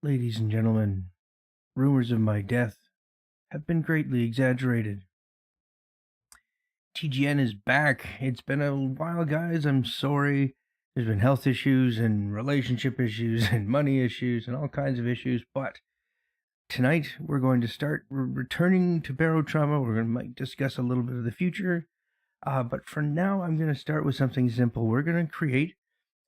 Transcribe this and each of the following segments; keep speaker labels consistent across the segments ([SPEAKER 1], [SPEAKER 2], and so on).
[SPEAKER 1] Ladies and gentlemen, rumors of my death have been greatly exaggerated. TGN is back. It's been a while, guys. I'm sorry. There's been health issues and relationship issues and money issues and all kinds of issues, but tonight we're going to start returning to barotrauma. We're going to discuss a little bit of the future, but for now I'm going to start with something simple. We're going to create,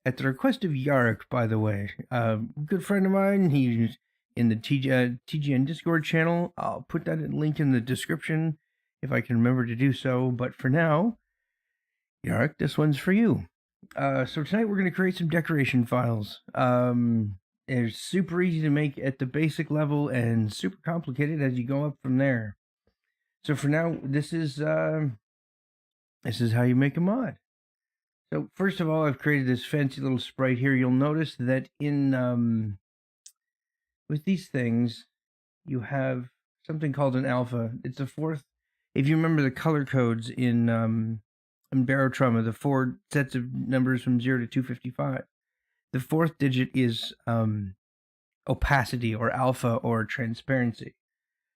[SPEAKER 1] at the request of Yarrick, by the way, a good friend of mine. He's in the TGN Discord channel. I'll put that link in the description if I can remember to do so. But for now, Yarrick, this one's for you. So tonight we're going to create some decoration files. It's super easy to make at the basic level and super complicated as you go up from there. So for now, this is how you make a mod. So first of all, I've created this fancy little sprite here. You'll notice that in with these things, you have something called an alpha. It's a fourth. If you remember the color codes in barotrauma, the 4 sets of numbers from 0 to 255, the fourth digit is opacity or alpha or transparency.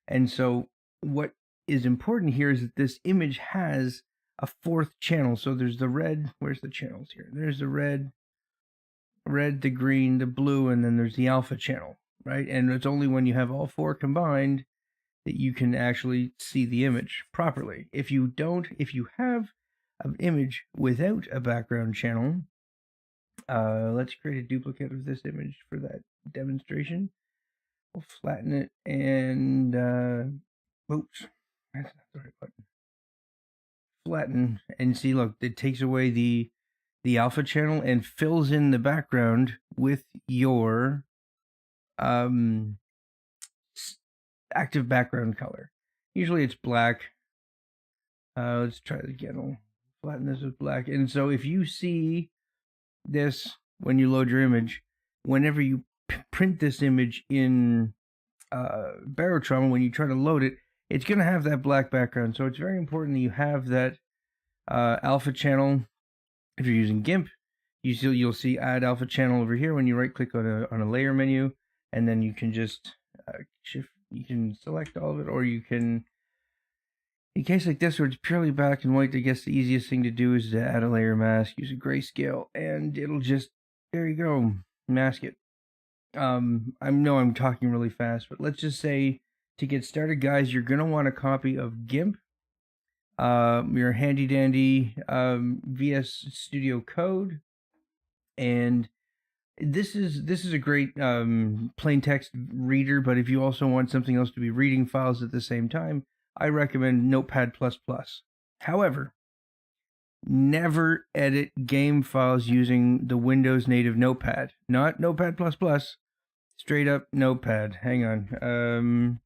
[SPEAKER 1] And so what is important here is that this image has a fourth channel. So there's the red. Where's the channels here? There's the red, the green, the blue, and then there's the alpha channel, right? And it's only when you have all 4 combined that you can actually see the image properly. If you have an image without a background channel, let's create a duplicate of this image for that demonstration. We'll flatten it and oops, that's not the right button. Flatten and see, look, it takes away the alpha channel and fills in the background with your active background color. Usually it's black. Let's try it again. I'll flatten this with black. And so if you see this when you load your image, whenever you print this image in barotrauma, when you try to load it, it's going to have that black background. So it's very important that you have that alpha channel. If you're using GIMP, you'll see add alpha channel over here when you right click on a layer menu, and then you can just you can select all of it, or you can, in case like this where it's purely black and white, I guess the easiest thing to do is to add a layer mask, use a grayscale, and it'll just, there you go, mask it. I know I'm talking really fast, but let's just say, to get started, guys, you're going to want a copy of GIMP, your handy dandy VS Studio Code, and this is a great plain text reader, but if you also want something else to be reading files at the same time, I recommend Notepad++. However, never edit game files using the Windows native Notepad. Not Notepad++, straight up Notepad. Hang on.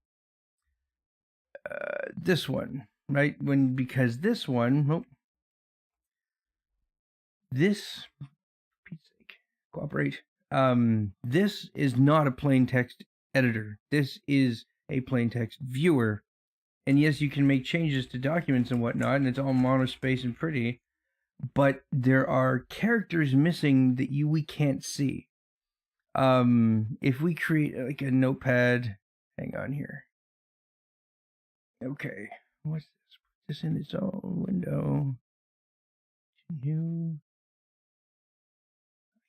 [SPEAKER 1] This one, right? Because this one, this, for Pete's sake, cooperate. This is not a plain text editor. This is a plain text viewer. And yes, you can make changes to documents and whatnot, and it's all monospace and pretty, but there are characters missing that we can't see. If we create like a notepad, hang on here. Okay, what's this? Put this in its own window. New.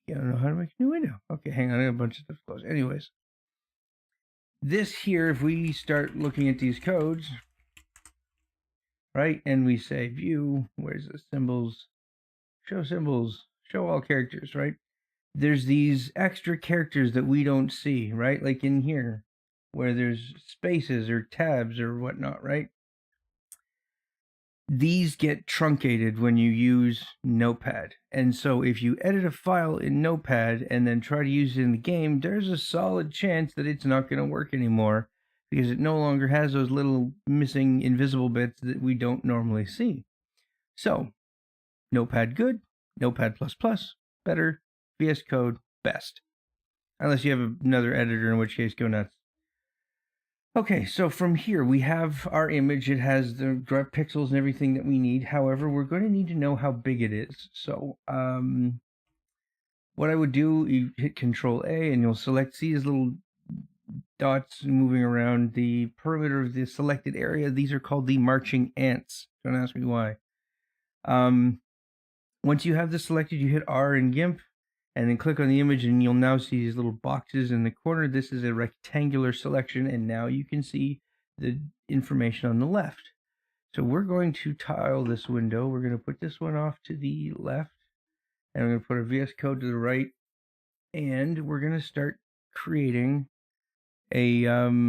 [SPEAKER 1] I don't know how to make a new window. Okay, hang on, I got a bunch of stuff closed. Anyways, this here, if we start looking at these codes, right, and we say view, where's the symbols, show all characters, right? There's these extra characters that we don't see, right? Like in here, where there's spaces or tabs or whatnot, right? These get truncated when you use Notepad. And so if you edit a file in Notepad and then try to use it in the game, there's a solid chance that it's not going to work anymore because it no longer has those little missing invisible bits that we don't normally see. So, Notepad good, Notepad++ better, VS Code best. Unless you have another editor, in which case go nuts. Okay, so from here we have our image. It has the direct pixels and everything that we need. However, we're going to need to know how big it is. So what I would do, you hit Control A and you'll select, see his little dots moving around the perimeter of the selected area. These are called the marching ants. Don't ask me why. Once you have this selected, you hit R in GIMP and then click on the image, and you'll now see these little boxes in the corner. This is a rectangular selection, and now you can see the information on the left. So we're going to tile this window. We're going to put this one off to the left, and we're going to put our VS Code to the right, and we're going to start creating a our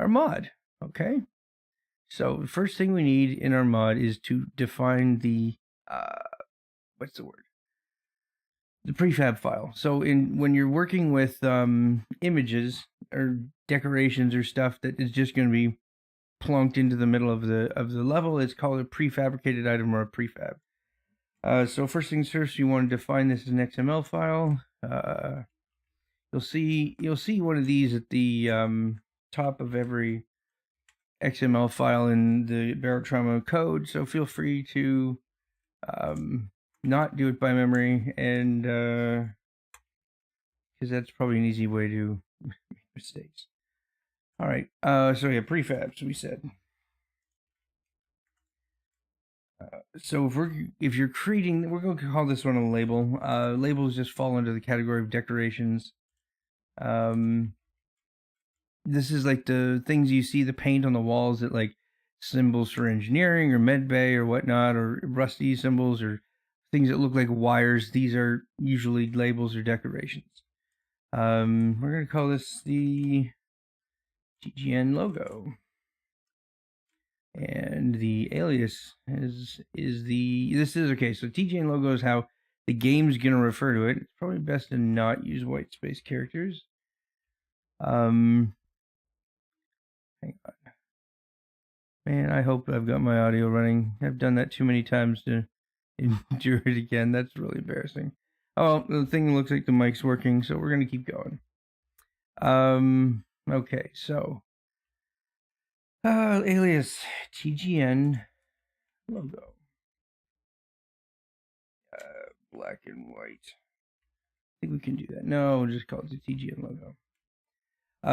[SPEAKER 1] mod. Okay, so the first thing we need in our mod is to define the what's the word? The prefab file. So when you're working with images or decorations or stuff that is just going to be plunked into the middle of the level, it's called a prefabricated item or a prefab. So first things first, you want to define this as an XML file. You'll see one of these at the top of every XML file in the Barotrauma code. So feel free to not do it by memory, and because that's probably an easy way to make mistakes. All right. So yeah, prefabs we said. So if you're creating, we're going to call this one a label. Labels just fall under the category of decorations. This is like the things you see, the paint on the walls that like symbols for engineering or med bay or whatnot, or rusty symbols or things that look like wires. These are usually labels or decorations. We're going to call this the TGN logo. And the alias is okay. So TGN logo is how the game's gonna refer to it. It's probably best to not use white space characters. Hang on. Man, I hope I've got my audio running. I've done that too many times to endure it again. That's really embarrassing. Oh, the thing looks like the mic's working, so we're gonna keep going. Okay, so alias TGN logo. Black and white. I think we can do that. No, we'll just call it the TGN logo.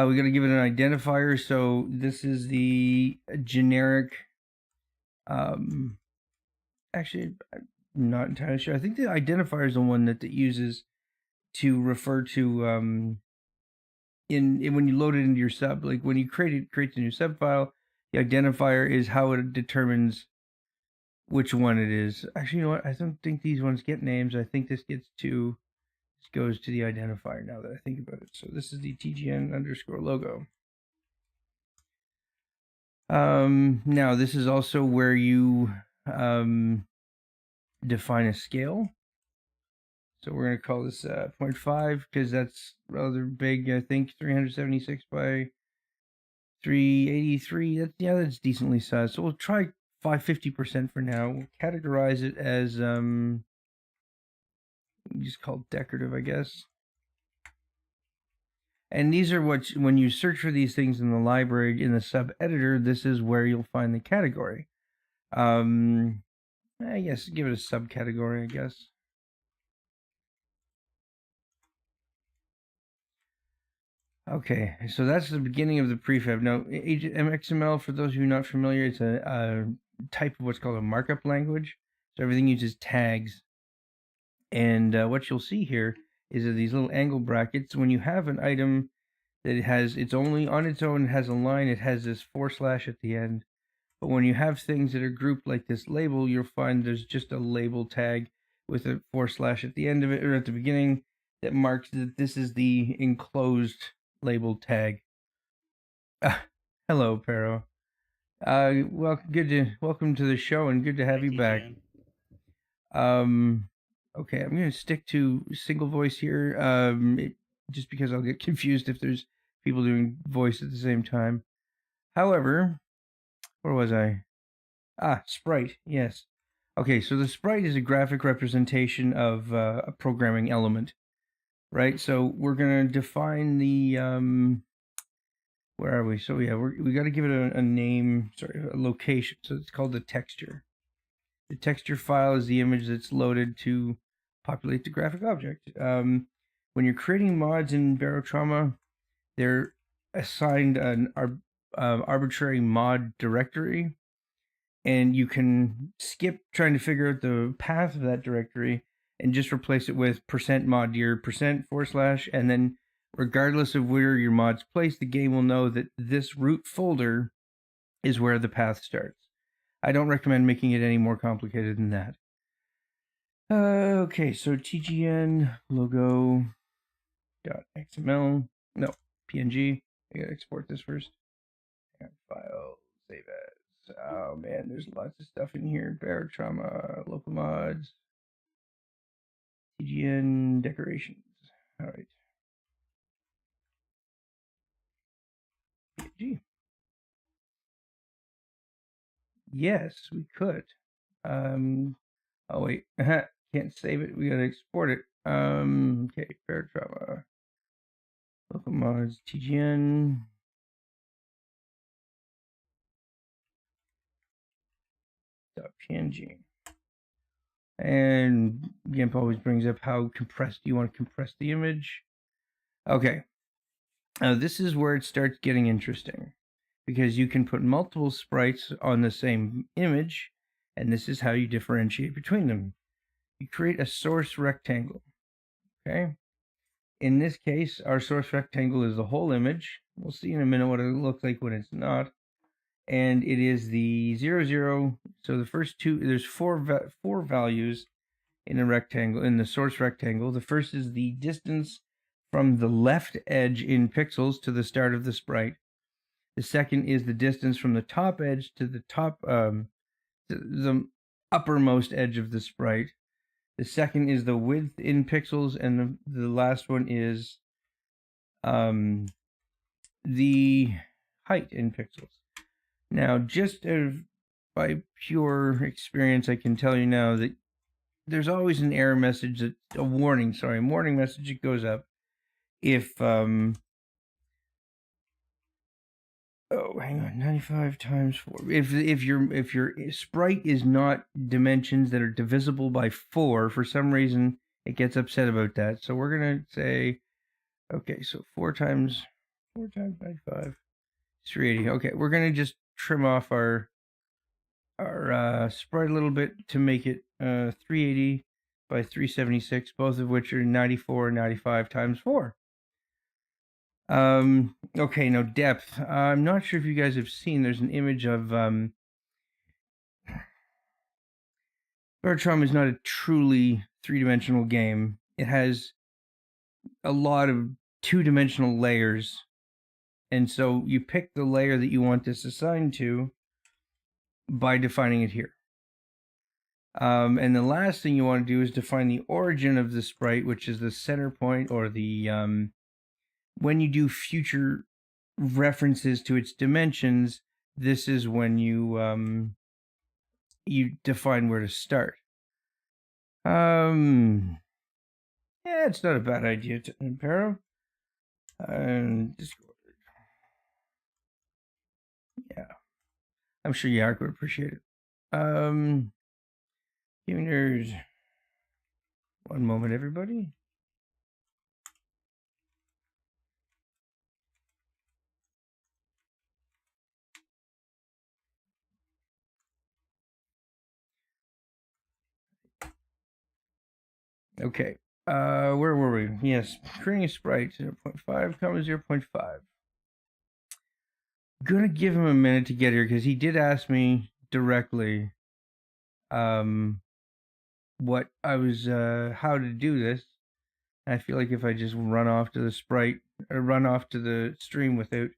[SPEAKER 1] We got to give it an identifier. So this is the generic. Actually, I'm not entirely sure. I think the identifier is the one that it uses to refer to in when you load it into your sub. Like when you creates a new sub file, the identifier is how it determines which one it is. Actually, you know what? I don't think these ones get names. I think this goes to the identifier now that I think about it. So this is the TGN_ logo. Now this is also where you define a scale. So we're going to call this 0.5 because that's rather big. I think 376 by 383. That's decently sized. So we'll try 50% for now. We'll categorize it as just called decorative, I guess. And these are when you search for these things in the library in the sub editor, this is where you'll find the category. I guess give it a subcategory, I guess. Okay, so that's the beginning of the prefab. Now, XML, for those of you not familiar, it's a type of what's called a markup language. So everything uses tags. And what you'll see here is that these little angle brackets, when you have an item that it's only on its own, it has a line, it has this / at the end. But when you have things that are grouped like this label, you'll find there's just a label tag with a / at the end of it, or at the beginning, that marks that this is the enclosed label tag. Hello, Pero. Welcome to the show, and good to have you back. Okay, I'm gonna stick to single voice here, just because I'll get confused if there's people doing voice at the same time. However, where was I? Sprite. Yes. Okay, so the sprite is a graphic representation of a programming element. Right, so we're gonna define the where are we? So yeah, we got to give it a name. Sorry, a location. So it's called the texture. The texture file is the image that's loaded to populate the graphic object. when you're creating mods in Barotrauma, they're assigned an arbitrary mod directory, and you can skip trying to figure out the path of that directory and just replace it with %mod your %/ and then regardless of where your mod's placed, the game will know that this root folder is where the path starts. I don't recommend making it any more complicated than that. Okay, so TGN logo .xml, no, PNG. I gotta export this first. File, save as. Oh man, there's lots of stuff in here. Barotrauma, local mods, TGN decorations. All right. PNG. Yes, we could. Oh wait, can't save it. We gotta export it. Okay, Barotrauma, local mods, TGN. .png. And GIMP always brings up how compressed you want to compress the image. Okay. This is where it starts getting interesting because you can put multiple sprites on the same image, and this is how you differentiate between them. You create a source rectangle. Okay. In this case, our source rectangle is the whole image. We'll see in a minute what it looks like when it's not. And it is the 0, 0. So the first two, there's four values in a rectangle, in the source rectangle. The first is the distance from the left edge in pixels to the start of the sprite. The second is the distance from the top edge to the top, the uppermost edge of the sprite. The second is the width in pixels, and the last one is the height in pixels. Now, just by pure experience, I can tell you now that there's always an error message, a warning message that goes up if oh, hang on, 95 times 4. If your sprite is not dimensions that are divisible by 4, for some reason it gets upset about that. So we're gonna say, okay, so 4 times 95 is 380. Okay, we're gonna just trim off our sprite a little bit to make it 380 by 376, both of which are 94 and 95 times 4. Okay, now depth. I'm not sure if you guys have seen, there's an image of Barotrauma is not a truly three-dimensional game. It has a lot of two-dimensional layers, and so you pick the layer that you want this assigned to by defining it here. And the last thing you want to do is define the origin of the sprite, which is the center point, or the when you do future references to its dimensions, this is when you define where to start. Yeah, it's not a bad idea to Impero. Discord. Yeah, I'm sure Yark would appreciate it. Tuners. One moment, everybody. Okay. Where were we? Yes, creating a sprite 0.5, 0.5. Gonna give him a minute to get here because he did ask me directly what I was how to do this. I feel like if I just run off to the sprite or run off to the stream without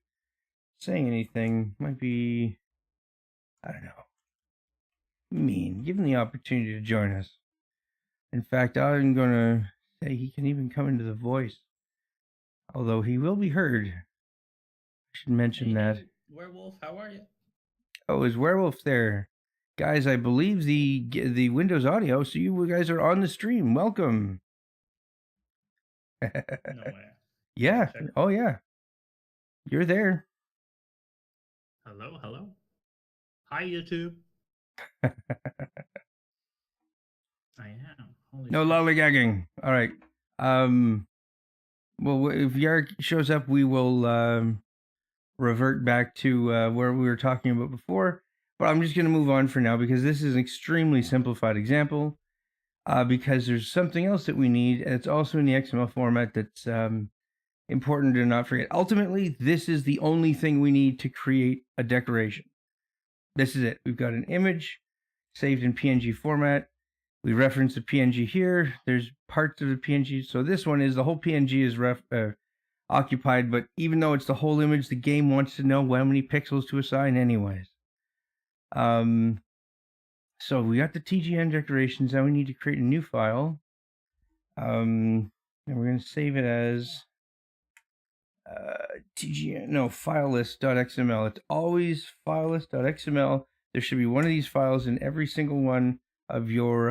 [SPEAKER 1] saying anything might be, I don't know, mean. Give him the opportunity to join us. In fact, I'm gonna say he can even come into the voice, although he will be heard. I should mention that.
[SPEAKER 2] Werewolf, how are you?
[SPEAKER 1] Oh, is Werewolf there? Guys, I believe the Windows audio, so you guys are on the stream. Welcome.
[SPEAKER 2] No way.
[SPEAKER 1] Yeah. Oh, yeah. You're there.
[SPEAKER 2] Hello, hello. Hi, YouTube. I am. Holy
[SPEAKER 1] No
[SPEAKER 2] shit.
[SPEAKER 1] lollygagging. All right. Well, if Yark shows up, we will revert back to where we were talking about before. But I'm just going to move on for now because this is an extremely simplified example. Because there's something else that we need, and it's also in the XML format that's important to not forget. Ultimately, this is the only thing we need to create a declaration. This is it. We've got an image saved in PNG format. We reference the PNG here. There's parts of the PNG. So this one is the whole PNG is occupied, but even though it's the whole image, the game wants to know how many pixels to assign anyways. So we got the TGN declarations. Now we need to create a new file. And we're going to save it as TGN, no, filelist.xml. It's always filelist.xml. There should be one of these files in every single one of your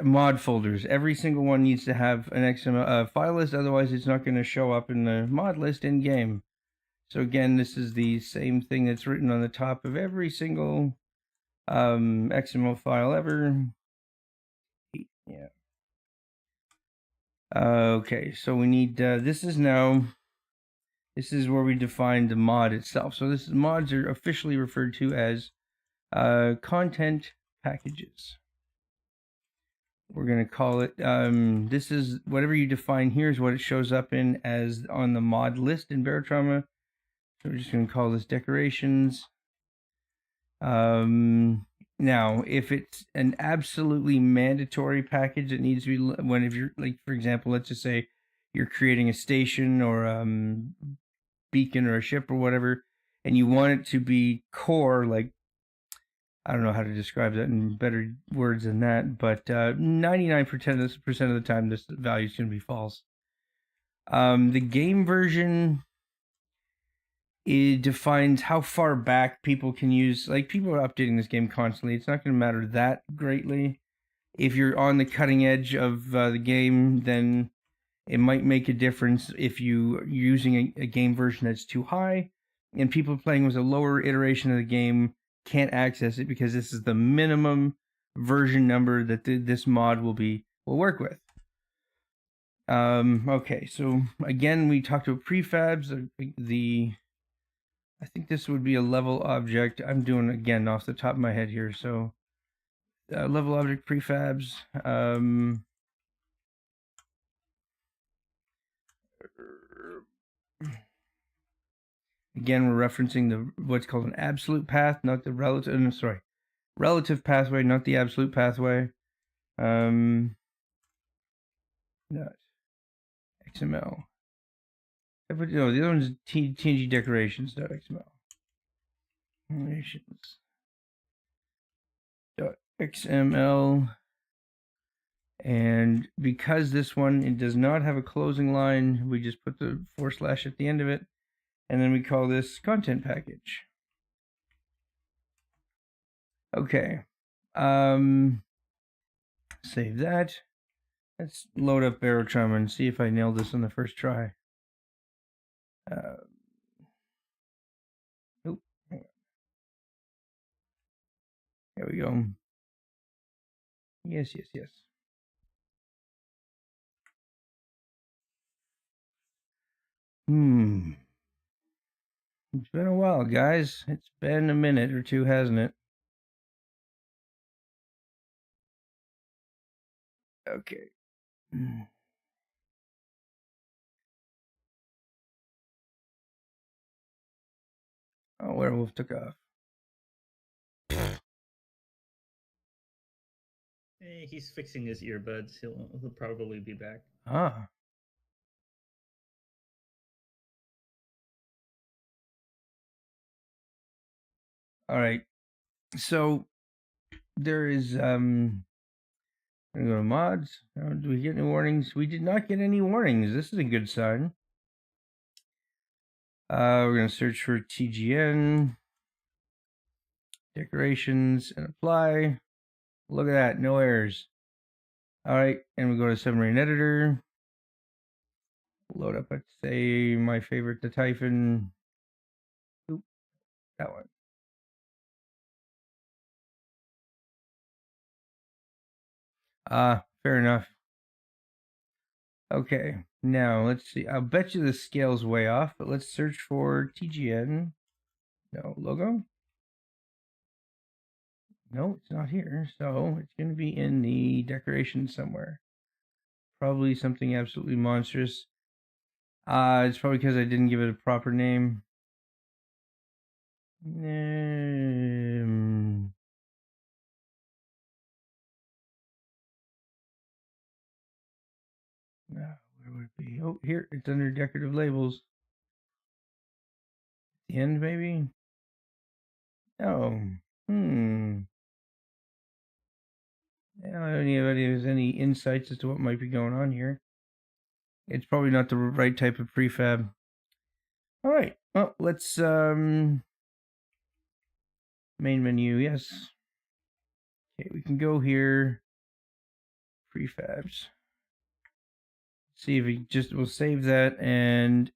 [SPEAKER 1] mod folders. Every single one needs to have an XML file list, otherwise it's not going to show up in the mod list in game. So again, this is the same thing that's written on the top of every single XML file ever. Yeah. Okay, so we need this is where we define the mod itself. So mods are officially referred to as content packages. We're going to call it, this is whatever you define here is what it shows up in as on the mod list in Barotrauma. So we're just going to call this decorations. Now, if it's an absolutely mandatory package, it needs to be if you're, like, for example, let's just say you're creating a station or beacon or a ship or whatever, and you want it to be core, like, I don't know how to describe that in better words than that, but 99% of the time, this value is going to be false. The game version, it defines how far back people can use. Like, people are updating this game constantly. It's not going to matter that greatly. If you're on the cutting edge of the game, then it might make a difference if you're using a game version that's too high, and people playing with a lower iteration of the game can't access it because this is the minimum version number that this mod will work with. Okay, so again, we talked about prefabs. I think this would be a level object. I'm doing again off the top of my head here. So level object prefabs. Again, we're referencing what's called an absolute path, not the relative. Relative pathway, not the absolute pathway. Not XML. The other one's TNG decorations.xml. Decorations.xml. And because this one, it does not have a closing line, we just put the / at the end of it. And then we call this content package. Okay. Save that. Let's load up Barotrauma and see if I nailed this on the first try. Nope. There we go. Yes. It's been a while, guys. It's been a minute or two, hasn't it? Okay. Oh, werewolf took off.
[SPEAKER 2] Hey, he's fixing his earbuds. He'll probably be back.
[SPEAKER 1] Ah. All right. So there is I'm gonna go to mods. Do we get any warnings? We did not get any warnings. This is a good sign. We're gonna search for TGN decorations and apply. Look at that, no errors. All right, and we go to submarine editor. Load up, let's say my favorite, the Typhon. Oop, that one. Fair enough. Okay, now let's see. I'll bet you the scale's way off, but let's search for TGN. No logo. No, it's not here. So it's going to be in the decoration somewhere. Probably something absolutely monstrous. It's probably because I didn't give it a proper name. Where would it be? Oh, here. It's under decorative labels. The end, maybe? Oh. I don't know if anybody has any insights as to what might be going on here. It's probably not the right type of prefab. All right. Well, let's main menu. Yes. Okay, we can go here. Prefabs. See if we we'll save that and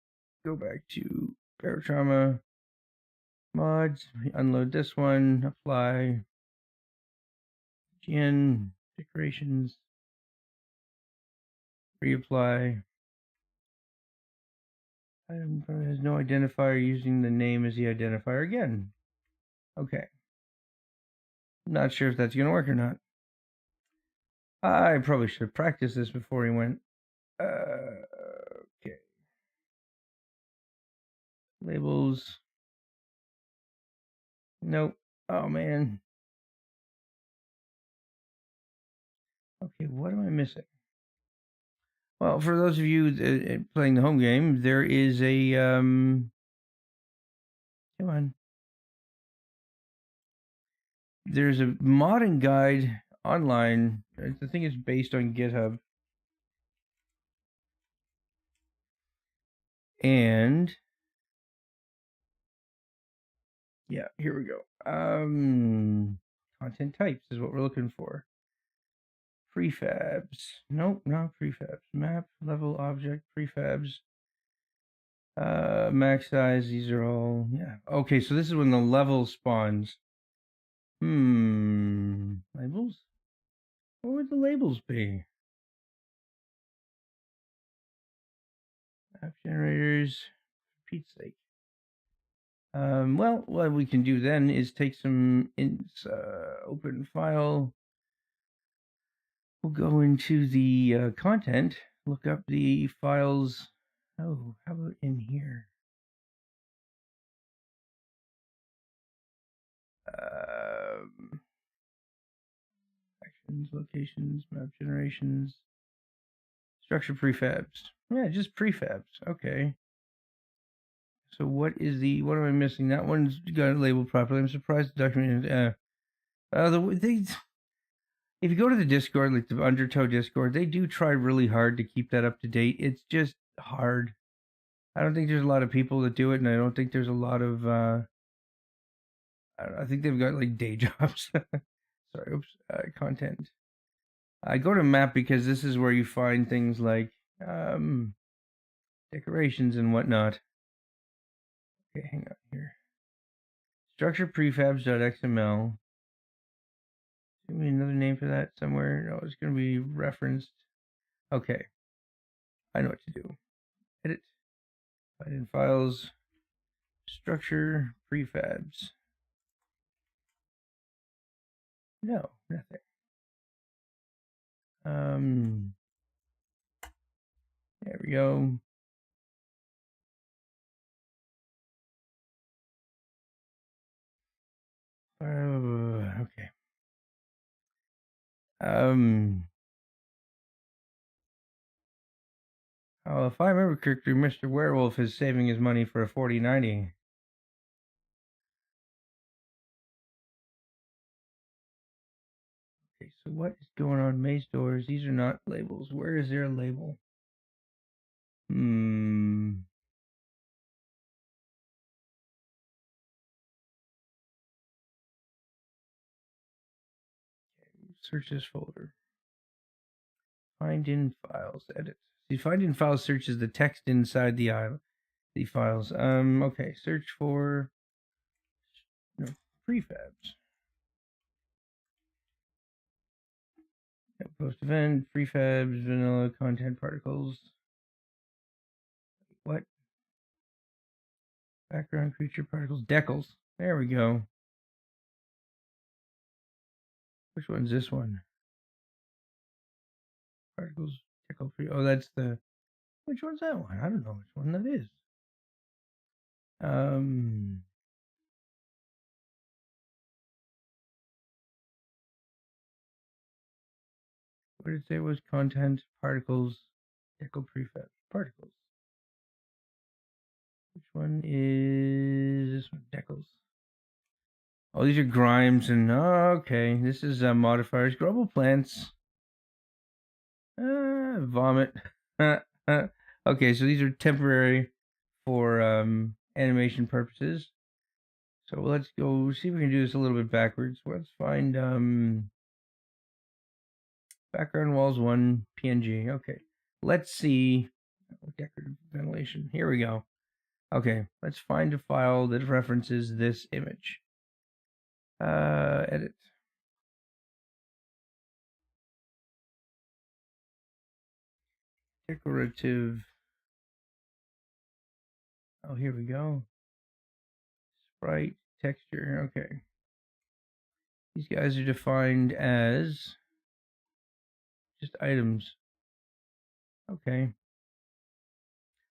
[SPEAKER 1] go back to Barotrauma mods. Unload this one. Apply. TGN decorations. Reapply. Item has no identifier using the name as the identifier again. Okay. Not sure if that's going to work or not. I probably should have practiced this before he went. Okay. Labels. Nope. Oh, man. Okay, what am I missing? Well, for those of you playing the home game, there is a come on. There's a modding guide online. I think it's based on GitHub. And yeah, here we go. Content types is what we're looking for. Prefabs. Nope, not prefabs. Map, level, object, prefabs. Max size, these are all, yeah. Okay, so this is when the level spawns. Labels? What would the labels be? Map generators, for Pete's sake. Well, what we can do then is take some open file. We'll go into the content, look up the files. Oh, how about in here? Actions, locations, map generations, structure prefabs. Yeah, just prefabs. Okay. So what am I missing? That one's got it labeled properly. I'm surprised the document. If you go to the Discord, like the Undertow Discord, they do try really hard to keep that up to date. It's just hard. I don't think there's a lot of people that do it, and I don't think there's a lot of. I think they've got like day jobs. Sorry, oops. Content. I go to map because this is where you find things like decorations and whatnot. Okay, hang on here. Structure prefabs.xml. Give me another name for that somewhere. No, it's going to be referenced. Okay. I know what to do. Edit. Find in files. Structure prefabs. No, nothing. There we go. Okay. Oh, if I remember correctly, Mr. Werewolf is saving his money for a 4090. Okay, so what is going on? Maze doors. These are not labels. Where is there a label? Okay, search this folder. Find in files. Edit. See, find in files searches the text inside the files. Okay, search for prefabs. Post event, prefabs, vanilla content particles. What? Background creature particles, decals. There we go. Which one's this one? Particles, decal free. Oh, that's the. Which one's that one? I don't know which one that is. What did it say it was? Content, particles, decal prefab, particles. Which one is this one? Decals. Oh, these are grimes and okay. This is modifiers, growable plants. Vomit. Okay, so these are temporary for animation purposes. So let's go see if we can do this a little bit backwards. Let's find background walls 1 PNG. Okay, let's see decorative ventilation. Here we go. Okay, let's find a file that references this image. Edit. Decorative. Oh, here we go. Sprite, texture. Okay. These guys are defined as just items. Okay.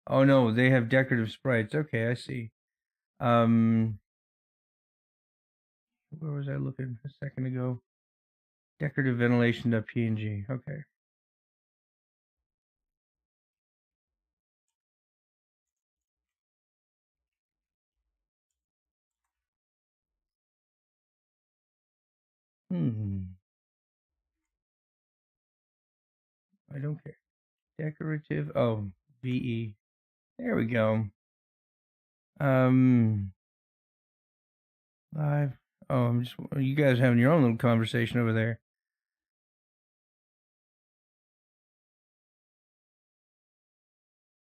[SPEAKER 1] Oh no, they have decorative sprites. Okay, I see. Where was I looking a second ago? Decorative ventilation.png. Okay. I don't care. Decorative. Oh, VE. There we go. Live. Oh, I'm just. You guys having your own little conversation over there.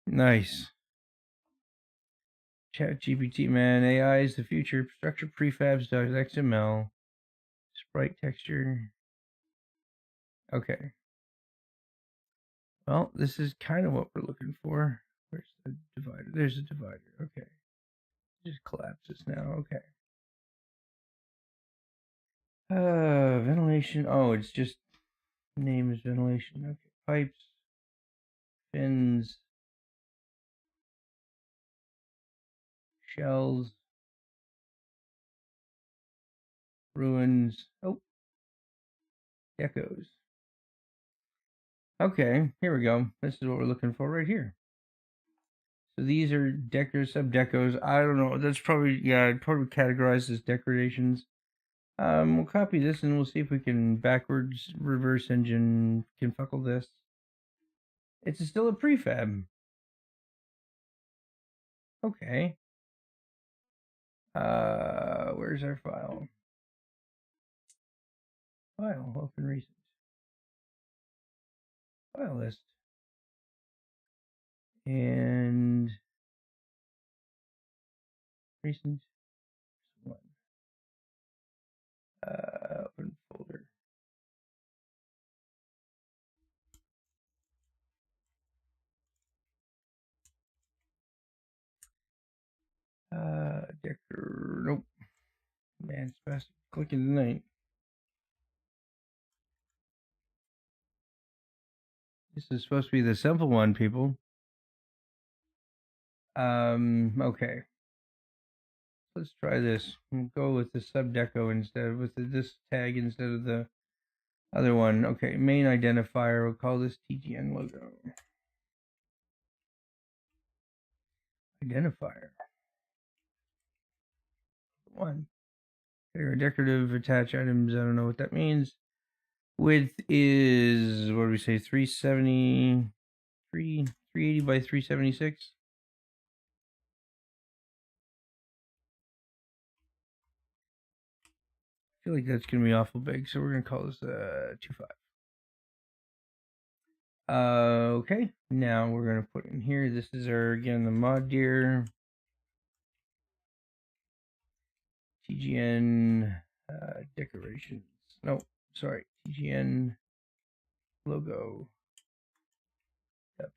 [SPEAKER 1] Nice. Chat GPT, man. AI is the future. Structure prefabs.xml. Sprite texture. Okay. Well, this is kind of what we're looking for. Where's the divider? There's a divider. Okay. Just collapses now. Okay. Ventilation. Oh, it's just name is ventilation. Okay. Pipes, fins, shells, ruins. Oh, decos. Okay, here we go. This is what we're looking for right here. So these are decors, sub-decos. I don't know. That's probably, yeah, I'd probably categorize as decorations. We'll copy this and we'll see if we can backwards reverse engine confuckle this. It's still a prefab. Okay. Where's our file? File, open recent. File list. And recent one. Open folder. Decor. Nope. Man, it's fast clicking tonight. This is supposed to be the simple one, people. Okay. Let's try this. We'll go with the subdeco instead, with this tag instead of the other one. Okay, main identifier. We'll call this TGN logo. Identifier. One. Okay, decorative attach items. I don't know what that means. Width is, what do we say, 380 by 376. I feel like that's gonna be awful big, so we're gonna call this 2.5. Okay, now we're gonna put in here. This is our, again, the mod gear. TGN decorations. No, sorry, TGN logo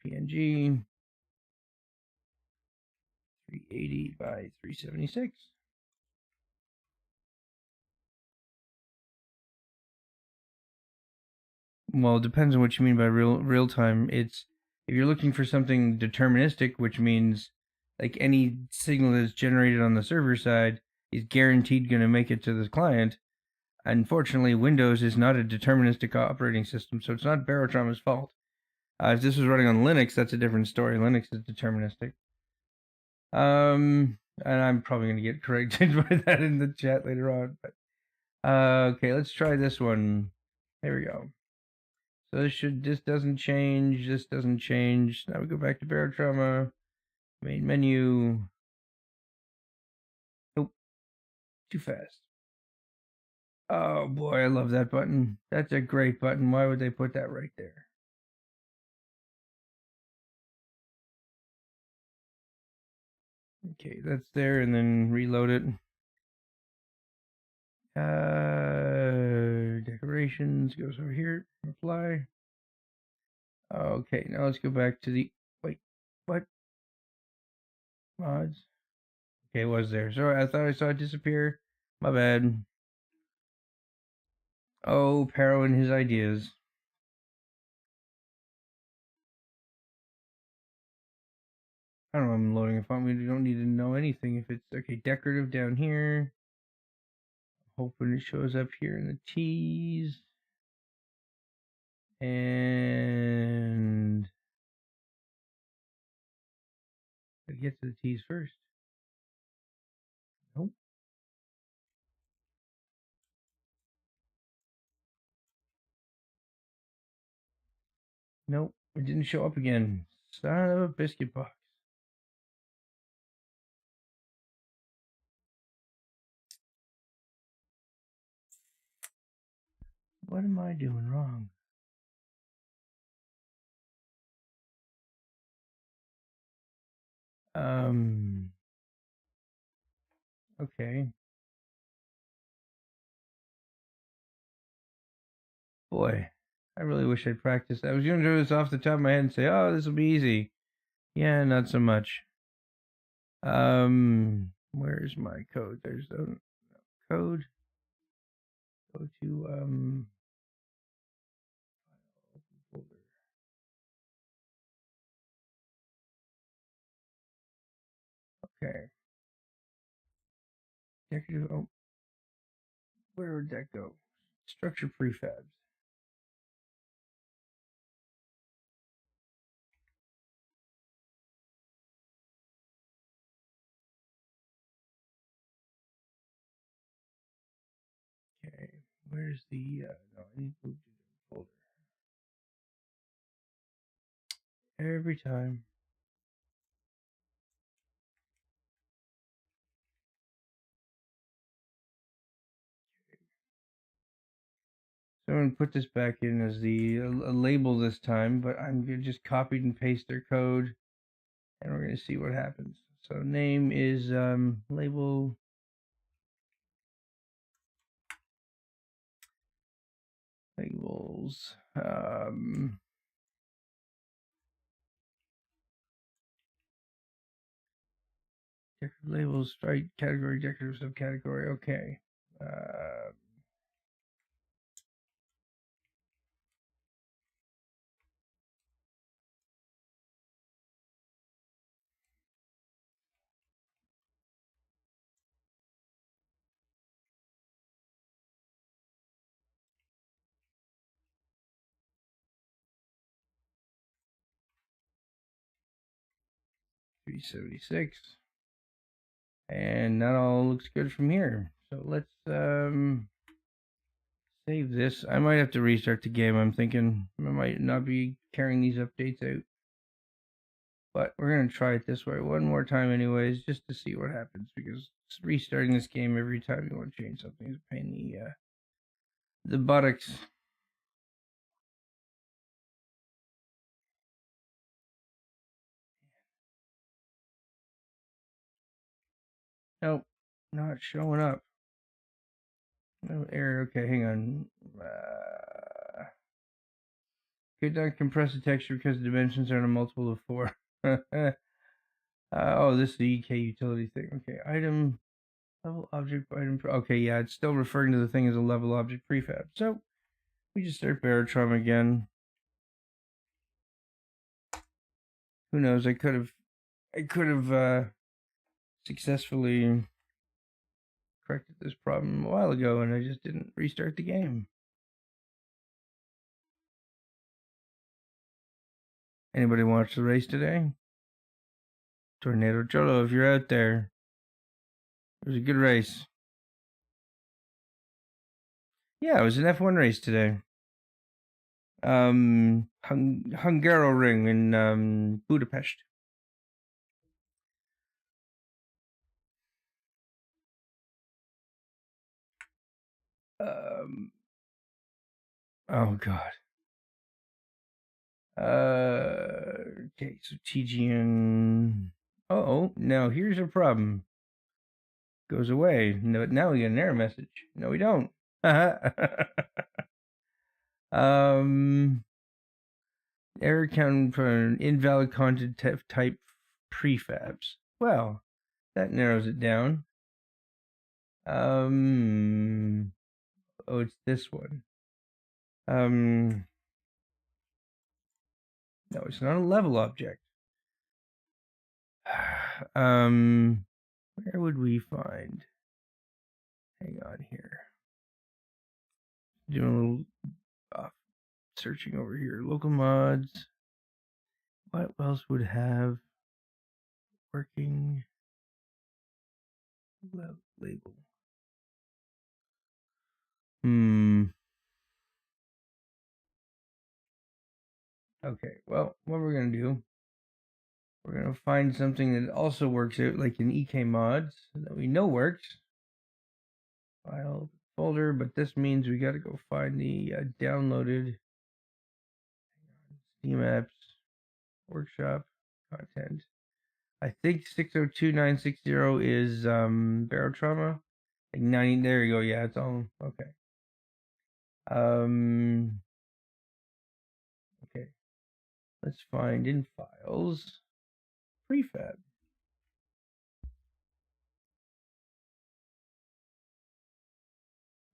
[SPEAKER 1] .png 380 by 376. Well, it depends on what you mean by real time. It's if you're looking for something deterministic, which means like any signal that's generated on the server side is guaranteed going to make it to the client. Unfortunately, Windows is not a deterministic operating system, so it's not Barotrauma's fault. If this was running on Linux, that's a different story. Linux is deterministic. And I'm probably going to get corrected by that in the chat later on. But okay, let's try this one. There we go. So this doesn't change. This doesn't change. Now we go back to Barotrauma. Main menu. Nope, too fast. Oh boy, I love that button. That's a great button. Why would they put that right there? Okay, that's there, and then reload it. Decorations goes over here. Apply. Okay, now let's go back to the wait. What mods? Okay, it was there. Sorry, I thought I saw it disappear. My bad. Oh, Paro and his ideas. I don't know. I'm loading a font. We don't need to know anything if it's okay. Decorative down here. Hoping it shows up here in the T's. And I get to the T's first. Nope. Nope. It didn't show up again. Son of a biscuit box. What am I doing wrong? Okay. Boy, I really wish I'd practiced. I was going to do this off the top of my head and say, oh, this will be easy. Yeah, not so much. Where's my code? There's the code. Go to, folder. Okay. Decorative, oh, where would that go? Structure prefabs. Okay, where's the, no, I need to move to the folder. Every time. So I'm going to put this back in as the a label this time, but I'm going to just copy and paste their code, and we're going to see what happens. So name is label labels. Decorative labels, right? Category, decorative subcategory. Okay. 376. And that all looks good from here. So let's save this. I might have to restart the game. I'm thinking I might not be carrying these updates out. But we're going to try it this way one more time anyways, just to see what happens, because restarting this game every time you want to change something is a pain in the buttocks. Nope, not showing up. No error. Okay, hang on. Could not compress the texture because the dimensions are in a multiple of 4. Oh, this is the EK utility thing. Okay, item, level object, item. Okay, yeah, it's still referring to the thing as a level object prefab. So we just start Baritrum again. Who knows? I could have successfully corrected this problem a while ago, and I just didn't restart the game. Anybody watch the race today? Tornado Cholo, if you're out there, it was a good race. Yeah, it was an F1 race today. Hungaroring in Budapest. Oh god. Okay, so TGN. Oh, now here's a problem. Goes away. No, now we get an error message. No, we don't. Error count for an invalid content type prefabs. Well, that narrows it down. Oh, it's this one. No, it's not a level object. Where would we find? Hang on here. Doing a little searching over here. Local mods. What else would have working label? Okay, well, what we're gonna do, we're gonna find something that also works out like in EK mods that we know works. File folder, but this means we gotta go find the downloaded Steam apps workshop content. I think 602960 is Barotrauma. Like 90, there you go, yeah, it's all okay. Okay. Let's find in files prefab.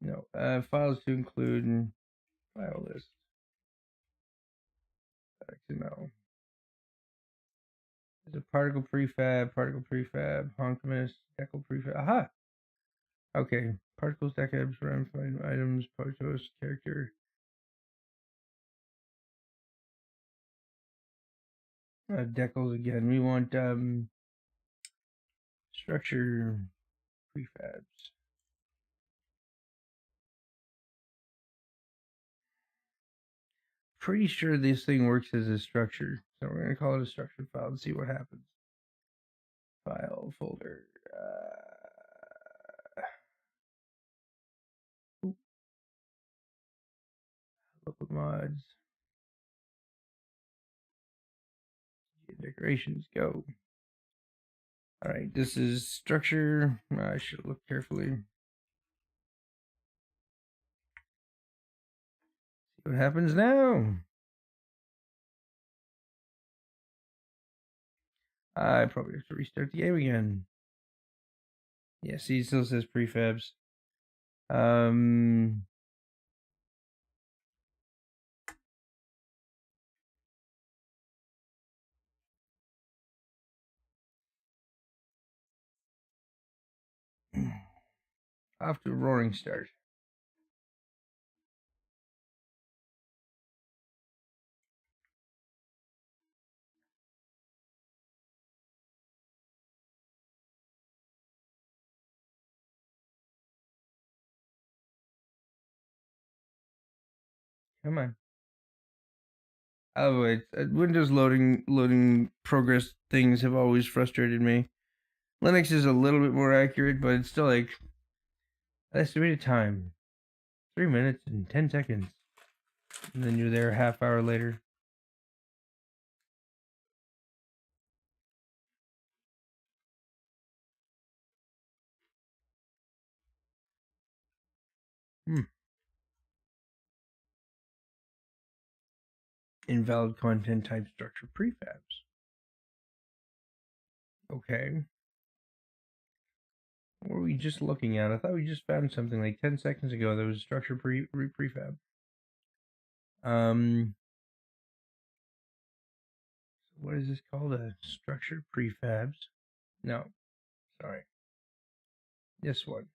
[SPEAKER 1] No, files to include file list. XML. There's a particle prefab, honkamus, decal prefab. Aha! Okay. Particles, decabs, ramified items, protos, character. Decals again. We want structure prefabs. Pretty sure this thing works as a structure. So we're going to call it a structure file and see what happens. File folder. Local mods. Decorations, go. Alright, this is structure. I should look carefully. See what happens now. I probably have to restart the game again. Yeah, see, it still says prefabs. Off to a roaring start. Come on. Oh, wait. Windows loading progress things have always frustrated me. Linux is a little bit more accurate, but it's still like estimated time 3 minutes and 10 seconds. And then you're there a half hour later. Invalid content type structure prefabs. Okay. What were we just looking at? I thought we just found something like 10 seconds ago that was structure prefab. What is this called? A structure prefabs? No, sorry. This one.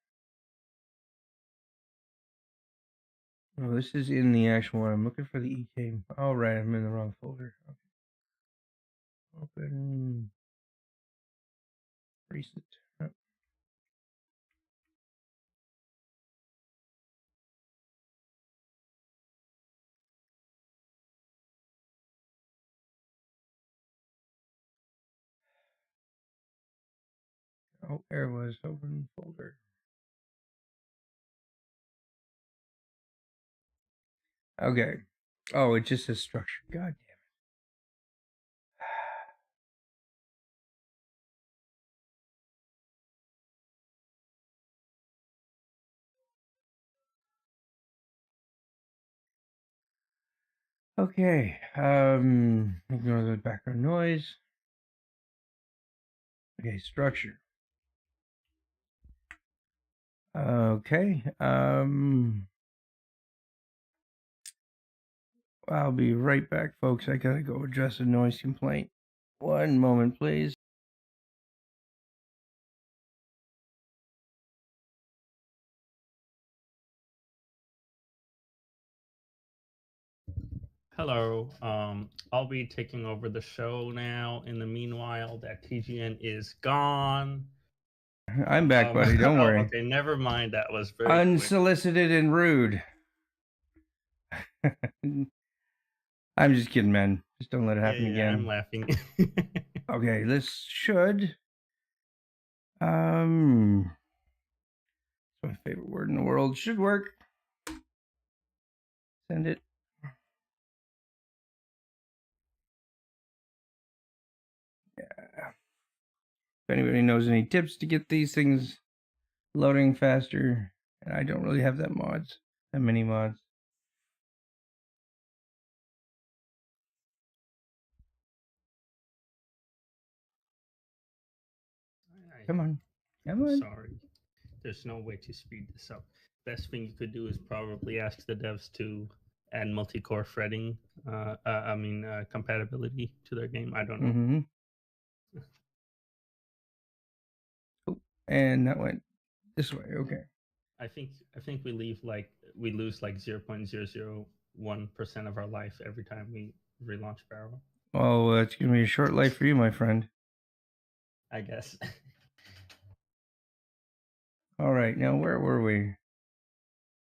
[SPEAKER 1] Oh, this is in the actual one. I'm looking for the EK. Oh, right, I'm in the wrong folder. Okay. Open. Recent. Oh. Oh, there it was. Open folder. Okay. Oh, it just says structure. God damn it. Okay. Ignore the background noise. Okay, structure. Okay. I'll be right back, folks. I gotta go address a noise complaint. One moment, please.
[SPEAKER 2] Hello. I'll be taking over the show now. In the meanwhile, that TGN is gone.
[SPEAKER 1] I'm back, buddy. Don't worry.
[SPEAKER 2] Okay, never mind. That was very quick.
[SPEAKER 1] Unsolicited and rude. I'm just kidding, man. Just don't let it happen again.
[SPEAKER 2] I'm laughing.
[SPEAKER 1] Okay, this should. It's my favorite word in the world. Should work. Send it. Yeah. If anybody knows any tips to get these things loading faster, and I don't really have that many mods. Come on. Come on.
[SPEAKER 2] Sorry. There's no way to speed this up. Best thing you could do is probably ask the devs to add multi-core threading. Compatibility to their game. I don't know.
[SPEAKER 1] Mm-hmm. Oh, and that went this way. Okay.
[SPEAKER 2] I think we lose like 0.001% of our life every time we relaunch Barrel.
[SPEAKER 1] Oh, that's gonna be a short life for you, my friend.
[SPEAKER 2] I guess.
[SPEAKER 1] All right, now where were we?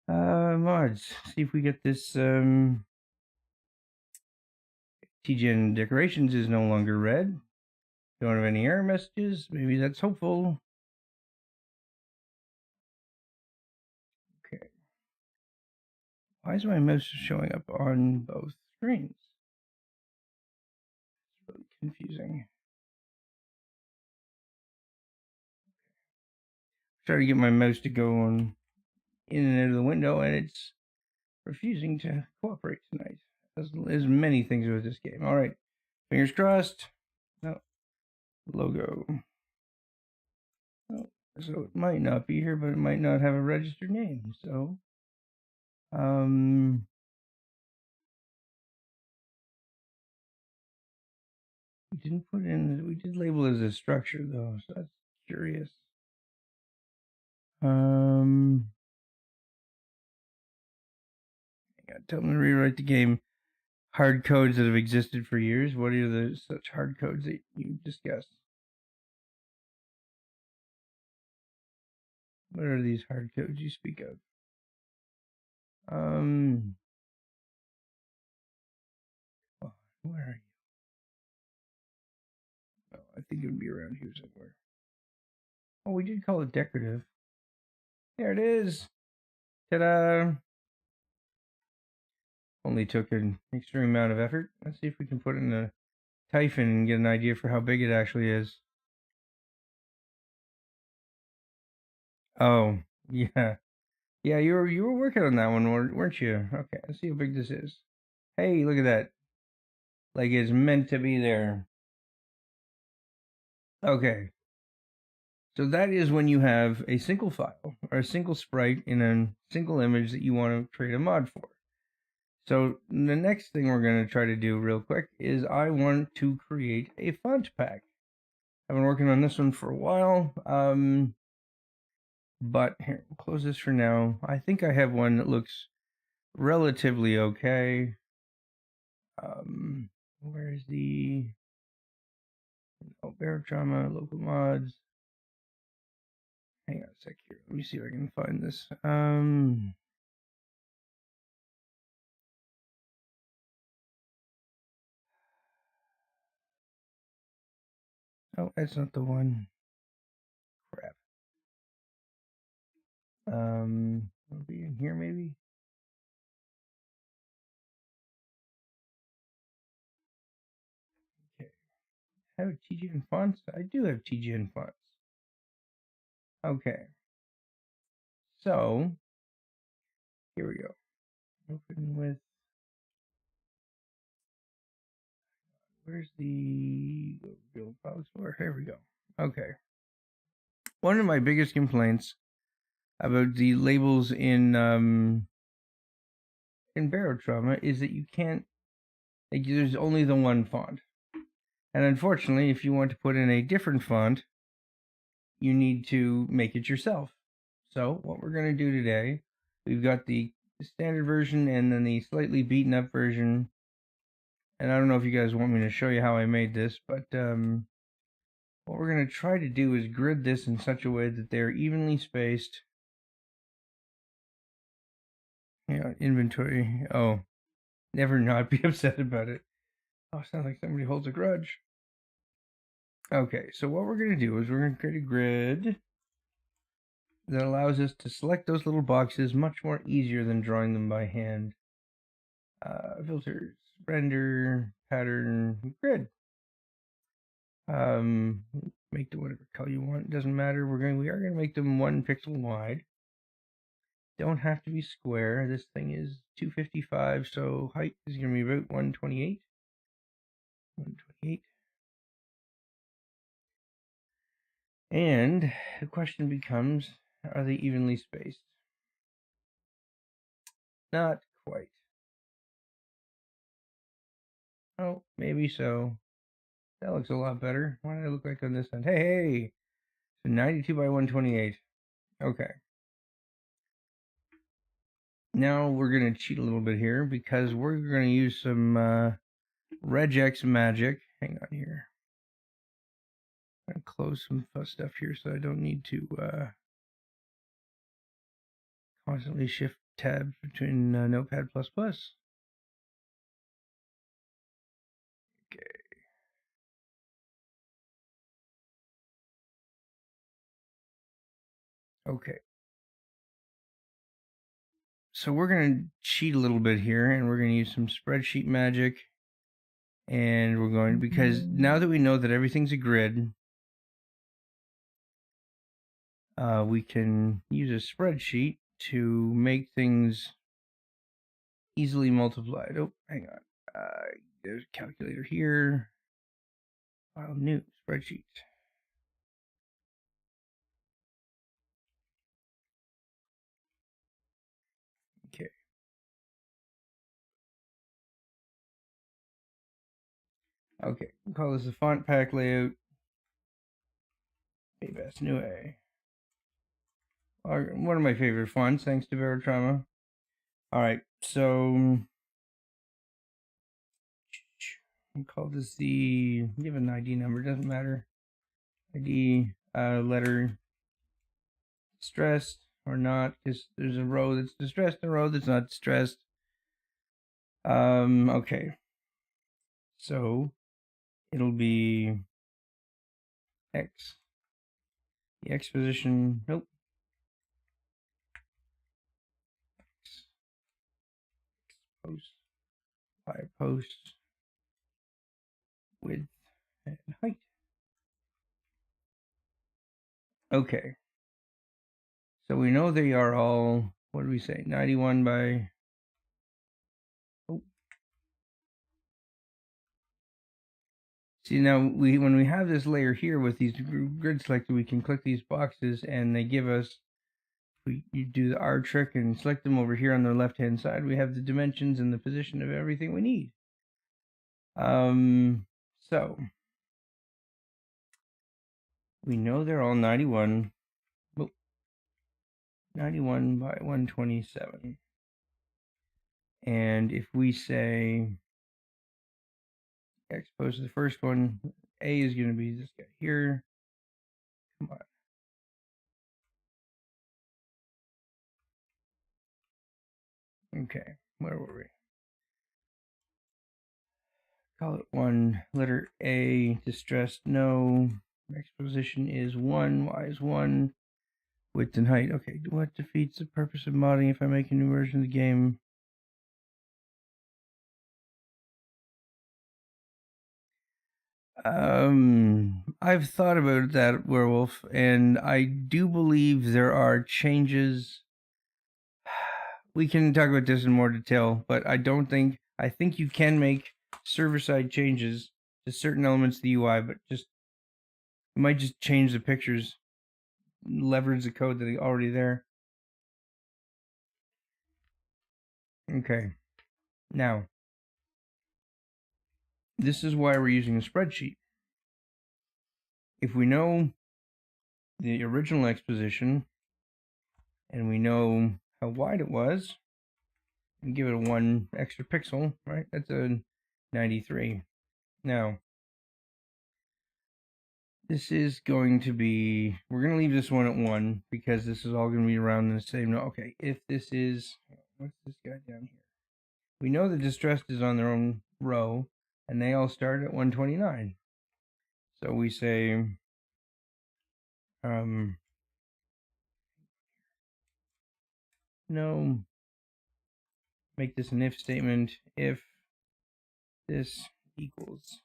[SPEAKER 1] Mods. See if we get this. TGN decorations is no longer red. Don't have any error messages. Maybe that's hopeful. Okay. Why is my mouse showing up on both screens? It's really confusing. Try to get my mouse to go on in and out of the window, and it's refusing to cooperate tonight. There's many things with this game. All right, fingers crossed. No logo. Oh, so it might not be here, but it might not have a registered name. So, we didn't put in. We did label it as a structure though, so that's curious. Tell them to rewrite the game. Hard codes that have existed for years. What are the such hard codes that you discussed? What are these hard codes you speak of? Oh, where are you? Oh, I think it would be around here somewhere. Oh, we did call it decorative. There it is. Ta-da! Only took an extreme amount of effort. Let's see if we can put in a Typhon and get an idea for how big it actually is. Oh, yeah. Yeah, you were working on that one, weren't you? Okay, let's see how big this is. Hey, look at that. like it's meant to be there. Okay. So that is when you have a single file or a single sprite in a single image that you want to create a mod for. So the next thing we're going to try to do real quick is I want to create a font pack. I've been working on this one for a while, but here, we'll close this for now. I think I have one that looks relatively okay. Where's the Barotrauma, local mods? Hang on a sec here. Let me see if I can find this. Oh, that's not the one. Crap. It'll be in here maybe. Okay. I have TGN fonts. I do have TGN fonts. Okay. So here we go. Open with. Where's the build file explorer? Here we go. Okay. One of my biggest complaints about the labels in Barotrauma is that you can't. Like, there's only the one font, and unfortunately, if you want to put in a different font, you need to make it yourself. So what we're going to do today, we've got the standard version and then the slightly beaten up version. And I don't know if you guys want me to show you how I made this, but what we're going to try to do is grid this in such a way that they're evenly spaced. Yeah, inventory. Oh, never not be upset about it. Oh, sounds like somebody holds a grudge. Okay, so what we're going to do is we're going to create a grid that allows us to select those little boxes much more easier than drawing them by hand. Filters, render, pattern, grid. Make them whatever color you want. It doesn't matter. We are going to make them 1 pixel wide. Don't have to be square. This thing is 255, so height is going to be about 128. 128. And the question becomes, are they evenly spaced? Not quite. Oh, maybe so. That looks a lot better. What did I look like on this end? Hey! So 92 by 128. Okay. Now we're going to cheat a little bit here because we're going to use some regex magic. Hang on here. I'm going to close some stuff here so I don't need to constantly shift tabs between Notepad++. Okay. Okay. So we're going to cheat a little bit here, and we're going to use some spreadsheet magic. And we're going, because now that we know that everything's a grid, we can use a spreadsheet to make things easily multiplied. Oh, hang on. There's a calculator here. File new spreadsheet. Okay. Okay, we'll call this a font pack layout. Avast New A. One of my favorite fonts, thanks to Barotrauma. Alright, so we'll call this the, give an ID number, doesn't matter. ID, letter, stressed or not, because there's a row that's distressed and a row that's not distressed. Okay. So it'll be X. The X position, nope. X post, Y post, width, and height. Okay. So we know they are all, what do we say, 91 by, oh, See, now when we have this layer here with these grid selected, we can click these boxes and they give us, you do the R trick and select them over here on the left hand side. We have the dimensions and the position of everything we need. So we know they're all 91 by 127. And if we say expose to the first one, A is going to be this guy here. Come on. Okay, where were we? Call it 1. Letter A, distressed, no. Exposition is 1, Y is 1. Width and height. Okay, what defeats the purpose of modding if I make a new version of the game? I've thought about that, Werewolf, and I do believe there are changes. We can talk about this in more detail, but I think you can make server-side changes to certain elements of the UI, but you might just change the pictures, leverage the code that is already there. Okay. Now, this is why we're using a spreadsheet. If we know the original exposition and we know how wide it was, and give it a 1 extra pixel, right? That's a 93. Now, this is going to be, we're going to leave this one at 1 because this is all going to be around the same. No, okay, if this is, what's this guy down here? We know the distressed is on their own row, and they all start at 129. So we say, no, make this an if statement if this equals,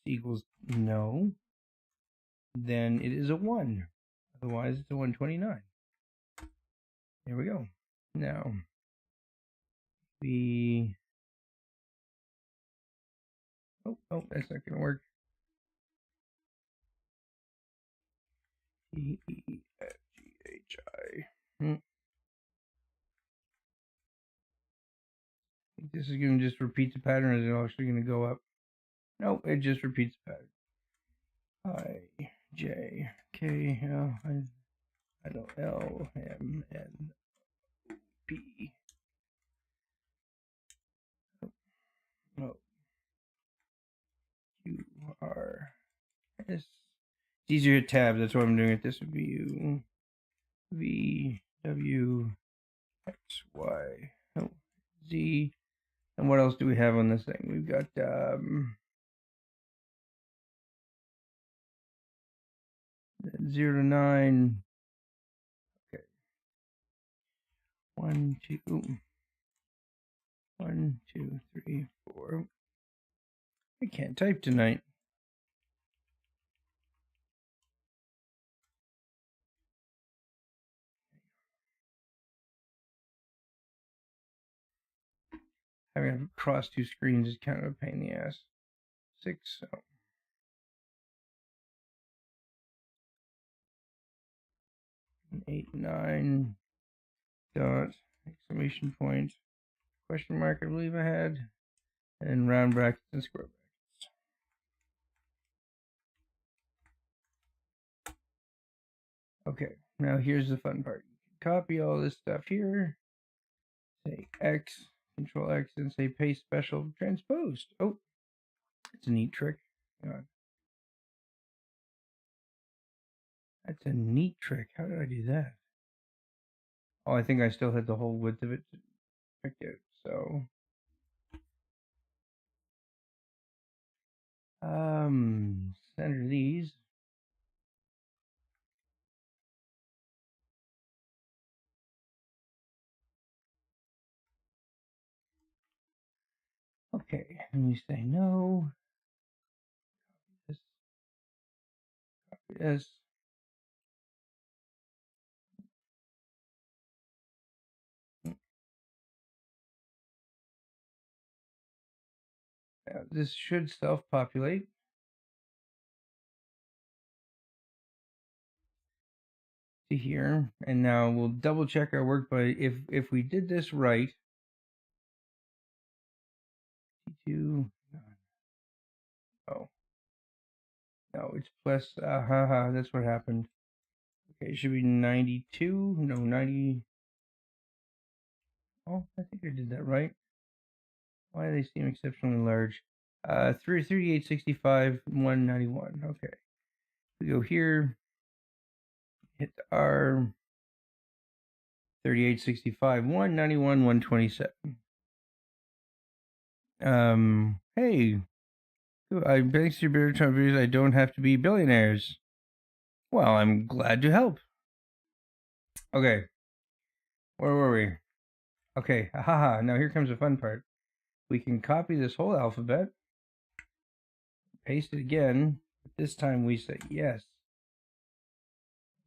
[SPEAKER 1] equals no, then it is a 1. Otherwise, it's a 129. There we go. Now, oh, that's not going to work. E-E-F-G-H-I. This is going to just repeat the pattern, or is it actually going to go up? No, it just repeats the pattern. I-J-K-L-M-N-P. O-Q-R-S. It's easier to tab, that's why I'm doing it. This would be U, V, W, X, Y, O, Z. And what else do we have on this thing? We've got 0 to 9. Okay. 1, 2. 1, 2, 3, 4. I can't type tonight. Having to cross 2 screens is kind of a pain in the ass. 6. So. 8, 9. Dot. Exclamation point. Question mark, I believe I had. And round brackets and square brackets. Okay, now here's the fun part. You can copy all this stuff here. Say X, Control X, and say paste special transposed. Oh, it's a neat trick. That's a neat trick. How did I do that? Oh, I think I still had the whole width of it picked out. So, center these. Okay, and we say no. This, copy this. Now, this should self-populate. To here, and now we'll double check our work by if we did this right. T2. Oh. No, it's plus, that's what happened. Okay, it should be 92, no, 90. Oh, I think I did that right. Why do they seem exceptionally large? 3865, 191, okay. We go here, hit R, 3865, 191, 127. Hey, thanks to your better videos, I don't have to be billionaires. Well, I'm glad to help. Okay. Where were we? Okay, haha, now here comes the fun part. We can copy this whole alphabet, paste it again, but this time we say yes.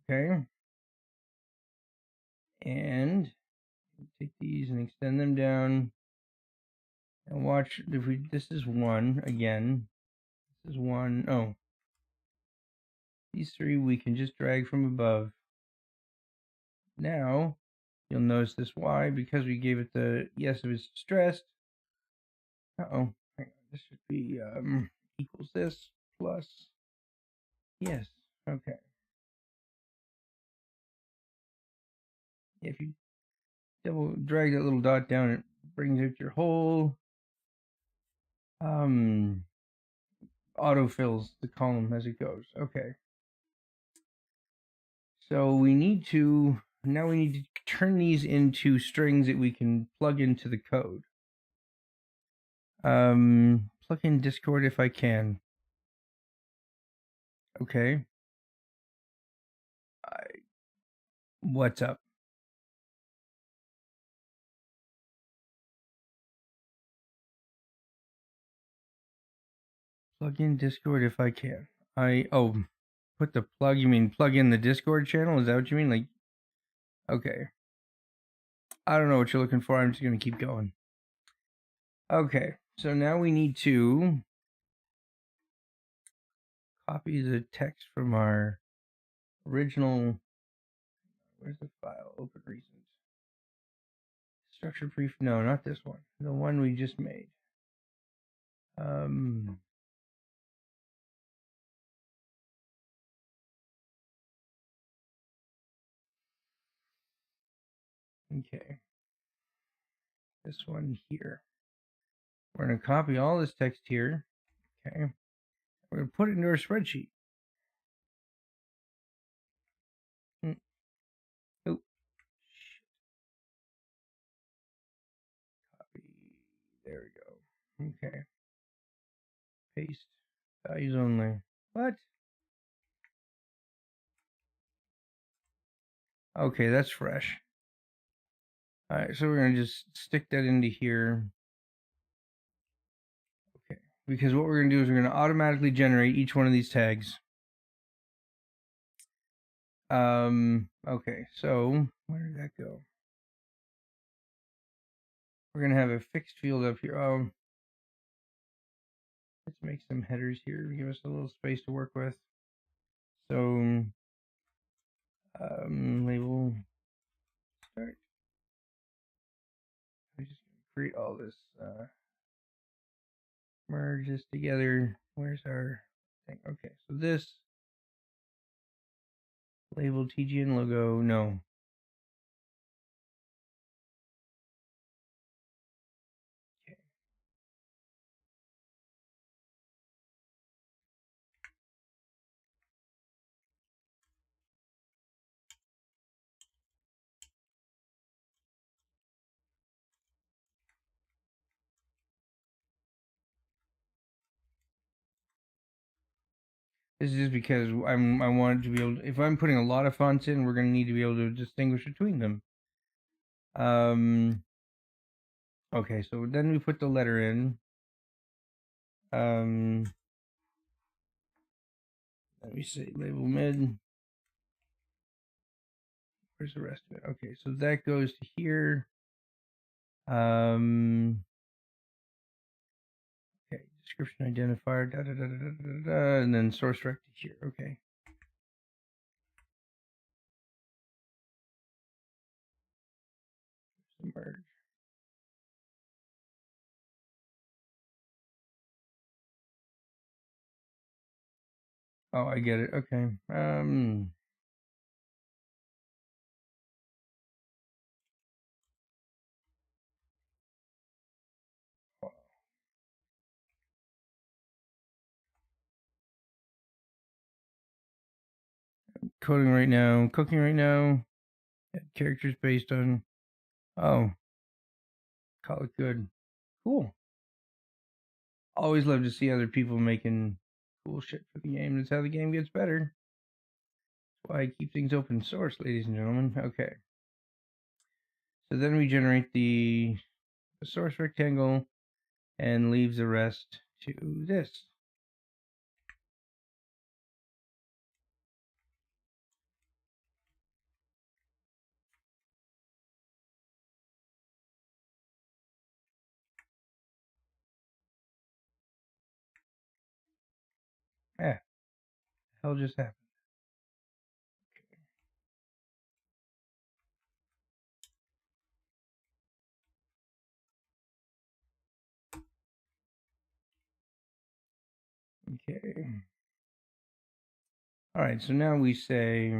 [SPEAKER 1] Okay. And take these and extend them down. And watch if we this is one again. This is one. Oh. These three we can just drag from above. Now you'll notice this Y because we gave it the yes if it's stressed. Uh-oh. Hang on. This should be equals this plus yes. Okay. If you double drag that little dot down, it brings out your whole autofills the column as it goes. Okay. So we need to turn these into strings that we can plug into the code. Plug in Discord if I can. Okay. What's up? Plug in Discord if I can. Put the plug, you mean plug in the Discord channel? Is that what you mean? Like, okay. I don't know what you're looking for. I'm just going to keep going. Okay. So now we need to copy the text from our original. Where's the file? Open recent. Structure brief. No, not this one. The one we just made. Okay. This one here. We're going to copy all this text here. Okay. We're going to put it into our spreadsheet. Oh. Copy. There we go. Okay. Paste. Values only. What? Okay, that's fresh. All right, so we're going to just stick that into here. Okay, because what we're going to do is we're going to automatically generate each one of these tags. Okay, so where did that go? We're going to have a fixed field up here. Let's make some headers here. Give us a little space to work with. So, label start. I'm just going to create all this, merge this together. Where's our thing? Okay, so this label TGN logo, no. Okay. This is just because I wanted to be able to, if I'm putting a lot of fonts in, we're going to need to be able to distinguish between them. Okay, so then we put the letter in. Let me see, label mid. Where's the rest of it? Okay, so that goes to here. Okay, description identifier, and then source directed here. Okay. Merge. Oh, I get it. Okay. Coding right now. Cooking right now. Characters based on. Oh, call it good. Cool. Always love to see other people making cool shit for the game. That's how the game gets better. That's why I keep things open source, ladies and gentlemen. Okay. So then we generate the source rectangle and leave the rest to this. Ah, hell just happened. Okay. All right, so now we say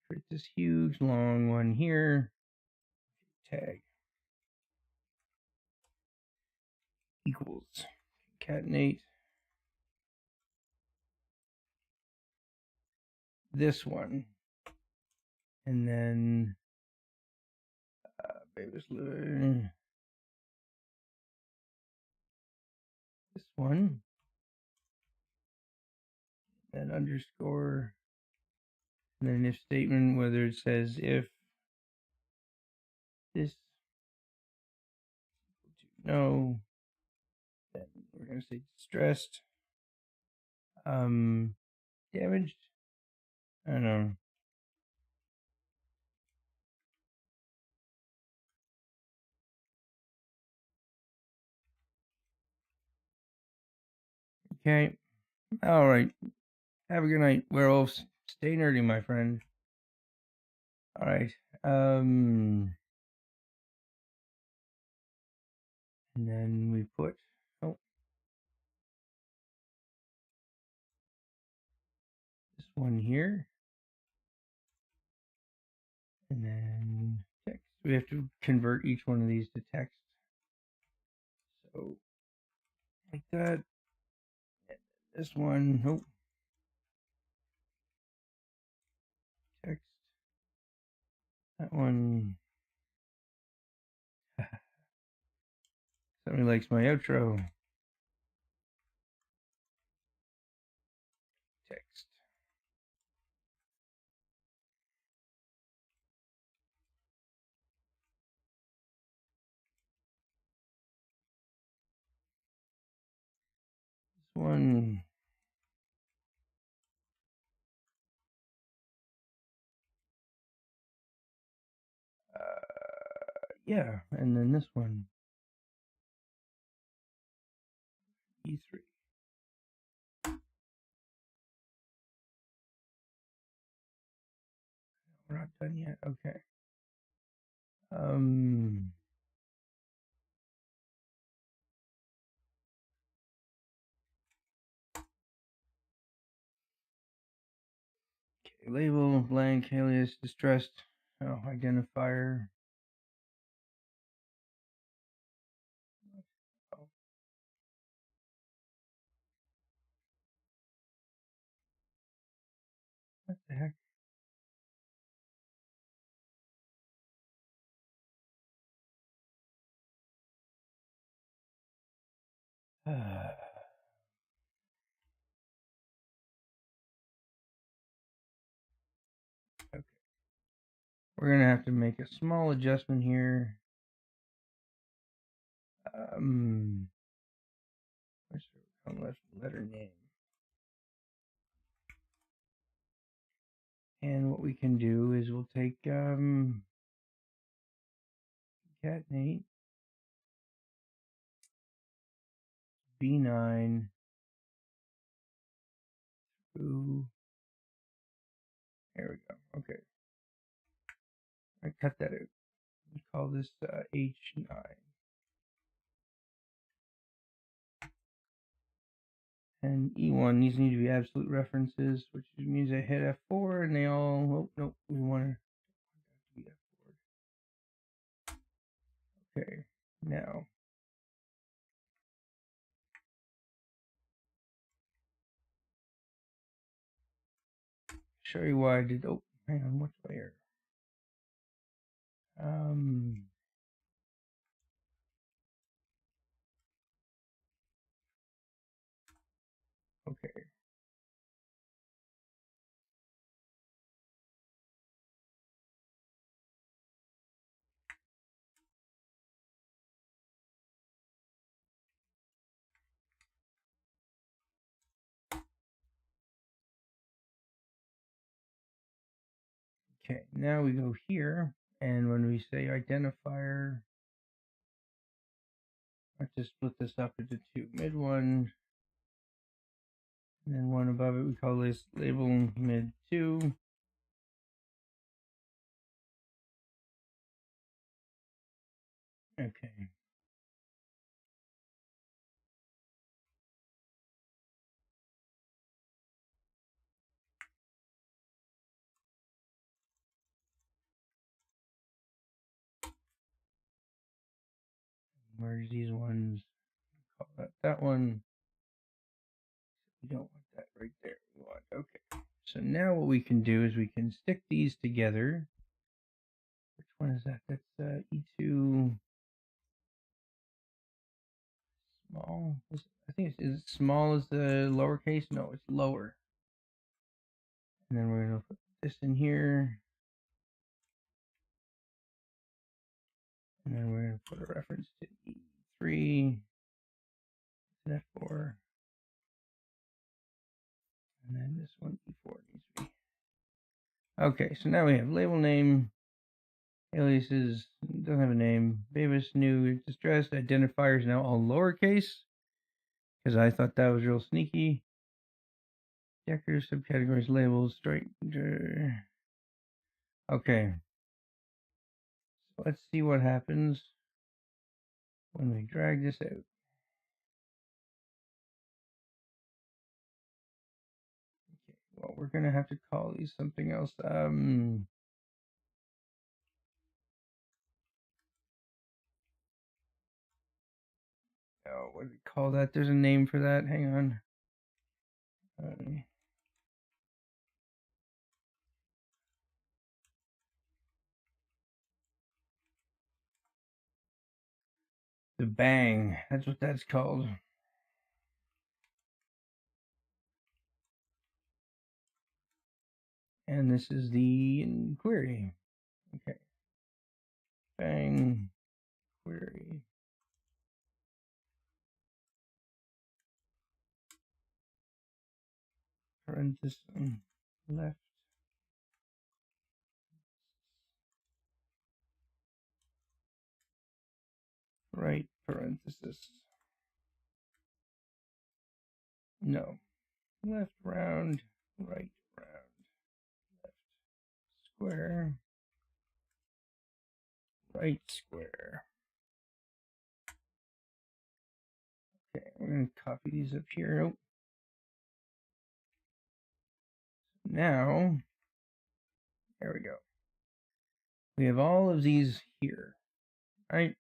[SPEAKER 1] create this huge long one here. Tag equals concatenate this one, and then this one, then underscore, and then if statement, whether it says if this no, then we're gonna say distressed, damaged. I don't know. Okay. All right. Have a good night, werewolves. Stay nerdy, my friend. All right. And then we put this one here, and then text. We have to convert each one of these to text. So like that. This one, text. That one. Somebody likes my outro. Text. This one. Yeah, and then this one. E3. We're not done yet. Okay. Okay, label, blank, alias, distressed, identifier. What the heck? Okay. We're gonna have to make a small adjustment here. Where's the letter name? And what we can do is we'll take concatenate B9 through, there we go. Okay. I cut that out. We call this H9. And E1, these need to be absolute references, which means I hit F4 and they all, oh, no, we want to be F4. Okay, now. Show you why I did, oh, hang on, which layer? Okay. Okay, now we go here, and when we say identifier, let's just split this up into two. Mid one, and then one above it, we call this label mid 2. Okay. Merge these ones, call that one. We don't want that right there. We want, okay. So now what we can do is we can stick these together. Which one is that? That's E2 small. I think is it small as the lowercase? No, it's lower. And then we're going to put this in here. And then we're going to put a reference to E3 and F4. And then this one, E4 needs to be. Okay, so now we have label name, aliases, don't have a name, Bavis, new, distressed, identifiers now all lowercase, because I thought that was real sneaky. Decorators, subcategories, labels, straight. Okay. So let's see what happens when we drag this out. Okay, well, we're going to have to call these something else. Oh, what do we call that? There's a name for that. Hang on. The bang. That's what that's called. And this is the query. Okay. Bang. Query. Parenthesis left. Right parenthesis. No. Left round. Right round. Left square. Right square. Okay, we're going to copy these up here. Nope. Now, there we go. We have all of these here, right?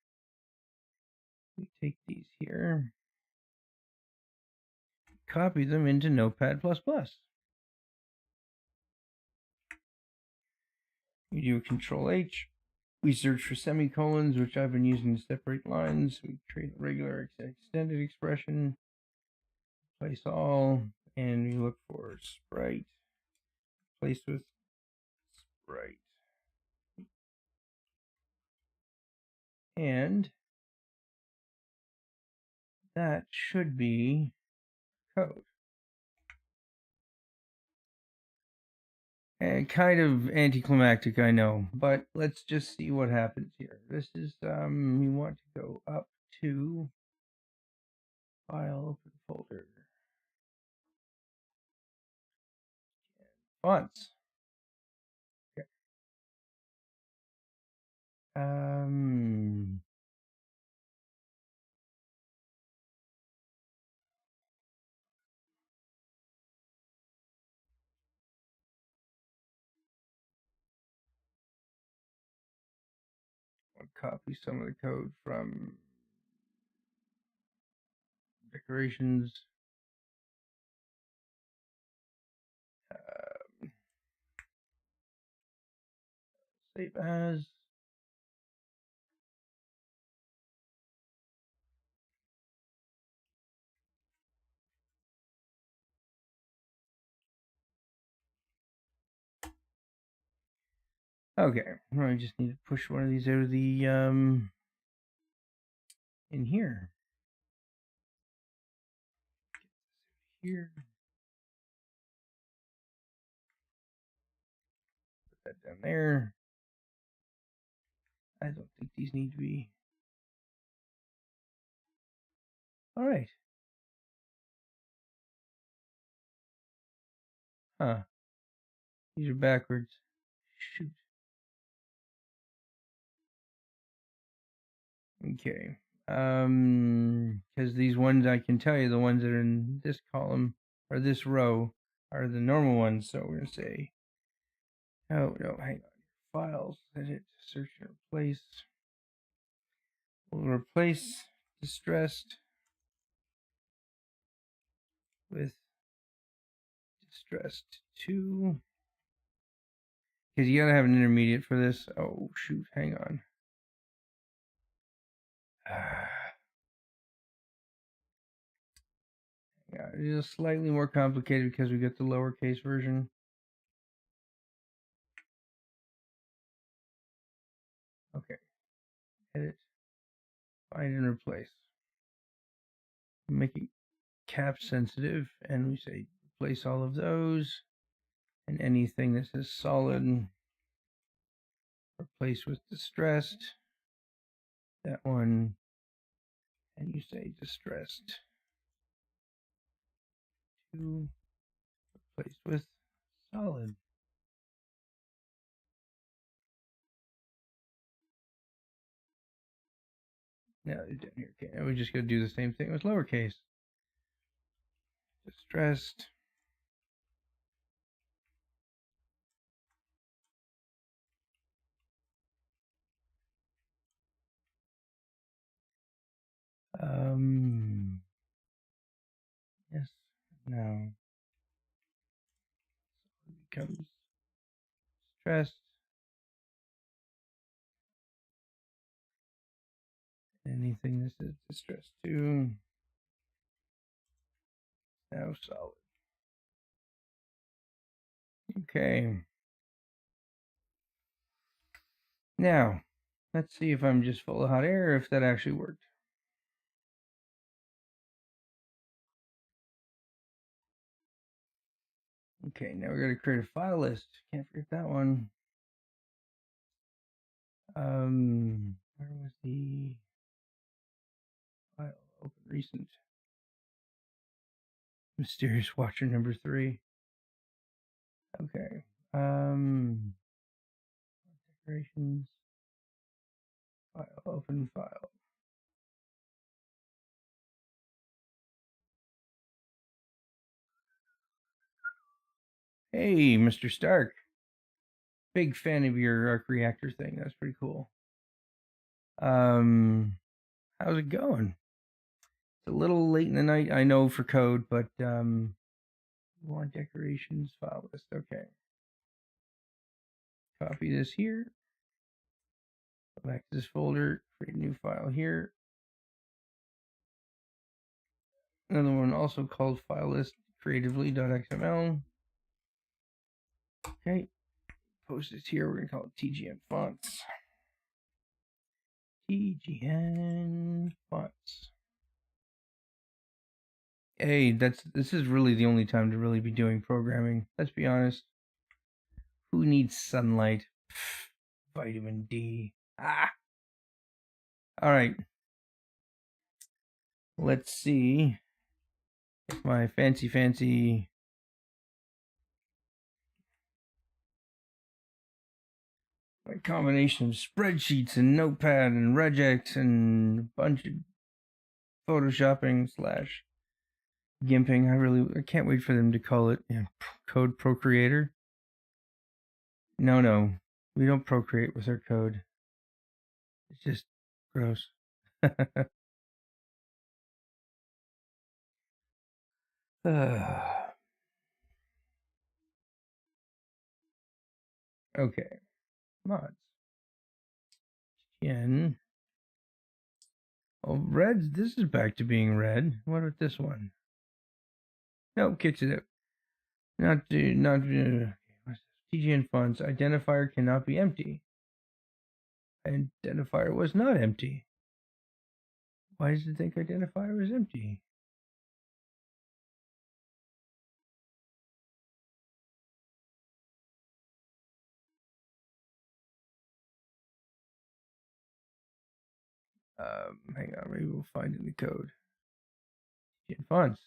[SPEAKER 1] We take these here, copy them into Notepad++. We do a Control H. We search for semicolons, which I've been using to separate lines. We create a regular extended expression, place all, and we look for sprite, placed with sprite. And that should be code. And kind of anticlimactic, I know, but let's just see what happens here. This is, we want to go up to File, open folder. Fonts. Okay. I'll copy some of the code from decorations. Save as. Okay, I just need to push one of these out of the in here. Here. Put that down there. I don't think these need to be. All right. Huh. These are backwards. Shoot. Okay. Because these ones, I can tell you the ones that are in this column or this row are the normal ones. So we're going to say, oh, no, hang on. Files, edit, search and replace. We'll replace distressed with distressed 2. Because you got to have an intermediate for this. Oh, shoot, hang on. Yeah, it is slightly more complicated because we get the lowercase version. Okay. Edit. Find and replace. Make it cap sensitive, and we say replace all of those, and anything that says solid, replace with distressed. That one, and you say distressed 2, replace with solid. Now they're down here. Okay, now we just got to do the same thing with lowercase. Distressed. Yes. Now it becomes stressed. Anything that says distressed 2. Now solid. Okay. Now, let's see if I'm just full of hot air or if that actually worked. Okay, now we're going to create a file list. Can't forget that one. Where was the file? Open recent. Mysterious Watcher number 3. Okay. Decorations. File, open file. Hey, Mr. Stark. Big fan of your arc reactor thing. That's pretty cool. How's it going? It's a little late in the night, I know, for code, but want decorations file list. Okay. Copy this here. Go back to this folder. Create a new file here. Another one also called file list creatively.xml. Okay. Post this here. We're going to call it TGN fonts. TGN fonts. Hey, this is really the only time to really be doing programming. Let's be honest. Who needs sunlight? Vitamin D. Ah. All right. Let's see if my fancy my combination of spreadsheets and notepad and regex and a bunch of photoshopping slash gimping. I can't wait for them to call it code procreator. No, we don't procreate with our code. It's just gross. Okay, mods. TGN. Oh, reds. This is back to being red. What about this one? Nope, kicks it out. Not TGN fonts. Identifier cannot be empty. Identifier was not empty. Why does it think identifier was empty? Hang on, maybe we'll find it in the code. TGN fonts.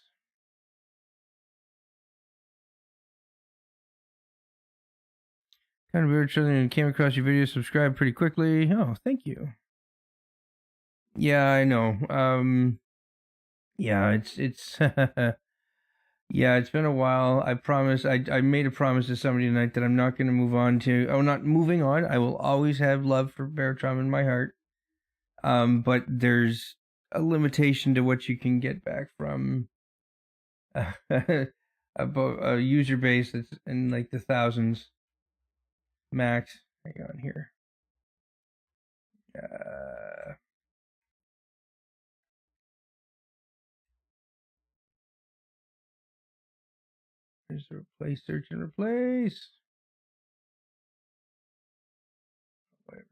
[SPEAKER 1] Kind of weird children came across your video, subscribed pretty quickly. Oh, thank you. Yeah, I know. Yeah, it's yeah, it's been a while. I promise. I made a promise to somebody tonight that I'm not going to move on to. Oh, not moving on. I will always have love for Baritron in my heart. But there's a limitation to what you can get back from a user base that's in like the thousands max. Hang on here. There's the replace, search, and replace. Whatever.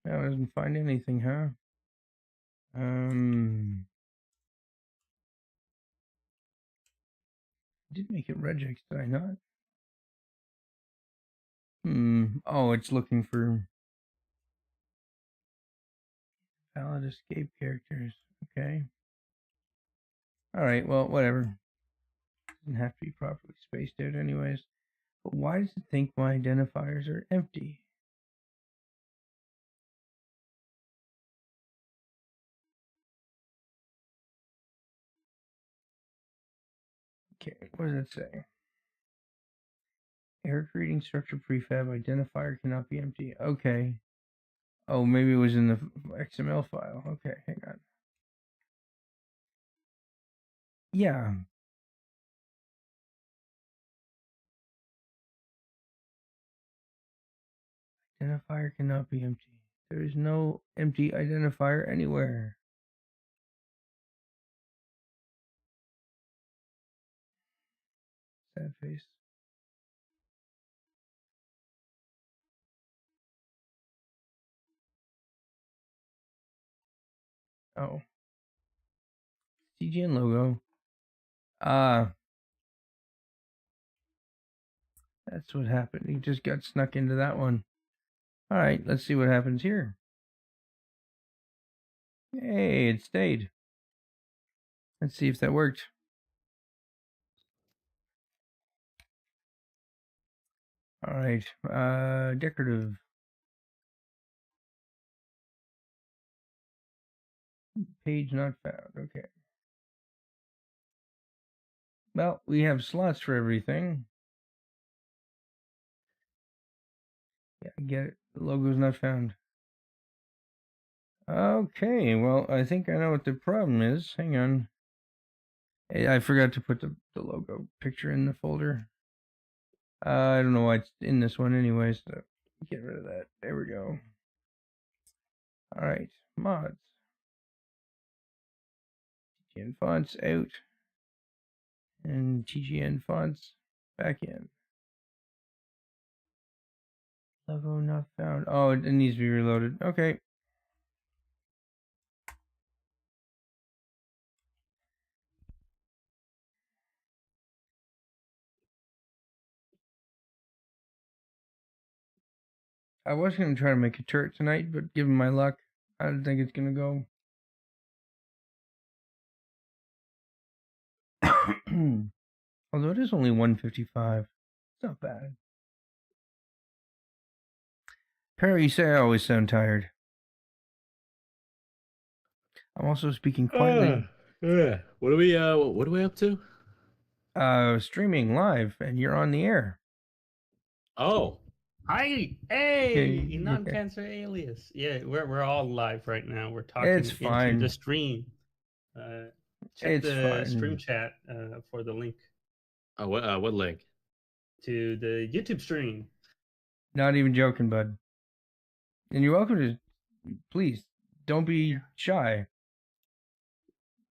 [SPEAKER 1] No, it doesn't find anything, huh? Did make it regex, did I not? Oh, it's looking for valid escape characters. Okay. Alright, well, whatever. Doesn't have to be properly spaced out anyways. But why does it think my identifiers are empty? Okay, what does it say? Error creating structure prefab identifier cannot be empty. Okay. Oh, maybe it was in the XML file. Okay, hang on. Yeah. Identifier cannot be empty. There is no empty identifier anywhere. Sad face. Oh. TGN logo. That's what happened. He just got snuck into that one. Alright, let's see what happens here. Hey, it stayed. Let's see if that worked. Alright, decorative. Page not found. Okay. Well, we have slots for everything. Yeah, I get it. The logo's not found. Okay, well, I think I know what the problem is. Hang on. I forgot to put the logo picture in the folder. I don't know why it's in this one anyways, so get rid of that. There we go. Alright, mods. TGN fonts out. And TGN fonts back in. Logo not found. Oh, it needs to be reloaded. Okay. I was going to try to make a turret tonight, but given my luck, I don't think it's going to go. Although it is only 155. It's not bad. Perry, you say I always sound tired. I'm also speaking quietly.
[SPEAKER 3] What are we up to?
[SPEAKER 1] Streaming live, and you're on the air.
[SPEAKER 3] Oh,
[SPEAKER 2] Hi, hey, non-cancer alias. Yeah, we're all live right now. We're talking
[SPEAKER 1] It's fine.
[SPEAKER 2] into the stream. Check
[SPEAKER 1] It's
[SPEAKER 2] the
[SPEAKER 1] fine.
[SPEAKER 2] stream chat for the link
[SPEAKER 3] oh, what link?
[SPEAKER 2] to the YouTube stream.
[SPEAKER 1] Not even joking, bud. And you're welcome to. Please don't be shy.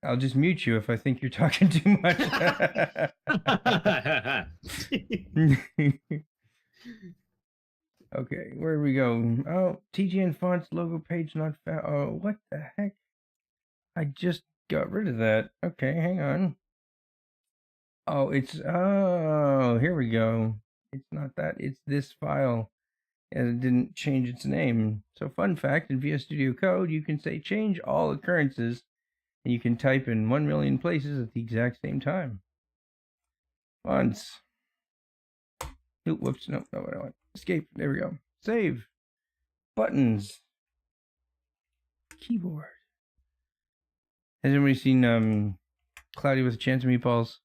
[SPEAKER 1] I'll just mute you if I think you're talking too much. Okay, where do we go? Oh, TGN fonts logo page not found. Oh, what the heck? I just got rid of that. Okay, hang on. Oh, here we go. It's not that, it's this file. And it didn't change its name. So fun fact, in VS Studio Code, you can say change all occurrences, and you can type in 1 million places at the exact same time. Once. Ooh, whoops, no, I don't want. Escape, there we go. Save. Buttons. Keyboard. Has anybody seen Cloudy with a Chance of Meatballs?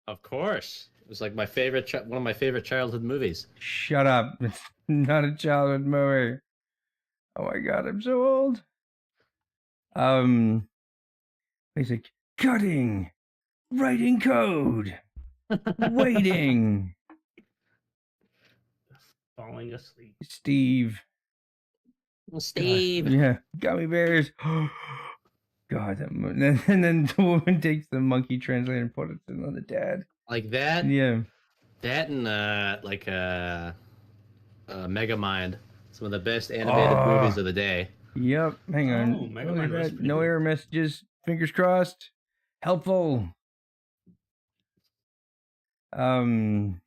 [SPEAKER 3] Of course. It was like my favorite, one of my favorite childhood movies.
[SPEAKER 1] Shut up. It's not a childhood movie. Oh my god, I'm so old. Basic cutting, writing code, waiting.
[SPEAKER 2] Falling asleep.
[SPEAKER 1] Steve.
[SPEAKER 3] Steve.
[SPEAKER 1] God, yeah, gummy bears. God, and then the woman takes the monkey translator and puts it on the dad.
[SPEAKER 3] Like that?
[SPEAKER 1] Yeah.
[SPEAKER 3] That and Megamind. Some of the best animated movies of the day.
[SPEAKER 1] Yep. Hang on.
[SPEAKER 2] Oh, Megamind was pretty
[SPEAKER 1] no
[SPEAKER 2] good.
[SPEAKER 1] error messages. Fingers crossed. Helpful. Anything?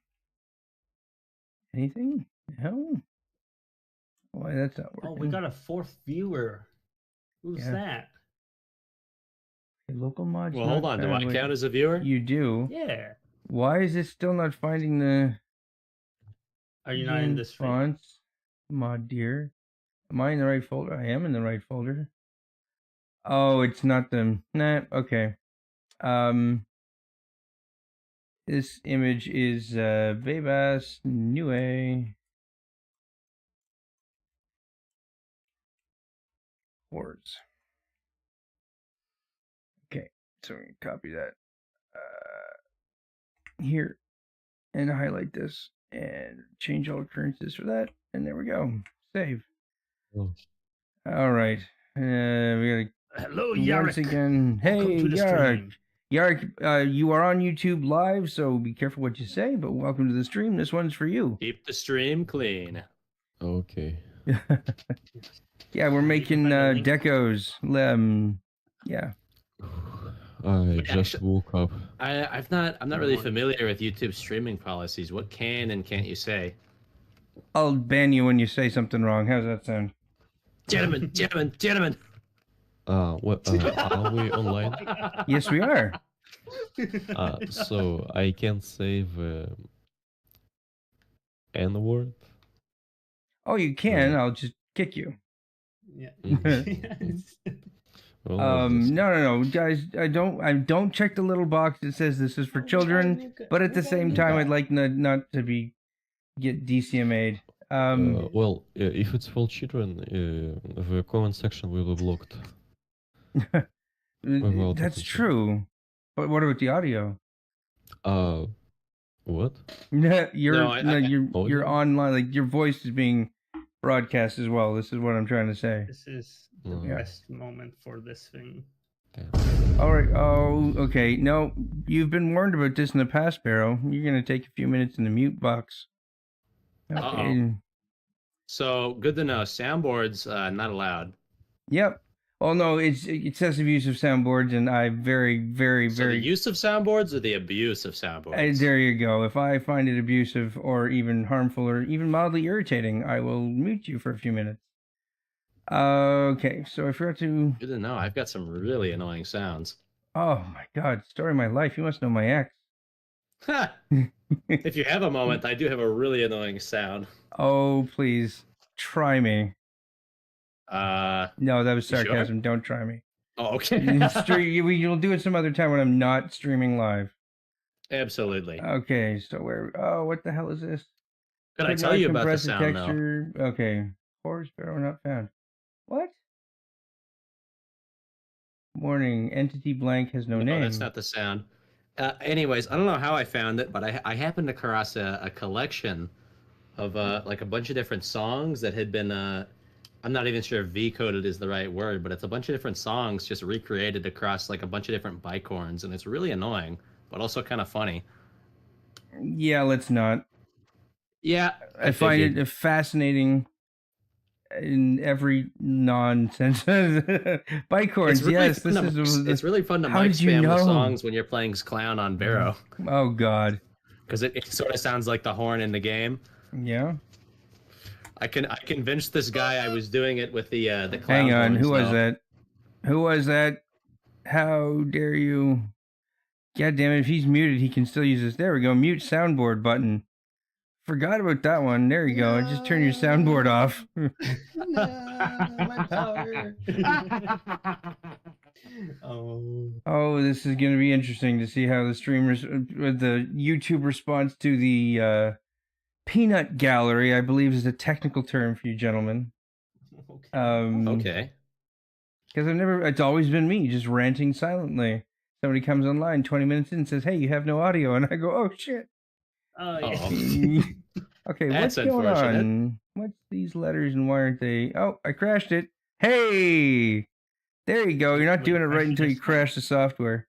[SPEAKER 1] No. Why that's not working.
[SPEAKER 2] Oh, we got a fourth viewer. Who's that?
[SPEAKER 1] Local mods.
[SPEAKER 3] Well, hold on. Do I count as a viewer?
[SPEAKER 1] You do.
[SPEAKER 2] Yeah.
[SPEAKER 1] Why is it still not finding the?
[SPEAKER 2] Are you not in this
[SPEAKER 1] fonts? Mod dear. Am I in the right folder? I am in the right folder. Oh, it's not them. Nah. Okay. This image is Bebas Nue. Words. Okay, so we can copy that here and highlight this and change all occurrences for that, and there we go. Save.
[SPEAKER 3] Oh.
[SPEAKER 1] All right. We gotta.
[SPEAKER 2] Hello, Yarek.
[SPEAKER 1] Once again, hey, Yarek. Yarek, you are on YouTube live, so be careful what you say, but welcome to the stream. This one's for you.
[SPEAKER 3] Keep the stream clean.
[SPEAKER 4] Okay.
[SPEAKER 1] Yeah, we're making decos. Yeah.
[SPEAKER 4] I just woke up.
[SPEAKER 3] I'm not really familiar with YouTube streaming policies. What can and can't you say?
[SPEAKER 1] I'll ban you when you say something wrong. How's that sound?
[SPEAKER 3] Gentlemen.
[SPEAKER 4] Are we online?
[SPEAKER 1] Yes, we are.
[SPEAKER 4] So I can say the N-word?
[SPEAKER 1] Oh, you can. I'll just kick you.
[SPEAKER 2] Yeah.
[SPEAKER 4] Well,
[SPEAKER 1] No, guys. I don't check the little box that says this is for children, but at the same time, I'd like not to get DCMA'd.
[SPEAKER 4] well, if it's for children, the comment section will be blocked.
[SPEAKER 1] That's true. But what about the audio?
[SPEAKER 4] What?
[SPEAKER 1] You're online. Like your voice is being broadcast as well. This is what I'm trying to say.
[SPEAKER 2] This is the best moment for this thing.
[SPEAKER 1] All right. Oh, okay. No, you've been warned about this in the past, Barrow. You're gonna take a few minutes in the mute box. Okay.
[SPEAKER 3] So good to know. Soundboards not allowed.
[SPEAKER 1] Yep. Oh no, it's excessive use of soundboards, and I very, very,
[SPEAKER 3] So the
[SPEAKER 1] very.
[SPEAKER 3] use of soundboards or the abuse of soundboards?
[SPEAKER 1] There you go. If I find it abusive or even harmful or even mildly irritating, I will mute you for a few minutes. Okay, so I forgot to.
[SPEAKER 3] Good to know. I've got some really annoying sounds.
[SPEAKER 1] Oh my God, story of my life. You must know my ex.
[SPEAKER 3] Ha! If you have a moment, I do have a really annoying sound.
[SPEAKER 1] Oh, please try me. No, that was
[SPEAKER 3] You sure?
[SPEAKER 1] sarcasm. Don't try me.
[SPEAKER 3] Oh, okay.
[SPEAKER 1] You'll do it some other time when I'm not streaming live.
[SPEAKER 3] Absolutely.
[SPEAKER 1] Okay, so where? Oh, what the hell is this?
[SPEAKER 3] Could I
[SPEAKER 1] Could
[SPEAKER 3] tell
[SPEAKER 1] not
[SPEAKER 3] you about the
[SPEAKER 1] compress
[SPEAKER 3] sound now?
[SPEAKER 1] texture. Okay, horse barrel not found. What? Warning: entity blank has no
[SPEAKER 3] No,
[SPEAKER 1] name.
[SPEAKER 3] that's not the sound. Anyways, I don't know how I found it, but I happened across a collection of like a bunch of different songs that had been I'm not even sure if V-coded is the right word, but it's a bunch of different songs just recreated across like a bunch of different bike horns, and it's really annoying, but also kind of funny.
[SPEAKER 1] Yeah, let's not.
[SPEAKER 3] Yeah,
[SPEAKER 1] I find it fascinating in every nonsense. Bike horns,
[SPEAKER 3] It's really
[SPEAKER 1] yes.
[SPEAKER 3] fun
[SPEAKER 1] This
[SPEAKER 3] to,
[SPEAKER 1] is.
[SPEAKER 3] it's really fun to
[SPEAKER 1] How
[SPEAKER 3] mic
[SPEAKER 1] did you
[SPEAKER 3] spam the
[SPEAKER 1] know?
[SPEAKER 3] songs when you're playing Clown on Barrow,
[SPEAKER 1] Oh God.
[SPEAKER 3] because it sort of sounds like the horn in the game.
[SPEAKER 1] Yeah.
[SPEAKER 3] I convinced this guy I was doing it with the clown.
[SPEAKER 1] Hang on.
[SPEAKER 3] horns,
[SPEAKER 1] Who was
[SPEAKER 3] though.
[SPEAKER 1] that? Who was that? How dare you? God damn it! If he's muted, he can still use this. There we go. Mute soundboard button. Forgot about that one. There you go. Just turn your soundboard off.
[SPEAKER 3] My power.
[SPEAKER 1] Oh, this is going to be interesting to see how the streamers, the YouTube response to the peanut gallery, I believe is a technical term for you gentlemen.
[SPEAKER 3] Okay.
[SPEAKER 1] Because it's always been me just ranting silently. Somebody comes online 20 minutes in and says, hey, you have no audio. And I go, oh, shit.
[SPEAKER 2] Oh, yeah.
[SPEAKER 3] Oh.
[SPEAKER 1] Okay,
[SPEAKER 3] That's
[SPEAKER 1] what's going
[SPEAKER 3] unfortunate.
[SPEAKER 1] on? What's these letters and why aren't they? Oh, I crashed it. Hey! There you go. You're not doing it right until you crash the software.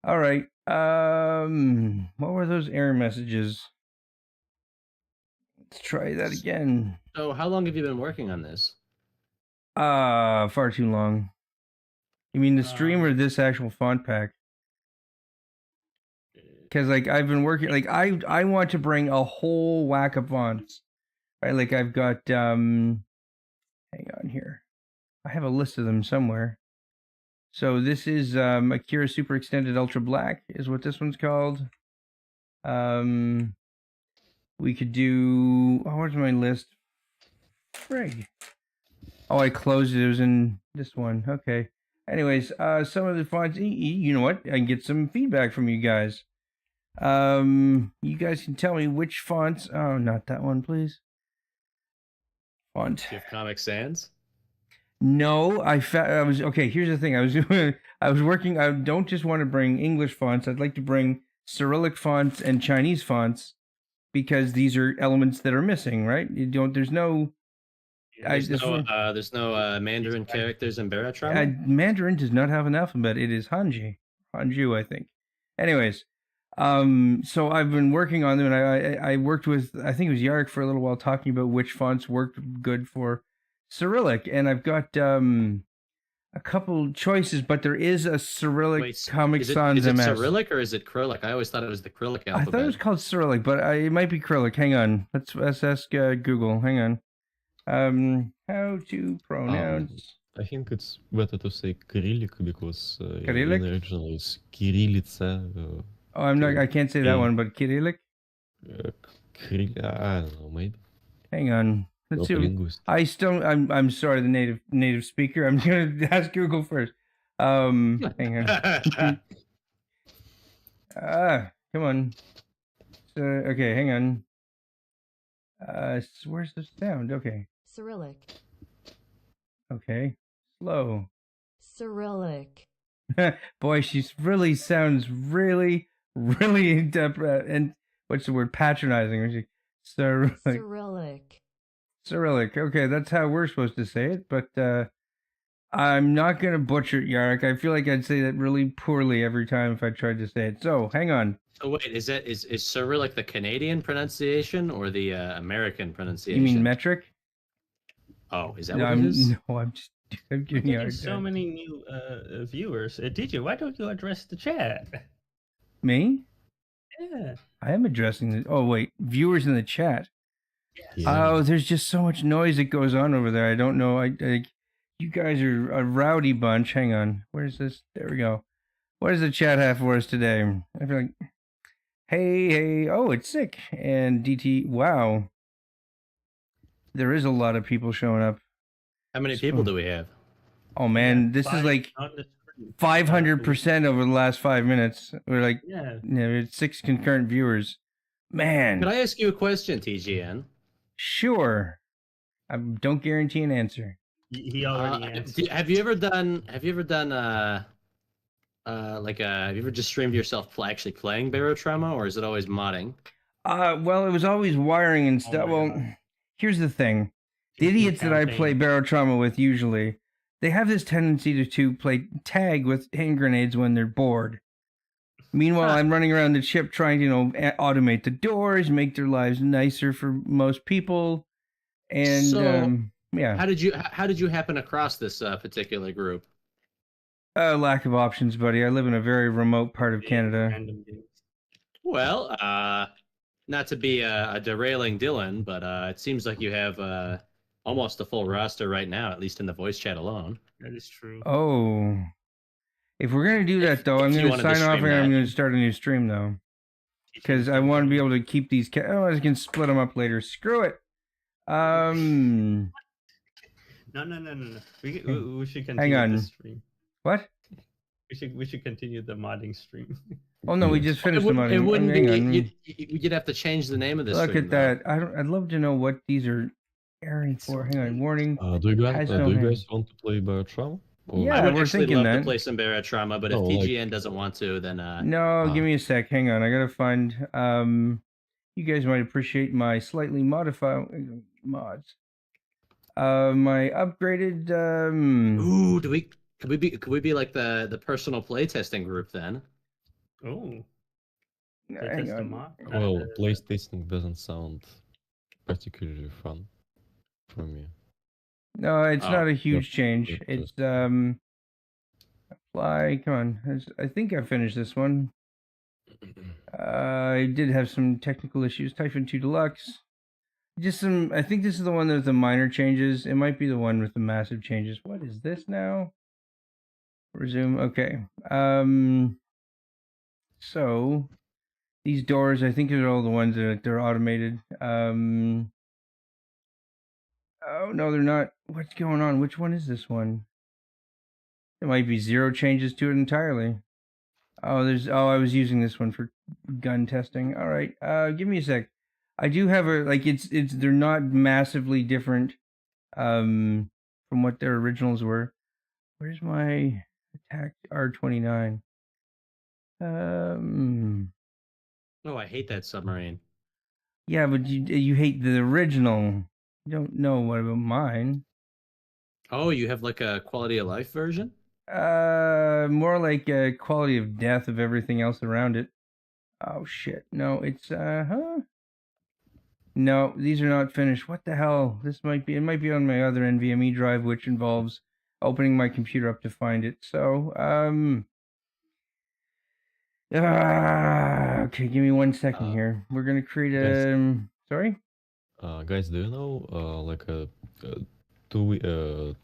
[SPEAKER 1] All right. What were those error messages? Let's try that again.
[SPEAKER 3] So, how long have you been working on this?
[SPEAKER 1] Far too long. You mean the stream or this actual font pack? Because like I've been working, like I want to bring a whole whack of fonts, right? Like I've got hang on here, I have a list of them somewhere. So this is Akira Super Extended Ultra Black is what this one's called. We could do. Oh, where's my list? Frig. Oh, I closed it. It was in this one. Okay. Anyways, some of the fonts. You know what? I can get some feedback from you guys. You guys can tell me which fonts. Oh, not that one, please. Font.
[SPEAKER 3] Do you have Comic Sans?
[SPEAKER 1] No, I was okay. Here's the thing. I was working. I don't just want to bring English fonts. I'd like to bring Cyrillic fonts and Chinese fonts because these are elements that are missing. Right? You don't. There's no.
[SPEAKER 3] There's no Mandarin characters in Baratron.
[SPEAKER 1] Mandarin does not have an alphabet. It is Hanju, I think. Anyways, so I've been working on them, and I worked with, I think it was Yarrick for a little while, talking about which fonts worked good for Cyrillic, and I've got a couple choices, but there is a Cyrillic Comic Sans
[SPEAKER 3] Is it
[SPEAKER 1] MS.
[SPEAKER 3] Cyrillic or is it Cyrillic? I always thought it was the Cyrillic alphabet.
[SPEAKER 1] I thought it was called Cyrillic, but it might be Cyrillic. Hang on, let's ask Google. Hang on. How to pronounce?
[SPEAKER 4] I think it's better to say Cyrillic because
[SPEAKER 1] Cyrillic?
[SPEAKER 4] in original it's Kirillitsa.
[SPEAKER 1] Oh, I can't say that one, but Cyrillic.
[SPEAKER 4] I don't know, maybe.
[SPEAKER 1] Hang on. Let's see.
[SPEAKER 4] Linguist.
[SPEAKER 1] I'm sorry, the native speaker. I'm gonna ask Google first. Hang on. Come on. Okay, hang on. Where's the sound? Okay.
[SPEAKER 5] Cyrillic.
[SPEAKER 1] Okay. Slow.
[SPEAKER 5] Cyrillic.
[SPEAKER 1] Boy, she really sounds really and what's the word? Patronizing. Cyrillic.
[SPEAKER 5] Cyrillic.
[SPEAKER 1] Cyrillic. Okay, that's how we're supposed to say it, but I'm not gonna butcher it, Yarrick. I feel like I'd say that really poorly every time if I tried to say it. So hang on.
[SPEAKER 3] So wait, is Cyrillic the Canadian pronunciation or the American pronunciation?
[SPEAKER 1] You mean metric?
[SPEAKER 3] Oh, is that
[SPEAKER 1] No,
[SPEAKER 3] what it is?
[SPEAKER 1] I'm
[SPEAKER 2] We're
[SPEAKER 1] giving you a
[SPEAKER 2] getting
[SPEAKER 1] hard
[SPEAKER 2] so
[SPEAKER 1] time.
[SPEAKER 2] many new viewers. DJ, why don't you address the chat?
[SPEAKER 1] Me?
[SPEAKER 2] Yeah.
[SPEAKER 1] I am addressing the. Oh wait, viewers in the chat.
[SPEAKER 4] Yeah.
[SPEAKER 1] Oh, there's just so much noise that goes on over there. I don't know. You guys are a rowdy bunch. Hang on. Where's this? There we go. What does the chat have for us today? I feel like, hey. Oh, it's sick. And DT. Wow, there is a lot of people showing up.
[SPEAKER 3] How many people do we have?
[SPEAKER 1] Oh man, this is
[SPEAKER 2] Five
[SPEAKER 1] like
[SPEAKER 2] on the screen.
[SPEAKER 1] 500% over the last 5 minutes. We're like,
[SPEAKER 2] Yeah.
[SPEAKER 1] it's 6 concurrent viewers. Man,
[SPEAKER 3] Can I ask you a question, TGN?
[SPEAKER 1] sure. I don't guarantee an answer.
[SPEAKER 2] He already answered.
[SPEAKER 3] Have you ever done? Have you ever just streamed yourself actually playing Barotrauma, or is it always modding?
[SPEAKER 1] Well, it was always wiring and stuff.
[SPEAKER 2] my
[SPEAKER 1] Well,
[SPEAKER 2] God.
[SPEAKER 1] here's the thing: the idiots that I play Barotrauma with usually, they have this tendency to play tag with hand grenades when they're bored. Meanwhile, I'm running around the ship trying to, automate the doors, make their lives nicer for most people, and
[SPEAKER 3] So,
[SPEAKER 1] yeah,
[SPEAKER 3] How did you happen across this particular group?
[SPEAKER 1] lack of options, buddy. I live in a very remote part of Canada.
[SPEAKER 2] Random games.
[SPEAKER 3] Well, not to be a derailing Dylan, but it seems like you have almost a full roster right now, at least in the voice chat alone.
[SPEAKER 2] That is true.
[SPEAKER 1] Oh, if we're gonna do that though, I'm
[SPEAKER 3] if you
[SPEAKER 1] gonna
[SPEAKER 3] wanted to
[SPEAKER 1] sign off
[SPEAKER 3] stream
[SPEAKER 1] and I'm
[SPEAKER 3] that.
[SPEAKER 1] gonna start a new stream though, because I want to be able to keep these. I can split them up later. Screw it.
[SPEAKER 2] No. We should continue
[SPEAKER 1] on.
[SPEAKER 2] the stream.
[SPEAKER 1] What?
[SPEAKER 2] We should continue the modding stream.
[SPEAKER 1] Oh no, we
[SPEAKER 4] Yes.
[SPEAKER 1] just finished the
[SPEAKER 3] It
[SPEAKER 1] modding.
[SPEAKER 3] wouldn't
[SPEAKER 1] Hang
[SPEAKER 3] be.
[SPEAKER 1] on.
[SPEAKER 3] You'd have to change the name of this.
[SPEAKER 1] Look
[SPEAKER 3] stream,
[SPEAKER 1] at that. I'd love to know what these are airing for. Hang on. Warning.
[SPEAKER 4] Do you guys,
[SPEAKER 1] Has
[SPEAKER 4] do
[SPEAKER 1] no
[SPEAKER 4] you
[SPEAKER 1] hand.
[SPEAKER 4] guys want to play Barotrauma?
[SPEAKER 1] Yeah,
[SPEAKER 3] I would
[SPEAKER 1] we're
[SPEAKER 3] actually
[SPEAKER 1] thinking
[SPEAKER 3] love
[SPEAKER 1] that.
[SPEAKER 3] to play some Barotrauma, but if
[SPEAKER 4] No, like-
[SPEAKER 3] TGN doesn't want to, then
[SPEAKER 1] No, give
[SPEAKER 4] Ah.
[SPEAKER 1] me a sec. Hang on. I gotta find. You guys might appreciate my slightly modified mods. My upgraded.
[SPEAKER 3] Ooh, could we be like the personal playtesting group then?
[SPEAKER 2] Oh,
[SPEAKER 1] Hang
[SPEAKER 2] the
[SPEAKER 1] on.
[SPEAKER 2] mod.
[SPEAKER 4] Well, PlayStation doesn't sound particularly fun for me.
[SPEAKER 1] No, it's
[SPEAKER 3] Oh,
[SPEAKER 1] not a huge
[SPEAKER 4] yep,
[SPEAKER 1] change.
[SPEAKER 4] yep,
[SPEAKER 1] It's
[SPEAKER 4] just-
[SPEAKER 1] apply. Come on. I think I finished this one. I did have some technical issues. Typhon 2 Deluxe. Just some. I think this is the one with the minor changes. It might be the one with the massive changes. What is this now? Resume. Okay. So these doors, I think, are all the ones that they're automated. Oh no, they're not. What's going on? Which one is this one? There might be 0 changes to it entirely. Oh, I was using this one for gun testing. All right. Give me a sec. I do have it's they're not massively different from what their originals were. Where's my attack R29?
[SPEAKER 3] Oh, I hate that submarine.
[SPEAKER 1] Yeah, but you hate the original. You don't know what about mine.
[SPEAKER 3] Oh, you have like a quality of life version?
[SPEAKER 1] More like a quality of death of everything else around it. Oh shit. No, it's No, these are not finished. What the hell? It might be on my other NVMe drive, which involves opening my computer up to find it. So, okay, give me 1 second here. We're gonna create a. Sorry.
[SPEAKER 4] Guys, do you know like a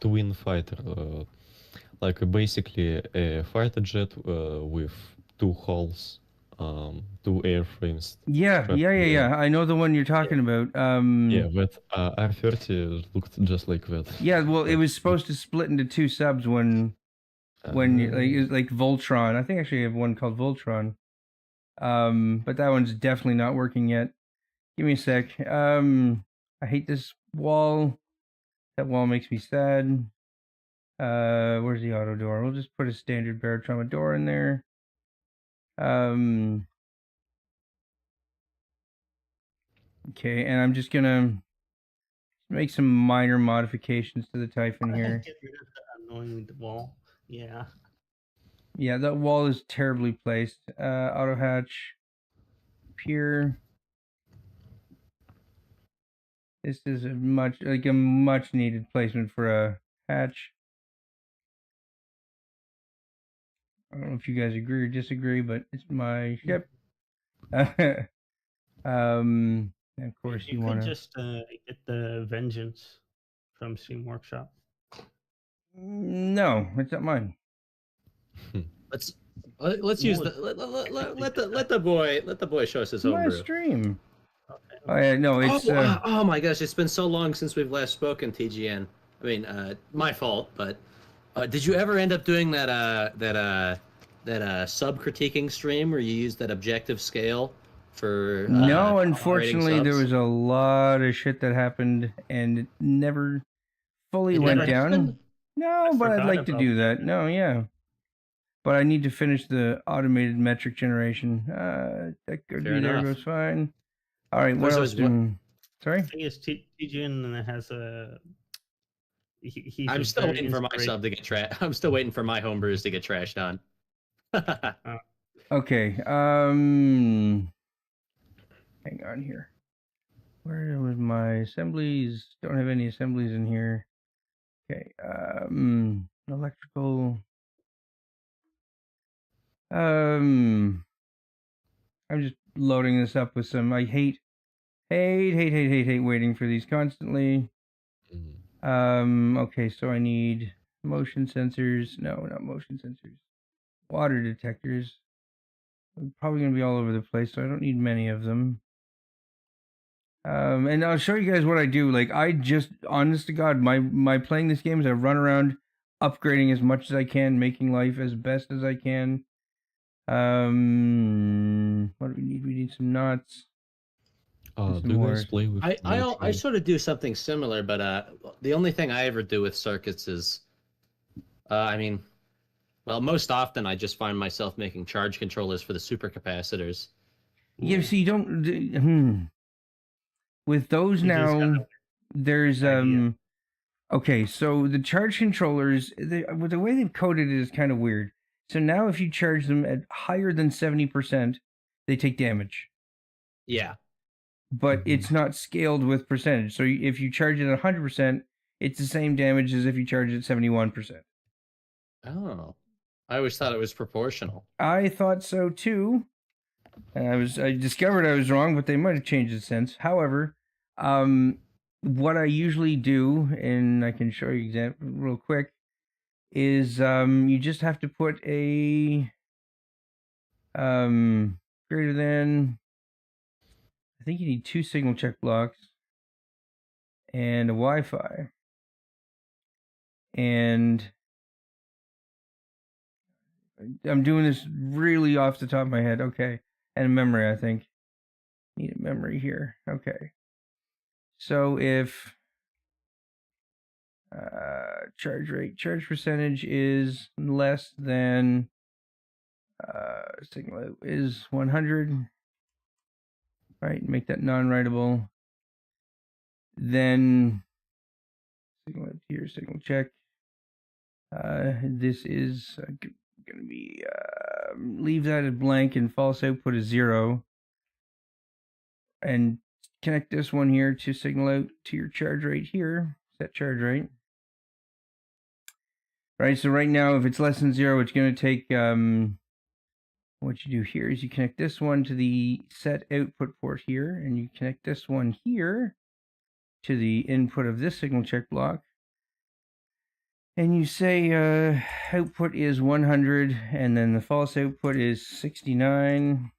[SPEAKER 4] twin fighter, basically a fighter jet with 2 hulls, 2 airframes?
[SPEAKER 1] Yeah. I know the one you're talking about.
[SPEAKER 4] Yeah, but R30 looked just like that.
[SPEAKER 1] Yeah, well, it was supposed to split into 2 subs when it's like Voltron. I think actually I have one called Voltron. But that one's definitely not working yet. Give me a sec. I hate this wall. That wall makes me sad. Where's the auto door? We'll just put a standard Barotrauma door in there. Okay, and I'm just gonna make some minor modifications to the Typhon here.
[SPEAKER 2] Get rid of the annoying wall. Yeah.
[SPEAKER 1] Yeah, that wall is terribly placed. Auto hatch. Here. This is a much needed placement for a hatch. I don't know if you guys agree or disagree, but it's my ship. And of course, you
[SPEAKER 2] could
[SPEAKER 1] want to.
[SPEAKER 2] just get the Vengeance from Steam Workshop.
[SPEAKER 1] No, it's not mine.
[SPEAKER 3] Let's use the let the boy show us his
[SPEAKER 1] It's my
[SPEAKER 3] homebrew.
[SPEAKER 1] stream.
[SPEAKER 2] Okay.
[SPEAKER 1] Oh yeah, no, it's.
[SPEAKER 3] Oh my gosh, it's been so long since we've last spoken, TGN. I mean, my fault, but did you ever end up doing that sub critiquing stream where you used that objective scale for?
[SPEAKER 1] No,
[SPEAKER 3] rating
[SPEAKER 1] unfortunately, there
[SPEAKER 3] subs?
[SPEAKER 1] was a lot of shit that happened, and it never fully
[SPEAKER 3] It
[SPEAKER 1] went
[SPEAKER 3] never
[SPEAKER 1] down.
[SPEAKER 3] happened?
[SPEAKER 1] No, but I'd
[SPEAKER 2] forgot
[SPEAKER 1] like to
[SPEAKER 2] about
[SPEAKER 1] do that.
[SPEAKER 2] that.
[SPEAKER 1] No, yeah. But I need to finish the automated metric generation. That could
[SPEAKER 3] Fair
[SPEAKER 1] be there
[SPEAKER 3] enough.
[SPEAKER 1] goes fine. All right, what
[SPEAKER 3] There's
[SPEAKER 1] else?
[SPEAKER 3] always one-
[SPEAKER 1] Sorry?
[SPEAKER 2] I think it's TGN has a. He's
[SPEAKER 3] I'm
[SPEAKER 2] a
[SPEAKER 3] still
[SPEAKER 2] very
[SPEAKER 3] waiting for my sub to get I'm still waiting for my homebrews to get trashed on.
[SPEAKER 1] Okay. Hang on here. Where was my assemblies? Don't have any assemblies in here. Okay. Electrical. I'm just loading this up with some. I hate waiting for these constantly. Okay, so I need motion sensors. No, not motion sensors. Water detectors. I'm probably gonna be all over the place, so I don't need many of them. And I'll show you guys what I do. Like, I just, honest to God, my playing this game is I run around upgrading as much as I can, making life as best as I can. What do we need? We need some knots.
[SPEAKER 4] Do you guys play with
[SPEAKER 3] I sort of do something similar, but the only thing I ever do with circuits is, I mean, well, most often I just find myself making charge controllers for the supercapacitors.
[SPEAKER 1] Yeah, so you don't. With those
[SPEAKER 2] You just
[SPEAKER 1] now,
[SPEAKER 2] gotta-
[SPEAKER 1] there's
[SPEAKER 2] idea.
[SPEAKER 1] Okay, so the charge controllers, with the way they've coded it is kind of weird. So now if you charge them at higher than 70%, they take damage.
[SPEAKER 3] Yeah.
[SPEAKER 1] But it's not scaled with percentage. So if you charge it at 100%, it's the same damage as if you charge it at 71%.
[SPEAKER 3] Oh, I always thought it was proportional.
[SPEAKER 1] I thought so too. And I discovered I was wrong, but they might have changed it since. However, what I usually do, and I can show you example real quick, is you just have to put a greater than. I think you need 2 signal check blocks and a Wi-Fi. And I'm doing this really off the top of my head. Okay. And a memory, I think. Need a memory here. Okay. So if charge percentage is less than signal is 100, right? Make that non-writable. Then signal here, signal check. This is going to be leave that as blank and false output is 0. And connect this one here to signal out to your charge rate here. Set charge rate. Right, so right now, if it's less than 0, it's going to take, what you do here is you connect this one to the set output port here, and you connect this one here to the input of this signal check block. And you say output is 100, and then the false output is 69.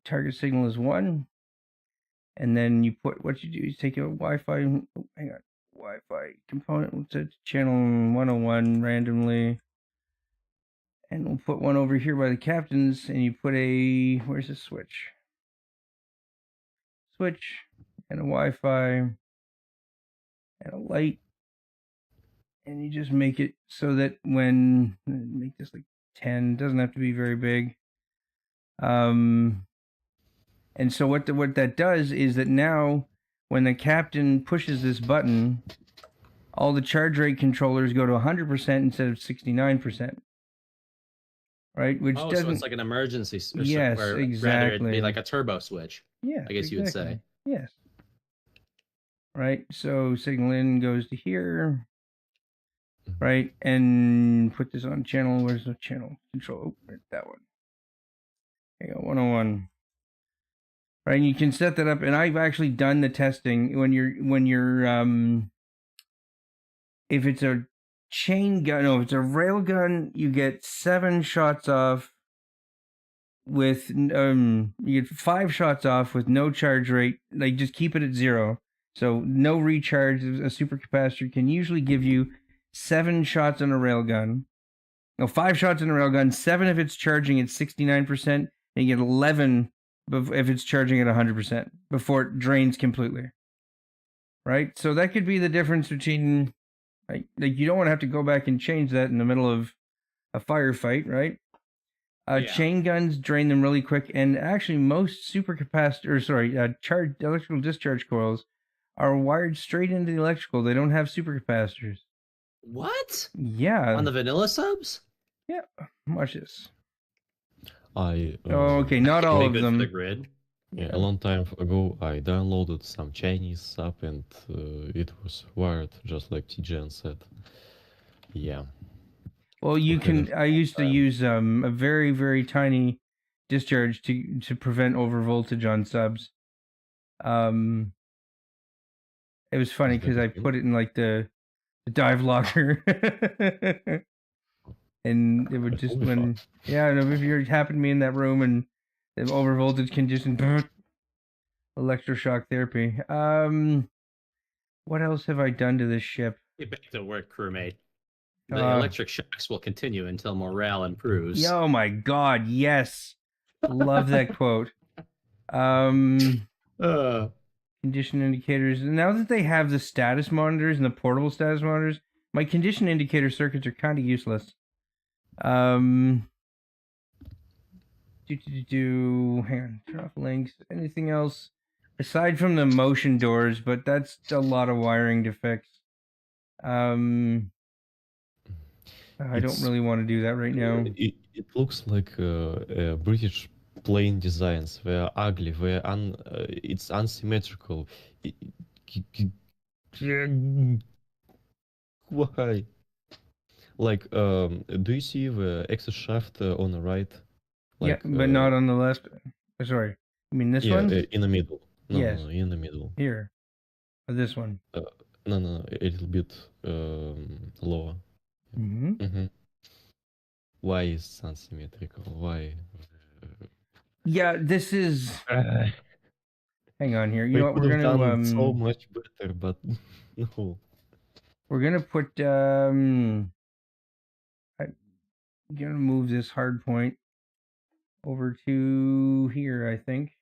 [SPEAKER 1] Target signal is 1. And then you put, what you do is take a Wi-Fi, Wi-Fi component, we'll set channel 101 randomly. And we'll put one over here by the captains, and you put a, where's the switch? Switch, and a Wi-Fi, and a light. And you just make it so that when, make this like 10, doesn't have to be very big. And so what that does is that now when the captain pushes this button, all the charge rate controllers go to 100% instead of 69%. Right? Which doesn't.
[SPEAKER 3] So it's like an emergency.
[SPEAKER 1] Yes,
[SPEAKER 3] or
[SPEAKER 1] exactly.
[SPEAKER 3] Rather, it'd be like a turbo switch.
[SPEAKER 1] Yeah,
[SPEAKER 3] I guess you would say.
[SPEAKER 1] Yes. right? So signal in goes to here, right? And put this on channel. Where's the channel control? Oh, right, that one. There you go, 101. Right, and you can set that up, and I've actually done the testing when you're if it's a chain gun, no, if it's a rail gun, you get 7 shots off with you get 5 shots off with no charge rate. Like, just keep it at 0. So no recharge. A supercapacitor can usually give you 7 shots on a railgun. No, 5 shots in a railgun, 7 if it's charging at 69%, and you get 11 if it's charging at 100% before it drains completely. Right? So that could be the difference between, like you don't want to have to go back and change that in the middle of a firefight, right?
[SPEAKER 3] Yeah.
[SPEAKER 1] Chain guns drain them really quick, and actually most charged electrical discharge coils are wired straight into the electrical. They don't have supercapacitors.
[SPEAKER 3] What?
[SPEAKER 1] Yeah.
[SPEAKER 3] On the vanilla subs?
[SPEAKER 1] Yeah. Watch this.
[SPEAKER 4] I
[SPEAKER 1] Okay, not all
[SPEAKER 3] Be
[SPEAKER 1] of
[SPEAKER 3] good for the
[SPEAKER 1] them.
[SPEAKER 3] grid.
[SPEAKER 4] yeah, a long time ago I downloaded some Chinese sub and it was wired just like TGN said. Yeah.
[SPEAKER 1] Well, you
[SPEAKER 4] Okay,
[SPEAKER 1] can.
[SPEAKER 4] that's
[SPEAKER 1] I used to use a very, very tiny discharge to prevent overvoltage on subs. It was funny
[SPEAKER 4] Is that
[SPEAKER 1] because I
[SPEAKER 4] good?
[SPEAKER 1] put it in like the dive locker, and it would
[SPEAKER 4] That
[SPEAKER 1] just
[SPEAKER 4] will be
[SPEAKER 1] when
[SPEAKER 4] fun.
[SPEAKER 1] yeah, and if you happened to be in that room and the overvoltage condition, electroshock therapy. What else have I done to this ship?
[SPEAKER 3] Get back to work, crewmate. The electric shocks will continue until morale improves.
[SPEAKER 1] Oh my god, yes. Love that quote. Condition indicators. Now that they have the status monitors and the portable status monitors, my condition indicator circuits are kind of useless. Hang on, turn off links. Anything else aside from the motion doors? But that's a lot of wiring to fix. I don't
[SPEAKER 4] It's-
[SPEAKER 1] really want to do that right now.
[SPEAKER 4] It looks like British plane designs. They're ugly. It's unsymmetrical. Why? Like, do you see the exit shaft on the right? Like,
[SPEAKER 1] Yeah, but not on the left. Sorry, you mean this
[SPEAKER 4] yeah,
[SPEAKER 1] one?
[SPEAKER 4] in the middle. No,
[SPEAKER 1] Yes.
[SPEAKER 4] no, in the middle.
[SPEAKER 1] Here, or this one.
[SPEAKER 4] No, a little bit lower.
[SPEAKER 1] Mm-hmm.
[SPEAKER 4] Why is unsymmetrical? Why?
[SPEAKER 1] Yeah, this is. Hang on here. You
[SPEAKER 4] They
[SPEAKER 1] know what?
[SPEAKER 4] could
[SPEAKER 1] We're
[SPEAKER 4] have
[SPEAKER 1] gonna
[SPEAKER 4] done so much better, but no.
[SPEAKER 1] we're gonna put I'm gonna move this hard point over to here, I think.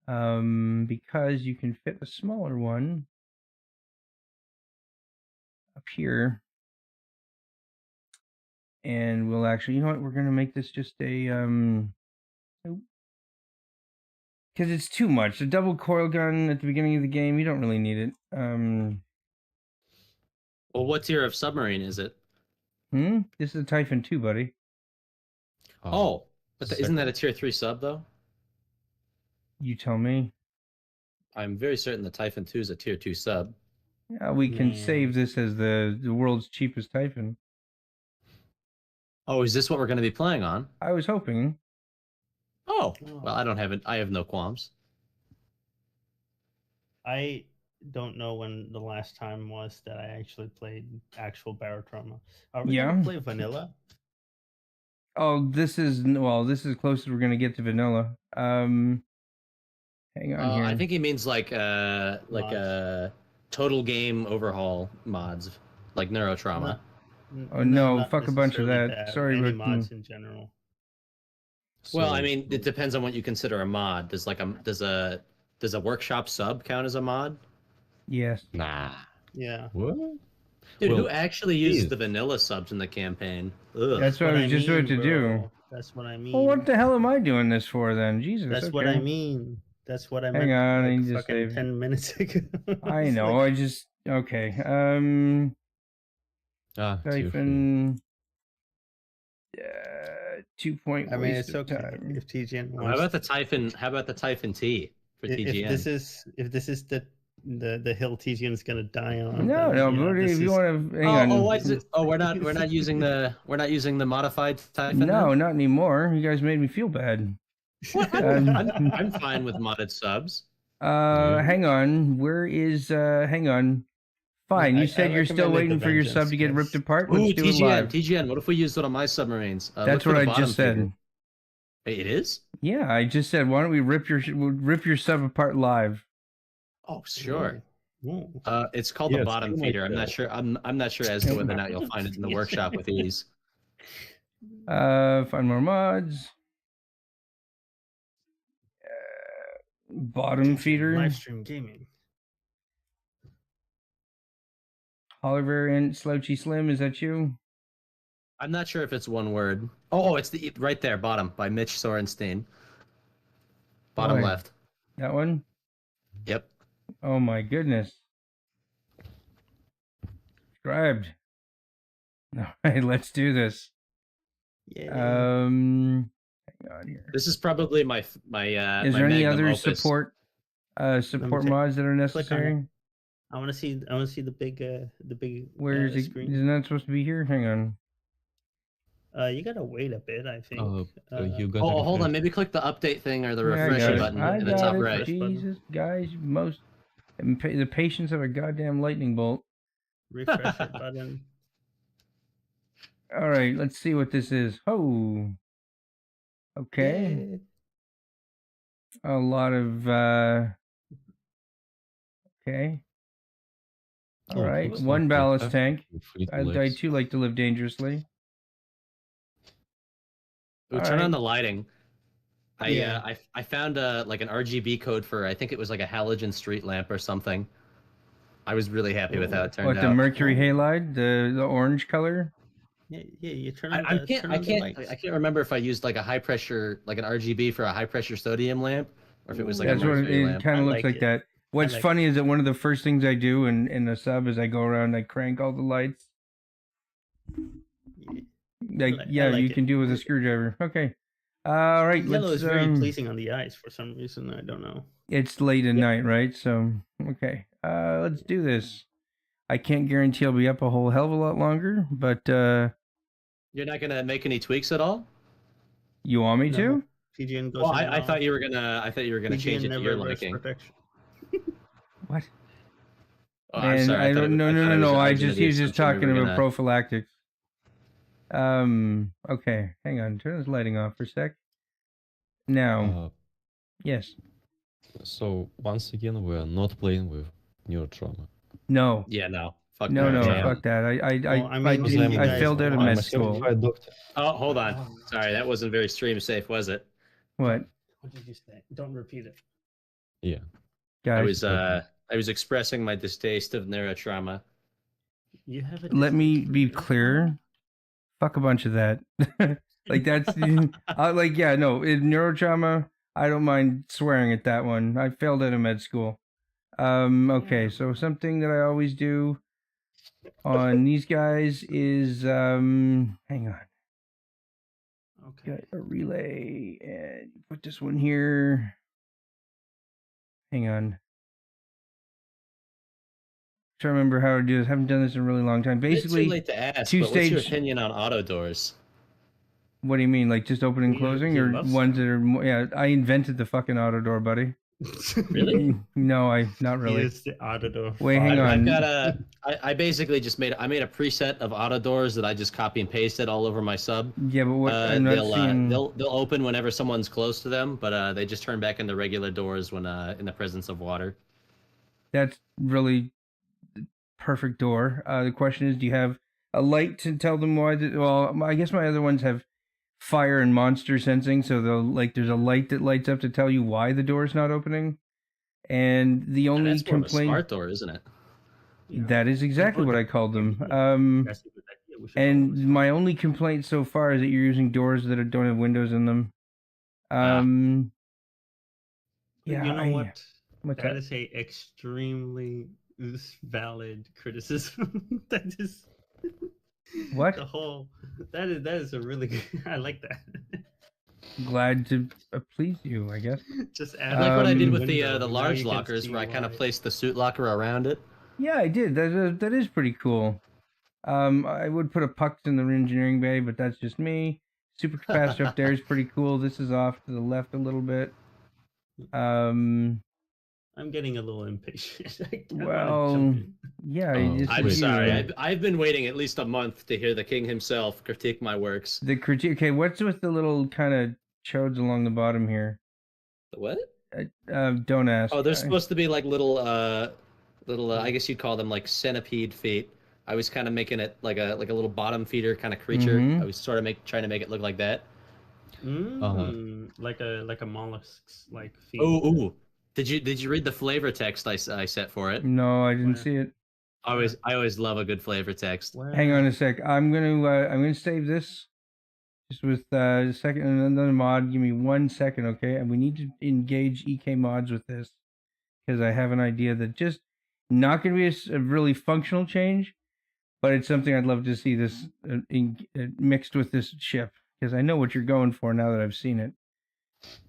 [SPEAKER 1] Because you can fit a smaller one up here. And we'll actually, you know what? We're gonna make this just a because it's too much. A double coil gun at the beginning of the game, you don't really need it.
[SPEAKER 3] Well, what tier of submarine is it?
[SPEAKER 1] This is a Typhon 2, buddy.
[SPEAKER 3] Oh, but isn't that a
[SPEAKER 4] second.
[SPEAKER 3] tier 3 sub, though?
[SPEAKER 1] You tell me.
[SPEAKER 3] I'm very certain the Typhon 2 is a tier 2 sub.
[SPEAKER 1] Yeah, we can
[SPEAKER 2] Man.
[SPEAKER 1] save this as the world's cheapest Typhon.
[SPEAKER 3] Oh, is this what we're going to be playing on?
[SPEAKER 1] I was hoping.
[SPEAKER 3] Oh, well, I don't have it. I have no qualms.
[SPEAKER 2] I don't know when the last time was that I actually played actual Barotrauma. Are we
[SPEAKER 1] Yeah.
[SPEAKER 2] gonna play vanilla?
[SPEAKER 1] Oh, this is close as we're gonna get to vanilla. Hang on here.
[SPEAKER 3] I think he means like
[SPEAKER 2] Mods.
[SPEAKER 3] total game overhaul mods, like Neurotrauma.
[SPEAKER 1] Oh, no,
[SPEAKER 2] not
[SPEAKER 1] fuck a bunch of
[SPEAKER 2] necessarily
[SPEAKER 1] that. Sorry,
[SPEAKER 2] any
[SPEAKER 1] but,
[SPEAKER 2] mods in general.
[SPEAKER 3] Well, I
[SPEAKER 4] So-
[SPEAKER 3] mean, it depends on what you consider a mod. Does a workshop sub count as a mod?
[SPEAKER 1] yes.
[SPEAKER 4] Nah.
[SPEAKER 2] Yeah,
[SPEAKER 4] What?
[SPEAKER 3] Dude, who
[SPEAKER 4] Well,
[SPEAKER 3] actually uses
[SPEAKER 4] is.
[SPEAKER 3] the vanilla subs in the campaign? Ugh.
[SPEAKER 1] That's what I was just about to do.
[SPEAKER 2] bro. That's what I mean.
[SPEAKER 1] Well, what the hell am I doing this for then? Jesus.
[SPEAKER 2] That's
[SPEAKER 1] okay.
[SPEAKER 2] what I mean. That's what I
[SPEAKER 1] Hang
[SPEAKER 2] meant.
[SPEAKER 1] on, I
[SPEAKER 2] like,
[SPEAKER 1] need to
[SPEAKER 2] fucking
[SPEAKER 1] save.
[SPEAKER 2] 10 minutes ago.
[SPEAKER 1] I
[SPEAKER 2] It's
[SPEAKER 1] know.
[SPEAKER 2] like,
[SPEAKER 1] I just okay.
[SPEAKER 4] Ah, tier three.
[SPEAKER 1] Typhon. 2-point.
[SPEAKER 2] I mean,
[SPEAKER 1] waste
[SPEAKER 2] it's
[SPEAKER 1] of
[SPEAKER 2] okay
[SPEAKER 1] time.
[SPEAKER 2] if TGN
[SPEAKER 3] How
[SPEAKER 2] wants.
[SPEAKER 3] about the Typhon? How about the Typhon T for TGN?
[SPEAKER 2] If this is the the hill TGN is gonna die on.
[SPEAKER 1] No,
[SPEAKER 2] then,
[SPEAKER 1] no.
[SPEAKER 2] yeah,
[SPEAKER 1] But
[SPEAKER 2] this
[SPEAKER 1] if you
[SPEAKER 2] is-
[SPEAKER 1] want to, hang on.
[SPEAKER 3] Oh, why is it? Oh, we're not using the modified Typhon.
[SPEAKER 1] No,
[SPEAKER 3] then?
[SPEAKER 1] not anymore. You guys made me feel bad.
[SPEAKER 3] What? I'm fine with modded subs.
[SPEAKER 1] Hang on. Where is hang on. Fine.
[SPEAKER 2] I-
[SPEAKER 1] You said
[SPEAKER 2] I
[SPEAKER 1] you're still
[SPEAKER 2] recommended
[SPEAKER 1] waiting
[SPEAKER 2] the
[SPEAKER 1] for your sub
[SPEAKER 2] Vengeance,
[SPEAKER 1] to get ripped
[SPEAKER 2] guys.
[SPEAKER 1] apart.
[SPEAKER 3] Ooh,
[SPEAKER 1] Let's do it live.
[SPEAKER 3] TGN. What if we used one of my submarines?
[SPEAKER 1] That's
[SPEAKER 3] Look for
[SPEAKER 1] what
[SPEAKER 3] the
[SPEAKER 1] I
[SPEAKER 3] bottom
[SPEAKER 1] just said.
[SPEAKER 3] figure. It is?
[SPEAKER 1] Yeah, I just said why don't we rip your sub apart live?
[SPEAKER 3] Oh, sure.
[SPEAKER 2] Ooh.
[SPEAKER 3] It's called
[SPEAKER 4] Yeah,
[SPEAKER 3] the
[SPEAKER 4] it's
[SPEAKER 3] bottom
[SPEAKER 4] kinda like
[SPEAKER 3] feeder. I'm not
[SPEAKER 4] that.
[SPEAKER 3] sure. I'm not sure as to whether or not you'll find it in the workshop with ease.
[SPEAKER 1] Find more mods. Bottom feeder.
[SPEAKER 2] Live stream gaming.
[SPEAKER 1] Holler variant. Slouchy Slim. Is that you?
[SPEAKER 3] I'm not sure if it's one word. Oh, it's the right there, bottom by Mitch Sorenstein. Bottom
[SPEAKER 1] Boy.
[SPEAKER 3] left.
[SPEAKER 1] That one?
[SPEAKER 3] Yep.
[SPEAKER 1] Oh my goodness. Subscribed. All right, let's do this.
[SPEAKER 2] Yeah.
[SPEAKER 1] Hang on here.
[SPEAKER 3] This is probably my
[SPEAKER 1] Is
[SPEAKER 3] my
[SPEAKER 1] there any
[SPEAKER 3] magnum
[SPEAKER 1] other
[SPEAKER 3] opus.
[SPEAKER 1] support
[SPEAKER 2] check.
[SPEAKER 1] mods that are
[SPEAKER 2] on
[SPEAKER 1] necessary?
[SPEAKER 2] it. I want to see the big.
[SPEAKER 1] Where is it?
[SPEAKER 2] screen.
[SPEAKER 1] Isn't that supposed to be here? Hang on.
[SPEAKER 2] You gotta wait a bit, I think.
[SPEAKER 4] You got
[SPEAKER 3] Oh, hold on. Maybe click the update thing or the
[SPEAKER 1] Yeah, I
[SPEAKER 3] refresh
[SPEAKER 1] got it.
[SPEAKER 3] button
[SPEAKER 1] I
[SPEAKER 3] in the
[SPEAKER 1] got
[SPEAKER 3] top
[SPEAKER 1] it.
[SPEAKER 3] right.
[SPEAKER 1] Jesus, guys, the patience of a goddamn lightning bolt.
[SPEAKER 2] Refresh it button.
[SPEAKER 1] All right, let's see what this is. Oh, okay. A lot of okay. All
[SPEAKER 4] Oh,
[SPEAKER 1] right,
[SPEAKER 4] looks
[SPEAKER 1] one
[SPEAKER 4] like
[SPEAKER 1] ballast
[SPEAKER 4] that.
[SPEAKER 1] tank.
[SPEAKER 4] Fleet
[SPEAKER 1] I
[SPEAKER 4] legs.
[SPEAKER 1] too like to live dangerously.
[SPEAKER 3] Ooh,
[SPEAKER 1] All
[SPEAKER 3] turn
[SPEAKER 1] right.
[SPEAKER 3] on the lighting.
[SPEAKER 2] Yeah.
[SPEAKER 3] I found like an RGB code for I think it was like a halogen street lamp or something. I was really happy with how it turned
[SPEAKER 1] What, the
[SPEAKER 3] out.
[SPEAKER 1] mercury halide, the orange color?
[SPEAKER 2] Yeah, you turn
[SPEAKER 3] I,
[SPEAKER 2] on
[SPEAKER 3] I
[SPEAKER 2] the
[SPEAKER 3] can't
[SPEAKER 2] turn
[SPEAKER 3] I
[SPEAKER 2] on the
[SPEAKER 3] can't
[SPEAKER 2] lights.
[SPEAKER 3] I can't remember if I used like a high pressure like an RGB for a high pressure sodium lamp or if it was like
[SPEAKER 1] That's
[SPEAKER 3] a
[SPEAKER 1] what
[SPEAKER 3] mercury
[SPEAKER 1] it
[SPEAKER 3] lamp.
[SPEAKER 1] kind
[SPEAKER 2] I
[SPEAKER 1] of looks
[SPEAKER 2] like
[SPEAKER 1] like
[SPEAKER 2] it.
[SPEAKER 1] that. What's
[SPEAKER 2] like
[SPEAKER 1] funny is that one of the first things I do in the sub is I go around and I crank all the lights. Like,
[SPEAKER 2] I
[SPEAKER 1] yeah,
[SPEAKER 2] like
[SPEAKER 1] you
[SPEAKER 2] it.
[SPEAKER 1] can do with a screwdriver. Okay. All right.
[SPEAKER 2] Yellow
[SPEAKER 1] let's,
[SPEAKER 2] is very pleasing on the eyes for some reason. I don't know.
[SPEAKER 1] It's late at night, right? So, okay. Let's do this. I can't guarantee I'll be up a whole hell of a lot longer, but
[SPEAKER 3] You're not gonna make any tweaks at all?
[SPEAKER 1] you want me to?
[SPEAKER 2] TGN goes.
[SPEAKER 3] Well,
[SPEAKER 2] in and
[SPEAKER 3] I thought
[SPEAKER 2] out.
[SPEAKER 3] you were gonna
[SPEAKER 2] TGN
[SPEAKER 3] change it to
[SPEAKER 2] never
[SPEAKER 3] your
[SPEAKER 2] reverse
[SPEAKER 3] liking.
[SPEAKER 2] perfection.
[SPEAKER 1] What?
[SPEAKER 3] Oh, I'm
[SPEAKER 1] Man,
[SPEAKER 3] sorry.
[SPEAKER 1] I don't. No. I
[SPEAKER 3] was under
[SPEAKER 1] just
[SPEAKER 3] the
[SPEAKER 1] he was just
[SPEAKER 3] assumption we
[SPEAKER 1] talking
[SPEAKER 3] were
[SPEAKER 1] about
[SPEAKER 3] gonna-
[SPEAKER 1] prophylactics. Okay. Hang on. Turn this lighting off for a sec. Now, yes.
[SPEAKER 4] So once again, we are not playing with neurotrauma.
[SPEAKER 1] No.
[SPEAKER 3] Yeah, no. Fuck
[SPEAKER 1] No.
[SPEAKER 3] that.
[SPEAKER 1] No.
[SPEAKER 3] Yeah.
[SPEAKER 1] Fuck that.
[SPEAKER 2] Well, I mean,
[SPEAKER 1] I
[SPEAKER 2] you guys
[SPEAKER 1] failed out of
[SPEAKER 2] want
[SPEAKER 1] med
[SPEAKER 2] to-
[SPEAKER 1] school.
[SPEAKER 4] certified doctor.
[SPEAKER 3] Oh, hold on. Sorry, that wasn't very stream safe, was it?
[SPEAKER 1] What,
[SPEAKER 2] What did you say? Don't repeat it.
[SPEAKER 4] Yeah.
[SPEAKER 1] guys?
[SPEAKER 3] I was expressing my distaste of neurotrauma.
[SPEAKER 2] You have a.
[SPEAKER 1] Let me
[SPEAKER 2] distaste for
[SPEAKER 1] be
[SPEAKER 2] it.
[SPEAKER 1] clear. Fuck a bunch of that. Like that's like yeah, no, in neurotrauma, I don't mind swearing at that one. I failed out of med school. Okay, so something that I always do on these guys is hang on.
[SPEAKER 2] Okay.
[SPEAKER 1] Got a relay and put this one here. Hang on. Trying to remember how to do this. Haven't done this in a really long time.
[SPEAKER 3] It's too
[SPEAKER 1] Basically,
[SPEAKER 3] late to ask,
[SPEAKER 1] two
[SPEAKER 3] but what's your
[SPEAKER 1] stage-
[SPEAKER 3] opinion on auto doors?
[SPEAKER 1] what do you mean? Like just opening and
[SPEAKER 2] He-
[SPEAKER 1] closing,
[SPEAKER 2] he
[SPEAKER 1] or
[SPEAKER 2] loves
[SPEAKER 1] ones that are more, yeah? I invented the fucking auto door, buddy.
[SPEAKER 3] Really?
[SPEAKER 1] No, not
[SPEAKER 2] He
[SPEAKER 1] really.
[SPEAKER 2] is the auditor.
[SPEAKER 1] Wait, hang
[SPEAKER 2] father.
[SPEAKER 1] on.
[SPEAKER 3] I've got a. I basically just made a preset of auto doors that I just copy and pasted all over my sub.
[SPEAKER 1] Yeah, but what I'm not seeing.
[SPEAKER 3] They'll open whenever someone's close to them, but they just turn back into regular doors when in the presence of water.
[SPEAKER 1] That's really perfect door. The question is, do you have a light to tell them why? Well, I guess my other ones have fire and monster sensing, so there's a light that lights up to tell you why the door's not opening. And the
[SPEAKER 3] And
[SPEAKER 1] only
[SPEAKER 3] that's more of a
[SPEAKER 1] complaint
[SPEAKER 3] smart door, isn't it?
[SPEAKER 1] that is exactly what I called them.
[SPEAKER 2] That's a good idea. We should
[SPEAKER 1] And
[SPEAKER 2] always-
[SPEAKER 1] my only complaint so far is that you're using doors that don't have windows in them. Yeah,
[SPEAKER 2] you know
[SPEAKER 1] I-
[SPEAKER 2] what?
[SPEAKER 1] what's
[SPEAKER 2] That
[SPEAKER 1] that?
[SPEAKER 2] is a extremely valid criticism. That is
[SPEAKER 1] What?
[SPEAKER 2] the whole. That is a really good. I like that.
[SPEAKER 1] glad to please you, I guess.
[SPEAKER 2] Just
[SPEAKER 3] I
[SPEAKER 2] add
[SPEAKER 3] like what I did with
[SPEAKER 2] window,
[SPEAKER 3] the
[SPEAKER 2] and now
[SPEAKER 3] large
[SPEAKER 2] you can
[SPEAKER 3] lockers,
[SPEAKER 2] see
[SPEAKER 3] where I kind of
[SPEAKER 2] why.
[SPEAKER 3] placed the suit locker around it.
[SPEAKER 1] Yeah, I did. That is pretty cool. I would put a pucks in the engineering bay, but that's just me. Super capacitor up there is pretty cool. This is off to the left a little bit.
[SPEAKER 2] I'm getting a little impatient. I want to
[SPEAKER 1] Well,
[SPEAKER 2] jump in.
[SPEAKER 1] yeah,
[SPEAKER 4] Oh,
[SPEAKER 1] this
[SPEAKER 3] I'm
[SPEAKER 1] is
[SPEAKER 3] sorry.
[SPEAKER 1] you.
[SPEAKER 3] I've been waiting at least a month to hear the king himself critique my works.
[SPEAKER 1] The critique. Okay, what's with the little kind of chodes along the bottom here?
[SPEAKER 3] The what?
[SPEAKER 1] Don't ask.
[SPEAKER 3] Oh, they're supposed to be like little I guess you'd call them like centipede feet. I was kind of making it like a little bottom feeder kind of creature.
[SPEAKER 1] Mhm.
[SPEAKER 3] I was sort of trying to make it look like that.
[SPEAKER 2] Like a mollusk's like feet.
[SPEAKER 3] Ooh. Did you read the flavor text I set for it?
[SPEAKER 1] No, I didn't
[SPEAKER 2] Where?
[SPEAKER 1] see it.
[SPEAKER 3] I always love a good flavor text.
[SPEAKER 1] Hang on a sec. I'm gonna save this just with a second and another mod. Give me 1 second, okay? And we need to engage EK mods with this because I have an idea that just not gonna be a really functional change, but it's something I'd love to see this mixed with this ship because I know what you're going for now that I've seen it.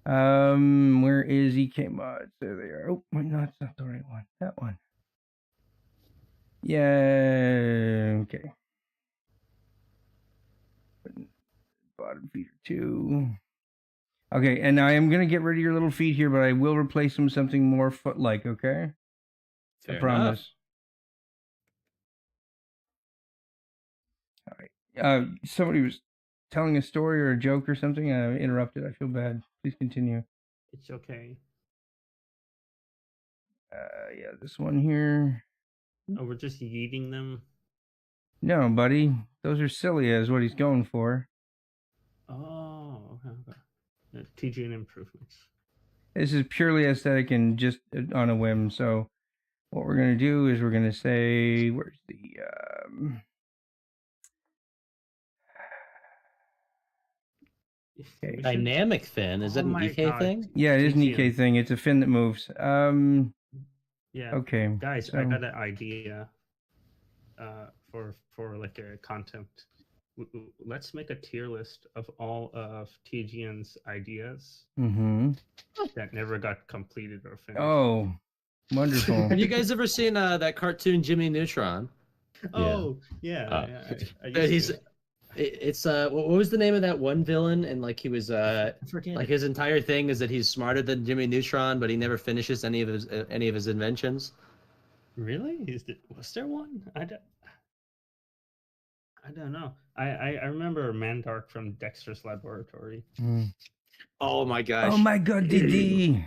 [SPEAKER 1] Where is EK mods? There they are. Oh, wait, no, it's not the right one. That one. Yeah. Okay. Bottom feeder 2. Okay, and I am gonna get rid of your little feet here, but I will replace them with something more foot-like. Okay,
[SPEAKER 3] Fair
[SPEAKER 1] I promise. All right. Somebody was telling a story or a joke or something. I interrupted. I feel bad. Please continue.
[SPEAKER 2] It's okay.
[SPEAKER 1] Yeah, this one here.
[SPEAKER 2] Oh, we're just yeeting them.
[SPEAKER 1] No, buddy, those are cilia, is what he's going for.
[SPEAKER 2] Oh, okay. TGN improvements.
[SPEAKER 1] This is purely aesthetic and just on a whim. So, what we're gonna do is we're gonna say, where's the Okay.
[SPEAKER 3] Dynamic fin, is that an
[SPEAKER 2] my
[SPEAKER 3] EK
[SPEAKER 2] God.
[SPEAKER 3] thing?
[SPEAKER 1] Yeah, it is an EK
[SPEAKER 2] TGN.
[SPEAKER 1] thing. It's a fin that moves.
[SPEAKER 2] Yeah.
[SPEAKER 1] Okay.
[SPEAKER 2] Guys,
[SPEAKER 1] so,
[SPEAKER 2] I got an idea. For like a content. Let's make a tier list of all of TGN's ideas
[SPEAKER 1] Mm-hmm.
[SPEAKER 2] that never got completed or finished.
[SPEAKER 1] Oh, wonderful.
[SPEAKER 3] Have you guys ever seen that cartoon Jimmy Neutron?
[SPEAKER 2] Oh, yeah. I used to.
[SPEAKER 3] It's what was the name of that one villain? And like he was
[SPEAKER 2] Forget
[SPEAKER 3] like
[SPEAKER 2] it.
[SPEAKER 3] his entire thing is that he's smarter than Jimmy Neutron, but he never finishes any of his inventions.
[SPEAKER 2] Really? Was there one? I don't know. I remember Mandark from Dexter's Laboratory.
[SPEAKER 1] Mm.
[SPEAKER 3] Oh my gosh!
[SPEAKER 1] Oh my God, Didi.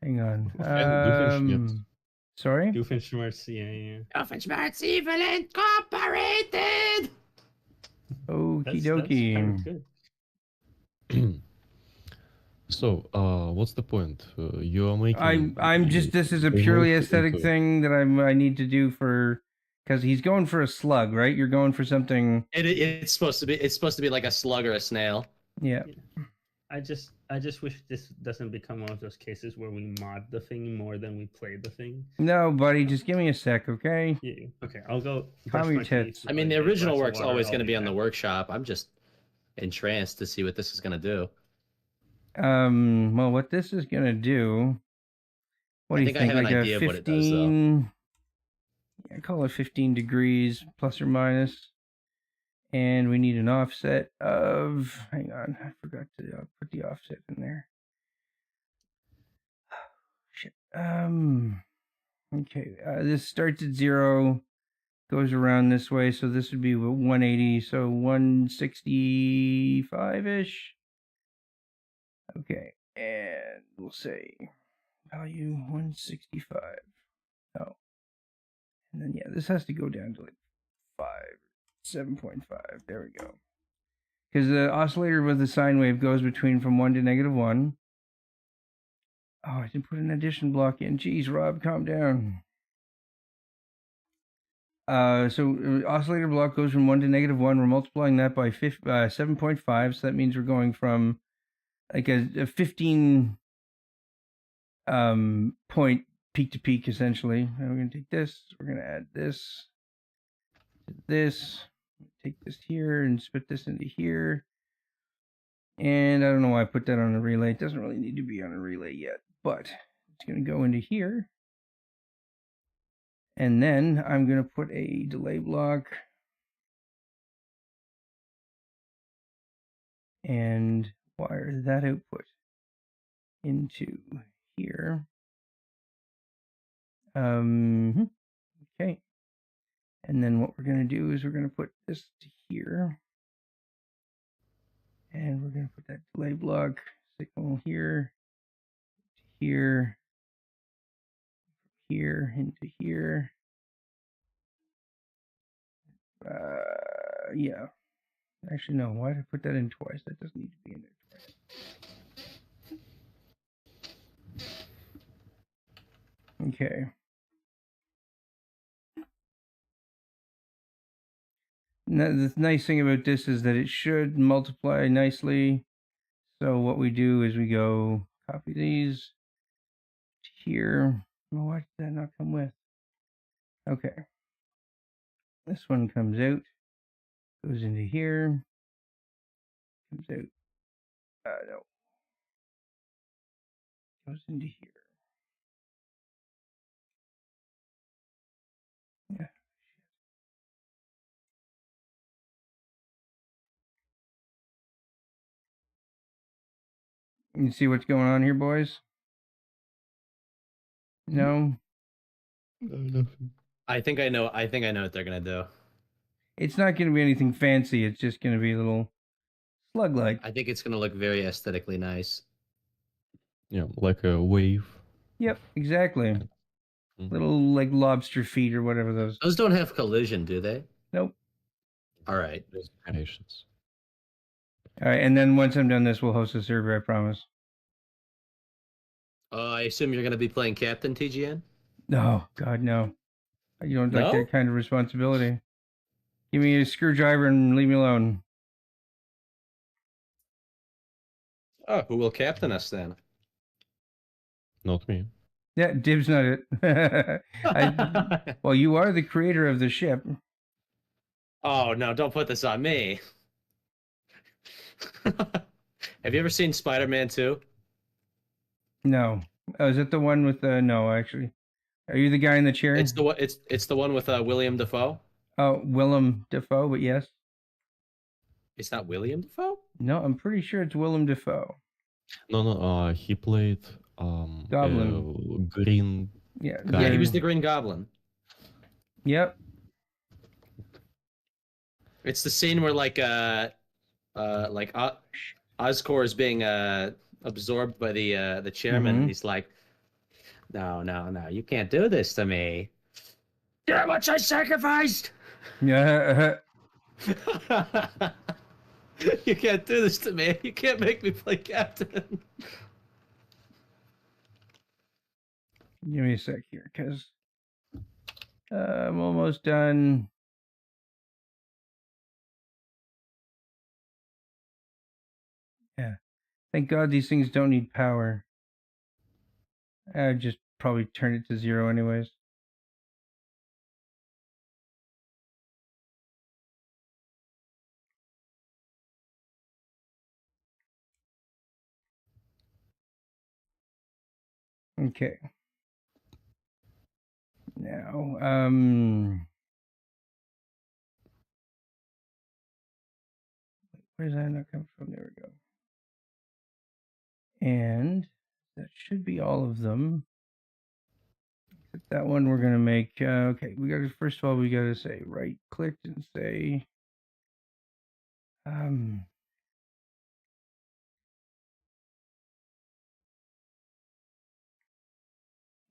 [SPEAKER 1] Hang on. Sorry.
[SPEAKER 2] Doofenshmirtz, yeah.
[SPEAKER 3] Doofenshmirtz Evil Incorporated.
[SPEAKER 1] Okie
[SPEAKER 2] That's
[SPEAKER 1] dokie.
[SPEAKER 2] kind of good.
[SPEAKER 4] So, what's the point? You are making.
[SPEAKER 1] I'm just. This is a purely aesthetic thing that I need to do for, because he's going for a slug, right? You're going for something.
[SPEAKER 3] It's supposed to be like a slug or a snail.
[SPEAKER 1] Yeah.
[SPEAKER 2] I just wish this doesn't become one of those cases where we mod the thing more than we play the thing.
[SPEAKER 1] No, buddy, just give me a sec, okay?
[SPEAKER 2] Yeah. Okay, I'll go.
[SPEAKER 1] Calm
[SPEAKER 2] brush
[SPEAKER 1] your
[SPEAKER 2] my
[SPEAKER 1] tits.
[SPEAKER 2] teeth,
[SPEAKER 3] I mean, the
[SPEAKER 2] get a glass
[SPEAKER 3] original
[SPEAKER 2] of
[SPEAKER 3] work's
[SPEAKER 2] water,
[SPEAKER 3] always
[SPEAKER 2] I'll
[SPEAKER 3] going to be on the
[SPEAKER 2] back.
[SPEAKER 3] workshop. I'm just entranced to see what this is going to do.
[SPEAKER 1] Well, what this is gonna do? What do you think?
[SPEAKER 3] I have an
[SPEAKER 1] Like
[SPEAKER 3] idea
[SPEAKER 1] a
[SPEAKER 3] of what it does, though.
[SPEAKER 1] 15. Yeah, call it 15 degrees plus or minus. And we need an offset of. Hang on, I forgot to put the offset in there. Shit. Okay. This starts at 0, goes around this way, so this would be 180, so 165 ish. Okay, and we'll say value 165. Oh, and then yeah, this has to go down to like 7.5. There we go. Because the oscillator with the sine wave goes between from 1 to -1. Oh, I didn't put an addition block in. Jeez, Rob, calm down. So oscillator block goes from 1 to -1. We're multiplying that by 7.5. So that means we're going from like a 15 point peak to peak, essentially. And we're going to take this. We're going to add this. Take take this here and spit this into here. And I don't know why I put that on a relay. It doesn't really need to be on a relay yet, but it's going to go into here. And then I'm going to put a delay block and wire that output into here. Okay. And then what we're going to do is we're going to put this to here. And we're going to put that delay block signal here, here, here, into here. Yeah. Actually, no. Why did I put that in twice? That doesn't need to be in there twice. Okay. Now, the nice thing about this is that it should multiply nicely. So what we do is we go copy these here. Oh, why did that not come with? Okay. This one comes out, goes into here, comes out. No. Goes into here. Yeah. You see what's going on here, boys? No?
[SPEAKER 4] Nothing.
[SPEAKER 3] I think I know what they're gonna do.
[SPEAKER 1] It's not going to be anything fancy. It's just going to be a little slug-like.
[SPEAKER 3] I think it's gonna look very aesthetically nice.
[SPEAKER 4] Yeah, like a wave.
[SPEAKER 1] Yep, exactly.
[SPEAKER 4] Mhm.
[SPEAKER 1] Little, like, lobster feet or whatever those.
[SPEAKER 3] Those don't have collision, do they?
[SPEAKER 1] Nope.
[SPEAKER 3] All right.
[SPEAKER 4] There's patience.
[SPEAKER 1] All right, and then once I'm done this, we'll host a server, I promise.
[SPEAKER 3] I assume you're gonna be playing Captain TGN?
[SPEAKER 1] No, God, no. You don't like
[SPEAKER 3] No?
[SPEAKER 1] that kind of responsibility. Give me a screwdriver and leave me alone.
[SPEAKER 3] Oh, who will captain us then?
[SPEAKER 4] Not me.
[SPEAKER 1] Yeah, dibs not it. Well, you are the creator of the ship.
[SPEAKER 3] Oh no, don't put this on me. Have you ever seen Spider-Man 2?
[SPEAKER 1] No. Oh, is it the one with the... No, actually. Are you the guy in the chair?
[SPEAKER 3] It's the one. It's the one with William Dafoe.
[SPEAKER 1] Oh, Willem Dafoe, but yes.
[SPEAKER 3] It's not William Dafoe.
[SPEAKER 1] No, I'm pretty sure it's Willem Dafoe.
[SPEAKER 4] No. He played
[SPEAKER 1] Goblin.
[SPEAKER 4] Green.
[SPEAKER 1] Yeah.
[SPEAKER 4] Guy.
[SPEAKER 3] Yeah, he was the Green Goblin.
[SPEAKER 1] Yep.
[SPEAKER 3] It's the scene where Oscorp is being absorbed by the chairman.
[SPEAKER 1] Mhm.
[SPEAKER 3] And he's like, no, you can't do this to me. You know how much I sacrificed?
[SPEAKER 1] Yeah.
[SPEAKER 3] You can't do this to me. You can't make me play captain.
[SPEAKER 1] Give me a sec here, because I'm almost done. Yeah. Thank God these things don't need power. I'd just probably turn it to 0 anyways. Okay. Now, where's that not coming from? There we go. And that should be all of them. That one we're gonna make. Okay, we gotta first of all we gotta say right click and say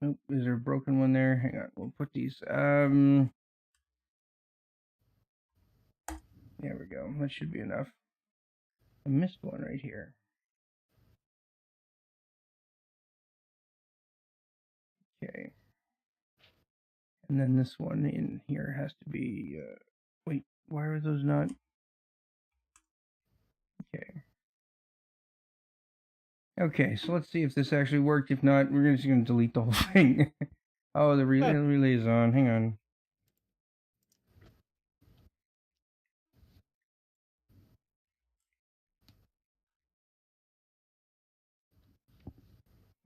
[SPEAKER 1] Nope, is there a broken one there? Hang on, we'll put these. There we go. That should be enough. I missed one right here. Okay. And then this one in here has to be. Wait, why are those not? Okay. Okay, so let's see if this actually worked. If not, we're just going to delete the whole thing. Oh, the relay is on. Hang on.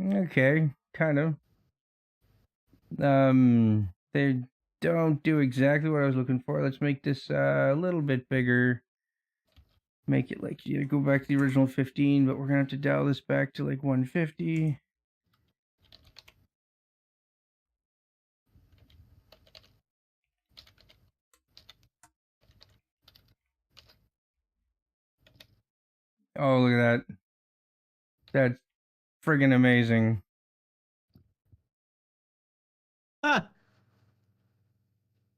[SPEAKER 1] Okay, kind of. They don't do exactly what I was looking for. Let's make this a little bit bigger. Make it like you go back to the original 15, but we're gonna have to dial this back to like 150. Oh, look at that. That's friggin' amazing.
[SPEAKER 3] Ah,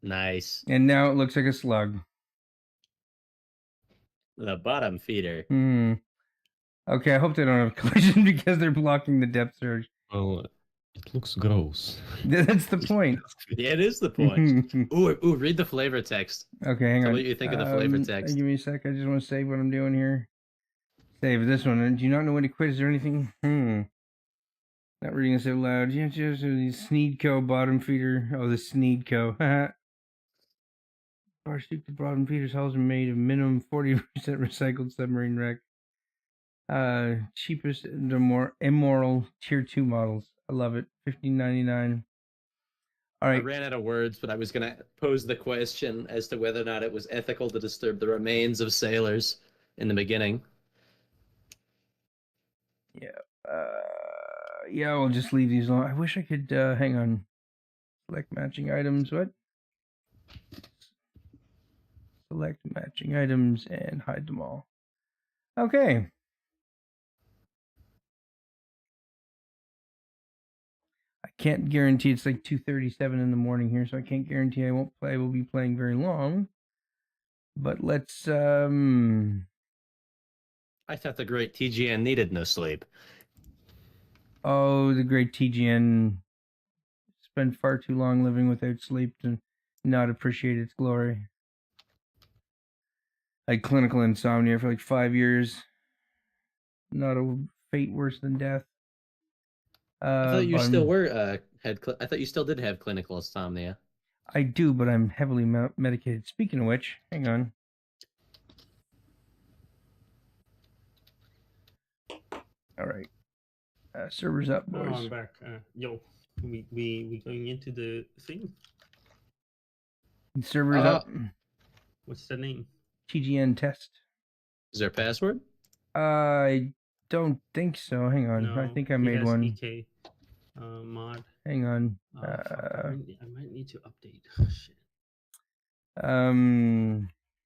[SPEAKER 3] nice.
[SPEAKER 1] And now it looks like a slug.
[SPEAKER 3] The bottom feeder.
[SPEAKER 1] Okay, I hope they don't have collision because they're blocking the depth surge.
[SPEAKER 4] Well, it looks gross.
[SPEAKER 1] That's the point.
[SPEAKER 3] Yeah, it is the point. Ooh, read the flavor text.
[SPEAKER 1] Okay, hang
[SPEAKER 3] Tell
[SPEAKER 1] on.
[SPEAKER 3] me what you think of the flavor text.
[SPEAKER 1] Give me a sec. I just want to save what I'm doing here. Save this one. Do you not know when to quit? Is there anything? Not reading this out loud. Yeah, just the Sneedco bottom feeder. Oh, the Sneedco. Bar Shoot the bottom feeders hulls are made of minimum 40% recycled submarine wreck. Cheapest and the more immoral tier 2 models. I love it. $15.99. All
[SPEAKER 3] I
[SPEAKER 1] right.
[SPEAKER 3] ran out of words, but I was going to pose the question as to whether or not it was ethical to disturb the remains of sailors in the beginning.
[SPEAKER 1] Yeah. Yeah, we'll just leave these alone. I wish I could, hang on. Select matching items. What? Select matching items and hide them all. Okay. I can't guarantee it's like 2:37 in the morning here, so I can't guarantee I won't play. We'll be playing very long. But let's
[SPEAKER 3] I thought the great TGN needed no sleep.
[SPEAKER 1] oh, the great TGN spent far too long living without sleep to not appreciate its glory. I had clinical insomnia for like 5 years. Not a fate worse than death.
[SPEAKER 3] I thought you
[SPEAKER 1] but
[SPEAKER 3] still were I thought you still did have clinical insomnia.
[SPEAKER 1] I do, but I'm heavily medicated. Speaking of which, hang on. All right. Servers up,
[SPEAKER 2] Oh,
[SPEAKER 1] boys.
[SPEAKER 2] I'm back. Yo, we going into the thing?
[SPEAKER 1] Servers up.
[SPEAKER 2] What's the name?
[SPEAKER 1] TGN test.
[SPEAKER 3] Is there a password?
[SPEAKER 1] I don't think so. Hang on.
[SPEAKER 2] No,
[SPEAKER 1] I think I
[SPEAKER 2] he
[SPEAKER 1] made
[SPEAKER 2] has
[SPEAKER 1] one.
[SPEAKER 2] EK mod.
[SPEAKER 1] Hang on.
[SPEAKER 2] Oh, fuck, I might need to update. Oh, shit.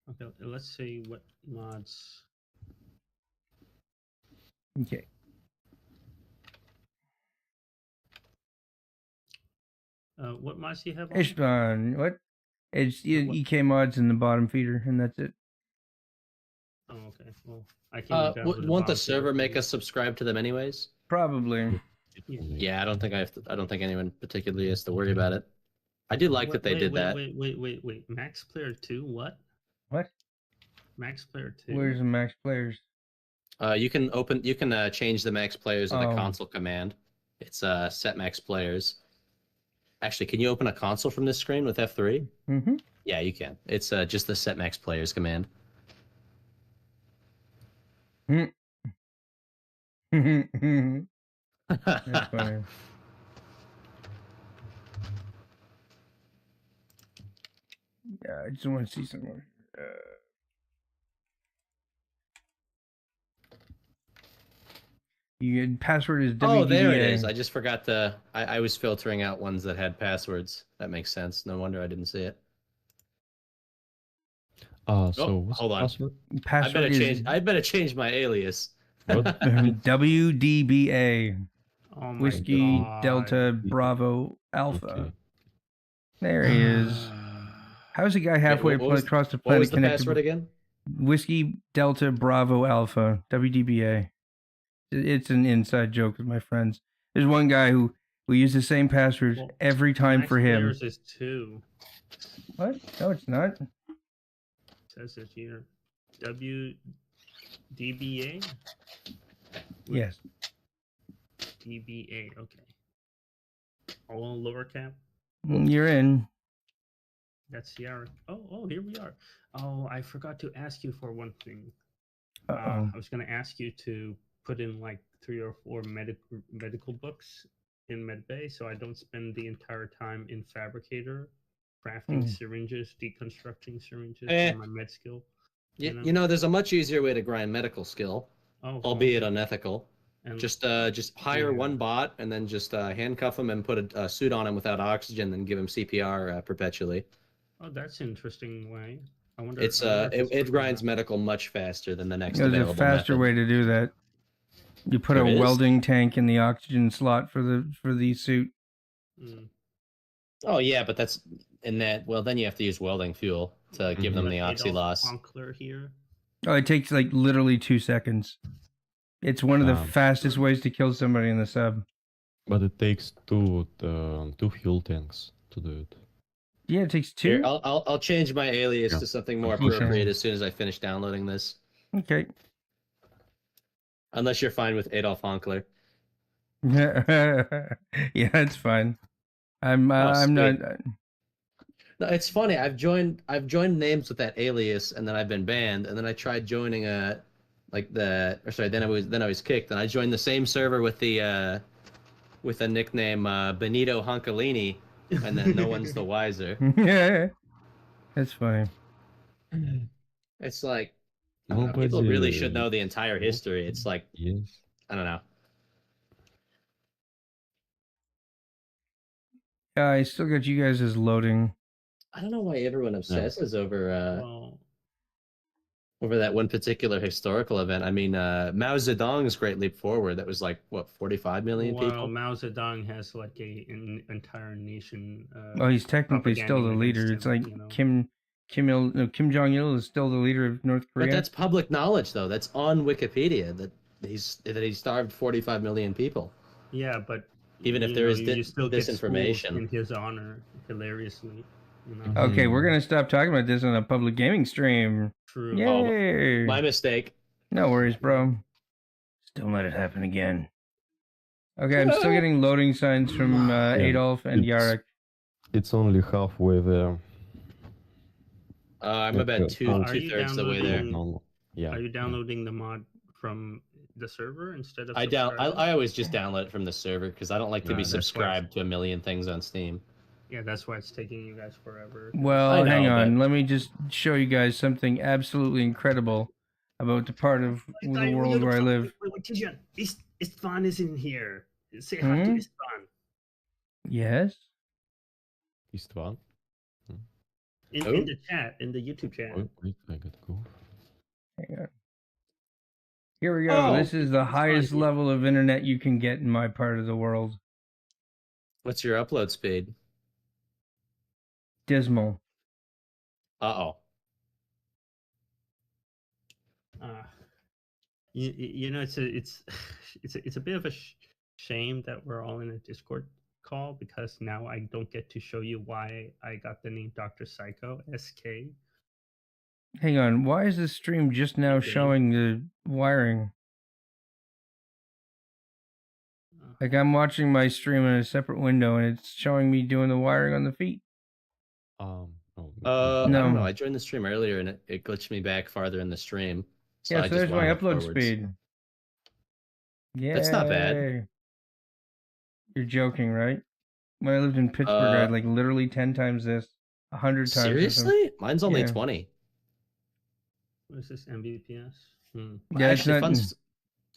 [SPEAKER 2] Okay, let's see what mods.
[SPEAKER 1] Okay.
[SPEAKER 2] What mods do you have on?
[SPEAKER 1] Ishban, what? It's EK mods in the bottom feeder, and that's it.
[SPEAKER 2] Oh, okay. Well, I can.
[SPEAKER 3] Won't the server make us subscribe to them anyways?
[SPEAKER 1] Probably.
[SPEAKER 3] Yeah, I don't think I don't think anyone particularly has to worry about it. I do like that they did that.
[SPEAKER 2] Wait. Max Player 2? What?
[SPEAKER 1] What?
[SPEAKER 2] Max Player 2?
[SPEAKER 1] Where's the max players?
[SPEAKER 3] You can change the max players with a
[SPEAKER 1] Oh.
[SPEAKER 3] console command. It's set max players. Actually, can you open a console from this screen with F3?
[SPEAKER 1] Mm-hmm.
[SPEAKER 3] Yeah, you can. It's just the set max players command.
[SPEAKER 1] That's funny. Yeah, I just want to see some more. Your password is WDBA.
[SPEAKER 3] Oh, there it is. I just forgot the. I was filtering out ones that had passwords. That makes sense. No wonder I didn't see it.
[SPEAKER 4] So what's
[SPEAKER 3] hold
[SPEAKER 4] the
[SPEAKER 3] on.
[SPEAKER 4] password?
[SPEAKER 1] Password
[SPEAKER 3] I better change my alias.
[SPEAKER 4] What?
[SPEAKER 1] WDBA.
[SPEAKER 2] Oh my
[SPEAKER 1] Whiskey
[SPEAKER 2] God.
[SPEAKER 1] Delta Bravo Alpha.
[SPEAKER 4] Okay.
[SPEAKER 1] There he is. How's the guy halfway across the
[SPEAKER 3] What
[SPEAKER 1] planet
[SPEAKER 3] was the
[SPEAKER 1] connected?
[SPEAKER 3] password again?
[SPEAKER 1] Whiskey Delta Bravo Alpha. WDBA. It's an inside joke with my friends. There's one guy who used the same password
[SPEAKER 2] Well,
[SPEAKER 1] every time
[SPEAKER 2] Max
[SPEAKER 1] for him.
[SPEAKER 2] Players is 2.
[SPEAKER 1] What? No, it's not.
[SPEAKER 2] It says it here. WDBA?
[SPEAKER 1] Yes.
[SPEAKER 2] DBA. Okay. All lower cap.
[SPEAKER 1] You're in.
[SPEAKER 2] That's Sierra. Oh, here we are. Oh, I forgot to ask you for one thing.
[SPEAKER 1] Uh-oh.
[SPEAKER 2] I was going to ask you to put in like 3 or 4 medical books in medbay, so I don't spend the entire time in fabricator crafting syringes, deconstructing syringes
[SPEAKER 3] Eh.
[SPEAKER 2] for my med skill.
[SPEAKER 3] You know, there's a much easier way to grind medical skill,
[SPEAKER 2] Oh,
[SPEAKER 3] albeit
[SPEAKER 2] okay.
[SPEAKER 3] unethical.
[SPEAKER 2] And
[SPEAKER 3] Just hire one bot and then just handcuff him and put a suit on him without oxygen, and give him CPR perpetually.
[SPEAKER 2] oh, that's an interesting way. I wonder.
[SPEAKER 3] It's
[SPEAKER 2] I wonder if
[SPEAKER 3] it
[SPEAKER 2] for
[SPEAKER 3] grinds
[SPEAKER 2] now.
[SPEAKER 3] medical much faster than the next
[SPEAKER 1] There's a
[SPEAKER 3] available
[SPEAKER 1] faster
[SPEAKER 3] method.
[SPEAKER 1] way to do that. You put
[SPEAKER 3] There
[SPEAKER 1] a
[SPEAKER 3] is?
[SPEAKER 1] welding tank in the oxygen slot for the suit.
[SPEAKER 2] Mm.
[SPEAKER 3] Oh yeah, but that's in that. Well, then you have to use welding fuel to give them the oxy
[SPEAKER 2] Adolf
[SPEAKER 3] loss.
[SPEAKER 2] Honkler here.
[SPEAKER 1] Oh, it takes like literally 2 seconds. It's one of the fastest ways to kill somebody in the sub.
[SPEAKER 4] But it takes two fuel tanks to do it.
[SPEAKER 1] Yeah, it takes 2.
[SPEAKER 3] Here, I'll change my alias
[SPEAKER 4] Yeah.
[SPEAKER 3] to something more
[SPEAKER 1] Okay.
[SPEAKER 3] appropriate as soon as I finish downloading this.
[SPEAKER 1] Okay.
[SPEAKER 3] Unless you're fine with Adolf Honkler.
[SPEAKER 1] Yeah, it's fine. I'm
[SPEAKER 3] sweet.
[SPEAKER 1] not.
[SPEAKER 3] No, it's funny. I've joined names with that alias, and then I've been banned. And then I tried joining then I was kicked, and I joined the same server with the nickname Benito Honcolini, and then no one's the wiser.
[SPEAKER 1] Yeah, that's funny.
[SPEAKER 3] It's like, I don't know, people really should know the entire history. It's like,
[SPEAKER 4] Yes.
[SPEAKER 3] I don't know.
[SPEAKER 1] Yeah, I still got you guys as loading.
[SPEAKER 3] I don't know why everyone obsesses over
[SPEAKER 2] Well,
[SPEAKER 3] over that one particular historical event. I mean, Mao Zedong's Great Leap Forward, that was like, what, 45 million people?
[SPEAKER 2] Mao Zedong has like an entire nation.
[SPEAKER 1] Well, he's technically still the
[SPEAKER 2] propaganding
[SPEAKER 1] leader.
[SPEAKER 2] against
[SPEAKER 1] It's
[SPEAKER 2] him,
[SPEAKER 1] like
[SPEAKER 2] you know.
[SPEAKER 1] Kim Jong Il is still the leader of North Korea.
[SPEAKER 3] But that's public knowledge, though. That's on Wikipedia that he starved 45 million people.
[SPEAKER 2] Yeah, but
[SPEAKER 3] Even if
[SPEAKER 2] you
[SPEAKER 3] there
[SPEAKER 2] know,
[SPEAKER 3] is
[SPEAKER 2] you still get
[SPEAKER 3] disinformation.
[SPEAKER 2] schooled in his honor, hilariously. You know?
[SPEAKER 1] Okay, we're gonna stop talking about this on a public gaming stream.
[SPEAKER 2] True.
[SPEAKER 1] Yay!
[SPEAKER 3] My mistake.
[SPEAKER 1] No worries, bro. Still let it happen again. Okay, I'm still getting loading signs from Adolf and Yarek.
[SPEAKER 4] It's only halfway there.
[SPEAKER 3] I'm about two-thirds the way there.
[SPEAKER 4] Yeah.
[SPEAKER 2] Are you downloading the mod from the server instead of?
[SPEAKER 3] I always just download it from the server because I don't like to be
[SPEAKER 2] that's why
[SPEAKER 3] subscribed to a million things on Steam.
[SPEAKER 2] Yeah, that's why it's taking you guys forever.
[SPEAKER 1] Well,
[SPEAKER 3] I know,
[SPEAKER 1] hang on.
[SPEAKER 3] but-
[SPEAKER 1] Let me just show you guys something absolutely incredible about the part of the world where I live.
[SPEAKER 2] TGN, Istvan is in here. Say hi to Istvan.
[SPEAKER 1] Yes.
[SPEAKER 4] Istvan?
[SPEAKER 2] In the chat, in the YouTube chat.
[SPEAKER 4] Wait, I gotta go.
[SPEAKER 1] Hang on. Here we go.
[SPEAKER 3] Oh,
[SPEAKER 1] This is the highest
[SPEAKER 2] fine.
[SPEAKER 1] level of internet you can get in my part of the world.
[SPEAKER 3] What's your upload speed?
[SPEAKER 1] Dismal.
[SPEAKER 3] Uh-oh.
[SPEAKER 2] You know, it's a bit of a shame that we're all in a Discord call because now I don't get to show you why I got the name Dr. Psycho SK.
[SPEAKER 1] Hang on. Why is this stream just now
[SPEAKER 2] Okay.
[SPEAKER 1] showing the wiring? Like I'm watching my stream in a separate window and it's showing me doing the wiring on the feet.
[SPEAKER 4] Oh,
[SPEAKER 3] I
[SPEAKER 1] No.
[SPEAKER 3] don't know. I joined the stream earlier and it glitched me back farther in the stream. So
[SPEAKER 1] Yeah,
[SPEAKER 3] I
[SPEAKER 1] so
[SPEAKER 3] just
[SPEAKER 1] there's my
[SPEAKER 3] wound it
[SPEAKER 1] upload
[SPEAKER 3] forwards.
[SPEAKER 1] speed. Yeah.
[SPEAKER 3] That's not bad.
[SPEAKER 1] You're joking, right? When I lived in Pittsburgh, I had like literally 10 times this, 100 times this.
[SPEAKER 3] Seriously? Mine's only
[SPEAKER 1] Yeah.
[SPEAKER 3] 20.
[SPEAKER 2] What is this, Mbps?
[SPEAKER 1] Yeah, it's
[SPEAKER 3] Actually,
[SPEAKER 1] not.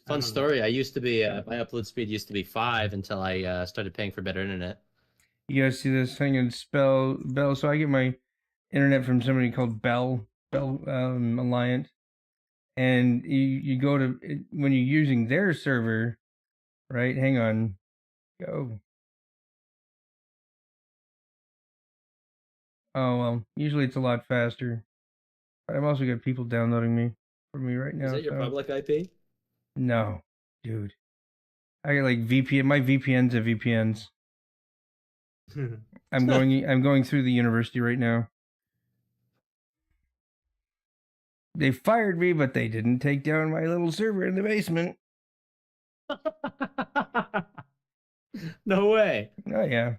[SPEAKER 3] fun
[SPEAKER 2] know.
[SPEAKER 3] story. I used to be my upload speed used to be 5 until I started paying for better internet.
[SPEAKER 1] You guys see this thing in Bell? So I get my internet from somebody called Bell Alliant, and you go to when you're using their server, right? Hang on, go. Oh well, usually it's a lot faster, but I've also got people downloading me for me right now.
[SPEAKER 3] Is that your
[SPEAKER 1] so-
[SPEAKER 3] public IP?
[SPEAKER 1] No, dude. I got like VPN. My VPNs are VPNs. I'm going through the university right now. They fired me, but they didn't take down my little server in the basement.
[SPEAKER 3] No way.
[SPEAKER 1] Oh yeah.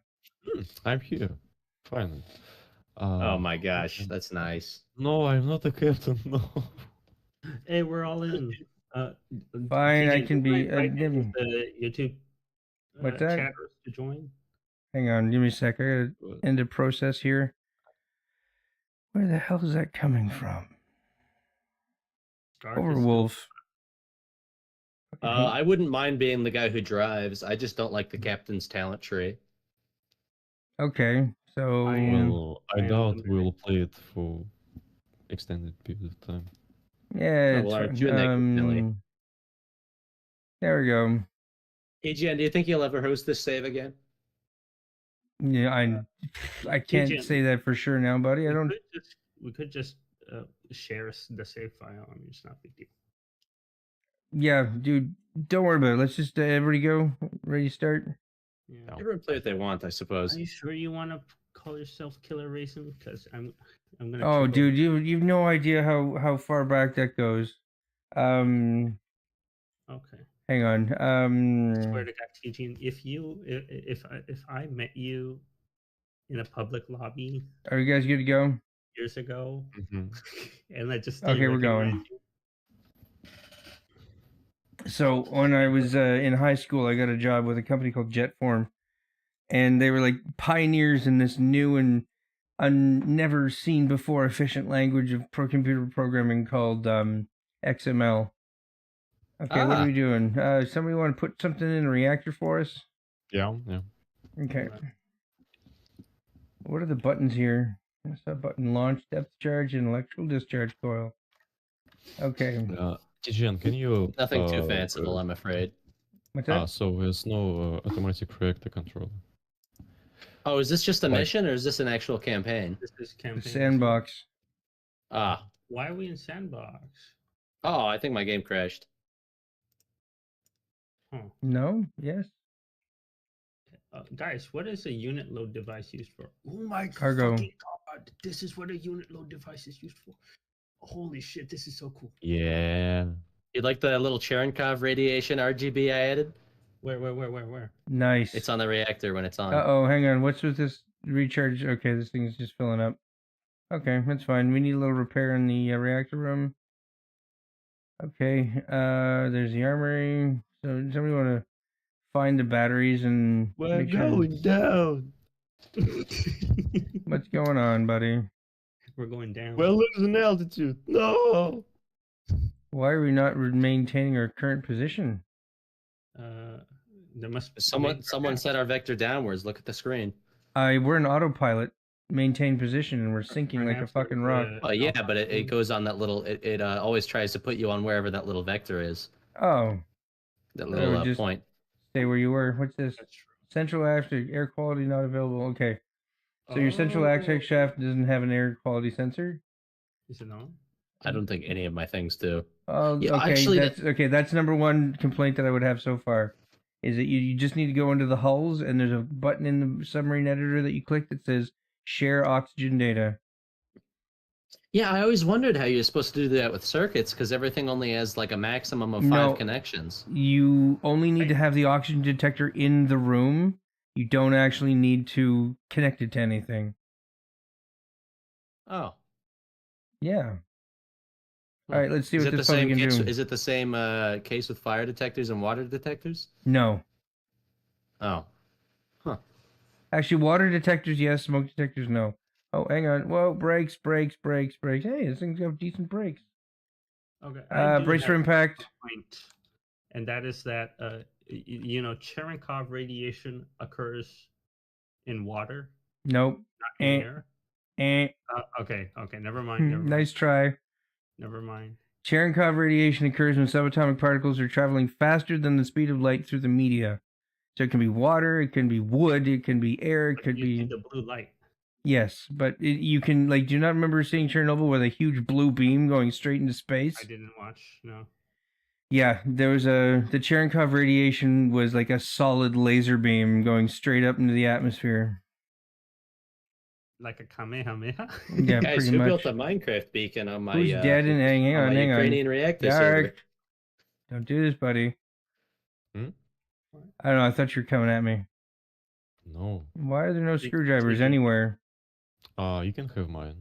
[SPEAKER 4] I'm here. Finally.
[SPEAKER 3] Oh my gosh, that's nice.
[SPEAKER 4] No, I'm not a captain. No.
[SPEAKER 2] Hey, we're all in.
[SPEAKER 1] Fine, I
[SPEAKER 2] TGN,
[SPEAKER 1] can
[SPEAKER 2] do you
[SPEAKER 1] be.
[SPEAKER 2] mind inviting the YouTube
[SPEAKER 1] What's that?
[SPEAKER 2] chatters to join?
[SPEAKER 1] Hang on, give me a sec. I gotta end the process here. Where the hell is that coming from?
[SPEAKER 2] Dark is
[SPEAKER 1] Overwolf.
[SPEAKER 3] I wouldn't mind being the guy who drives. I just don't like the captain's talent tree.
[SPEAKER 1] Okay, so
[SPEAKER 2] I am-
[SPEAKER 4] Well, I
[SPEAKER 2] I am
[SPEAKER 4] doubt
[SPEAKER 2] limited.
[SPEAKER 4] we'll play it for extended period of time.
[SPEAKER 1] yeah,
[SPEAKER 3] Oh,
[SPEAKER 1] it's
[SPEAKER 3] well, aren't
[SPEAKER 1] fine.
[SPEAKER 3] you negative,
[SPEAKER 1] There we go.
[SPEAKER 3] TGN, do you think you'll ever host this save again?
[SPEAKER 1] Yeah, I can't
[SPEAKER 2] TGN,
[SPEAKER 1] say that for sure now, buddy. I don't.
[SPEAKER 2] We could just share the save file. I mean, it's not a big deal.
[SPEAKER 1] Yeah, dude, don't worry about it. Let's just everybody go. Ready to start?
[SPEAKER 2] Yeah.
[SPEAKER 3] Everyone play what they want, I suppose.
[SPEAKER 2] Are you sure you want to call yourself Killer Racing? Because I'm gonna.
[SPEAKER 1] Oh,
[SPEAKER 2] trip
[SPEAKER 1] dude, you've no idea how far back that goes.
[SPEAKER 2] over- Okay.
[SPEAKER 1] Hang on.
[SPEAKER 2] Swear to God, TGN, if I met you in a public lobby
[SPEAKER 1] Are you guys good to go?
[SPEAKER 2] years ago,
[SPEAKER 4] Mhm.
[SPEAKER 2] and I just
[SPEAKER 1] Okay, we're going.
[SPEAKER 2] recognize you,
[SPEAKER 1] So when I was in high school, I got a job with a company called Jetform, and they were like pioneers in this new and never seen before efficient language of computer programming called XML. Okay, what are
[SPEAKER 3] Ah.
[SPEAKER 1] we doing? Somebody want to put something in a reactor for us?
[SPEAKER 4] Yeah.
[SPEAKER 1] Okay. What are the buttons here? What's that button? Launch, depth charge, and electrical discharge coil. Okay.
[SPEAKER 4] TGN, can you...
[SPEAKER 3] Nothing too fanciful, I'm afraid.
[SPEAKER 1] What's that?
[SPEAKER 4] So there's no automatic reactor controller.
[SPEAKER 3] Oh, is this just a
[SPEAKER 4] Like-
[SPEAKER 3] mission, or is this an actual campaign?
[SPEAKER 2] this is
[SPEAKER 1] The
[SPEAKER 2] campaign.
[SPEAKER 1] sandbox.
[SPEAKER 3] Ah.
[SPEAKER 2] Why are we in sandbox?
[SPEAKER 3] Oh, I think my game crashed.
[SPEAKER 2] Huh.
[SPEAKER 1] No? Yes?
[SPEAKER 2] Guys, what is a unit load device used for? Oh my
[SPEAKER 1] Cargo.
[SPEAKER 2] fucking god! This is what a unit load device is used for. Holy shit! This is so cool.
[SPEAKER 4] Yeah.
[SPEAKER 3] You like the little Cherenkov radiation RGB I added?
[SPEAKER 2] Where?
[SPEAKER 1] Nice.
[SPEAKER 3] It's on the reactor when it's on.
[SPEAKER 1] Uh-oh, hang on. What's with this recharge? Okay, this thing is just filling up. Okay, that's fine. We need a little repair in the reactor room. Okay, there's the armory. So somebody want to find the batteries and make sure...
[SPEAKER 4] down.
[SPEAKER 1] What's going on, buddy?
[SPEAKER 2] We're going down.
[SPEAKER 4] We're losing altitude. No.
[SPEAKER 1] Why are we not maintaining our current position?
[SPEAKER 2] there must
[SPEAKER 3] Someone set our vector downwards. Look at the screen.
[SPEAKER 1] We're in autopilot, maintain position, and we're sinking like a fucking rock.
[SPEAKER 3] Oh yeah, but it goes on that little. It always tries to put you on wherever that little vector is.
[SPEAKER 1] Oh,
[SPEAKER 3] That little
[SPEAKER 1] just
[SPEAKER 3] point.
[SPEAKER 1] stay where you were. What's this?
[SPEAKER 2] That's true.
[SPEAKER 1] Central air quality not available. Okay. So your central aspect shaft doesn't have an air quality sensor?
[SPEAKER 2] Is it on?
[SPEAKER 3] I don't think any of my things do.
[SPEAKER 1] Oh,
[SPEAKER 3] Yeah,
[SPEAKER 1] okay.
[SPEAKER 3] actually,
[SPEAKER 1] That's number one complaint that I would have so far. Is that you just need to go into the hulls and there's a button in the submarine editor that you click that says share oxygen data.
[SPEAKER 3] Yeah, I always wondered how you're supposed to do that with circuits because everything only has like a maximum of 5
[SPEAKER 1] No.
[SPEAKER 3] connections.
[SPEAKER 1] You only need to have the oxygen detector in the room. You don't actually need to connect it to anything.
[SPEAKER 3] Oh.
[SPEAKER 1] Yeah.
[SPEAKER 3] Hmm.
[SPEAKER 1] All right, let's see
[SPEAKER 3] Is
[SPEAKER 1] what
[SPEAKER 3] it the
[SPEAKER 1] this puppy
[SPEAKER 3] same
[SPEAKER 1] can
[SPEAKER 3] case?
[SPEAKER 1] do.
[SPEAKER 3] Is it the same case with fire detectors and water detectors?
[SPEAKER 1] No.
[SPEAKER 3] Oh.
[SPEAKER 1] Actually, water detectors, yes. Smoke detectors, no. Oh, hang on. Whoa, brakes. Hey, this thing's got decent brakes.
[SPEAKER 2] Okay. I do
[SPEAKER 1] Brace
[SPEAKER 2] have
[SPEAKER 1] for impact.
[SPEAKER 2] a point, and that is that Cherenkov radiation occurs in water,
[SPEAKER 1] Nope.
[SPEAKER 2] not in air.
[SPEAKER 1] Eh.
[SPEAKER 2] Okay. Never mind.
[SPEAKER 1] Nice try.
[SPEAKER 2] Never mind.
[SPEAKER 1] Cherenkov radiation occurs when subatomic particles are traveling faster than the speed of light through the media. So it can be water, it can be wood, it can be air, it
[SPEAKER 2] But
[SPEAKER 1] could
[SPEAKER 2] you
[SPEAKER 1] be...
[SPEAKER 2] see the blue light.
[SPEAKER 1] Yes, but you can, like, do you not remember seeing Chernobyl with a huge blue beam going straight into space?
[SPEAKER 2] I didn't watch. No.
[SPEAKER 1] Yeah, there was the Cherenkov radiation was like a solid laser beam going straight up into the atmosphere.
[SPEAKER 2] Like a kamehameha.
[SPEAKER 1] Yeah,
[SPEAKER 3] Guys,
[SPEAKER 1] pretty
[SPEAKER 3] who
[SPEAKER 1] much.
[SPEAKER 3] built a Minecraft beacon on my
[SPEAKER 1] Who's dead and hang
[SPEAKER 3] on
[SPEAKER 1] on,
[SPEAKER 3] my
[SPEAKER 1] hang on.
[SPEAKER 3] Ukrainian reactor
[SPEAKER 1] Yarg.
[SPEAKER 3] server?
[SPEAKER 1] Don't do this, buddy.
[SPEAKER 4] Hmm?
[SPEAKER 1] I don't know, I thought you were coming at me.
[SPEAKER 4] No.
[SPEAKER 1] Why are there no
[SPEAKER 2] Think-
[SPEAKER 1] screwdrivers
[SPEAKER 2] thinking-
[SPEAKER 1] anywhere?
[SPEAKER 4] You can have mine.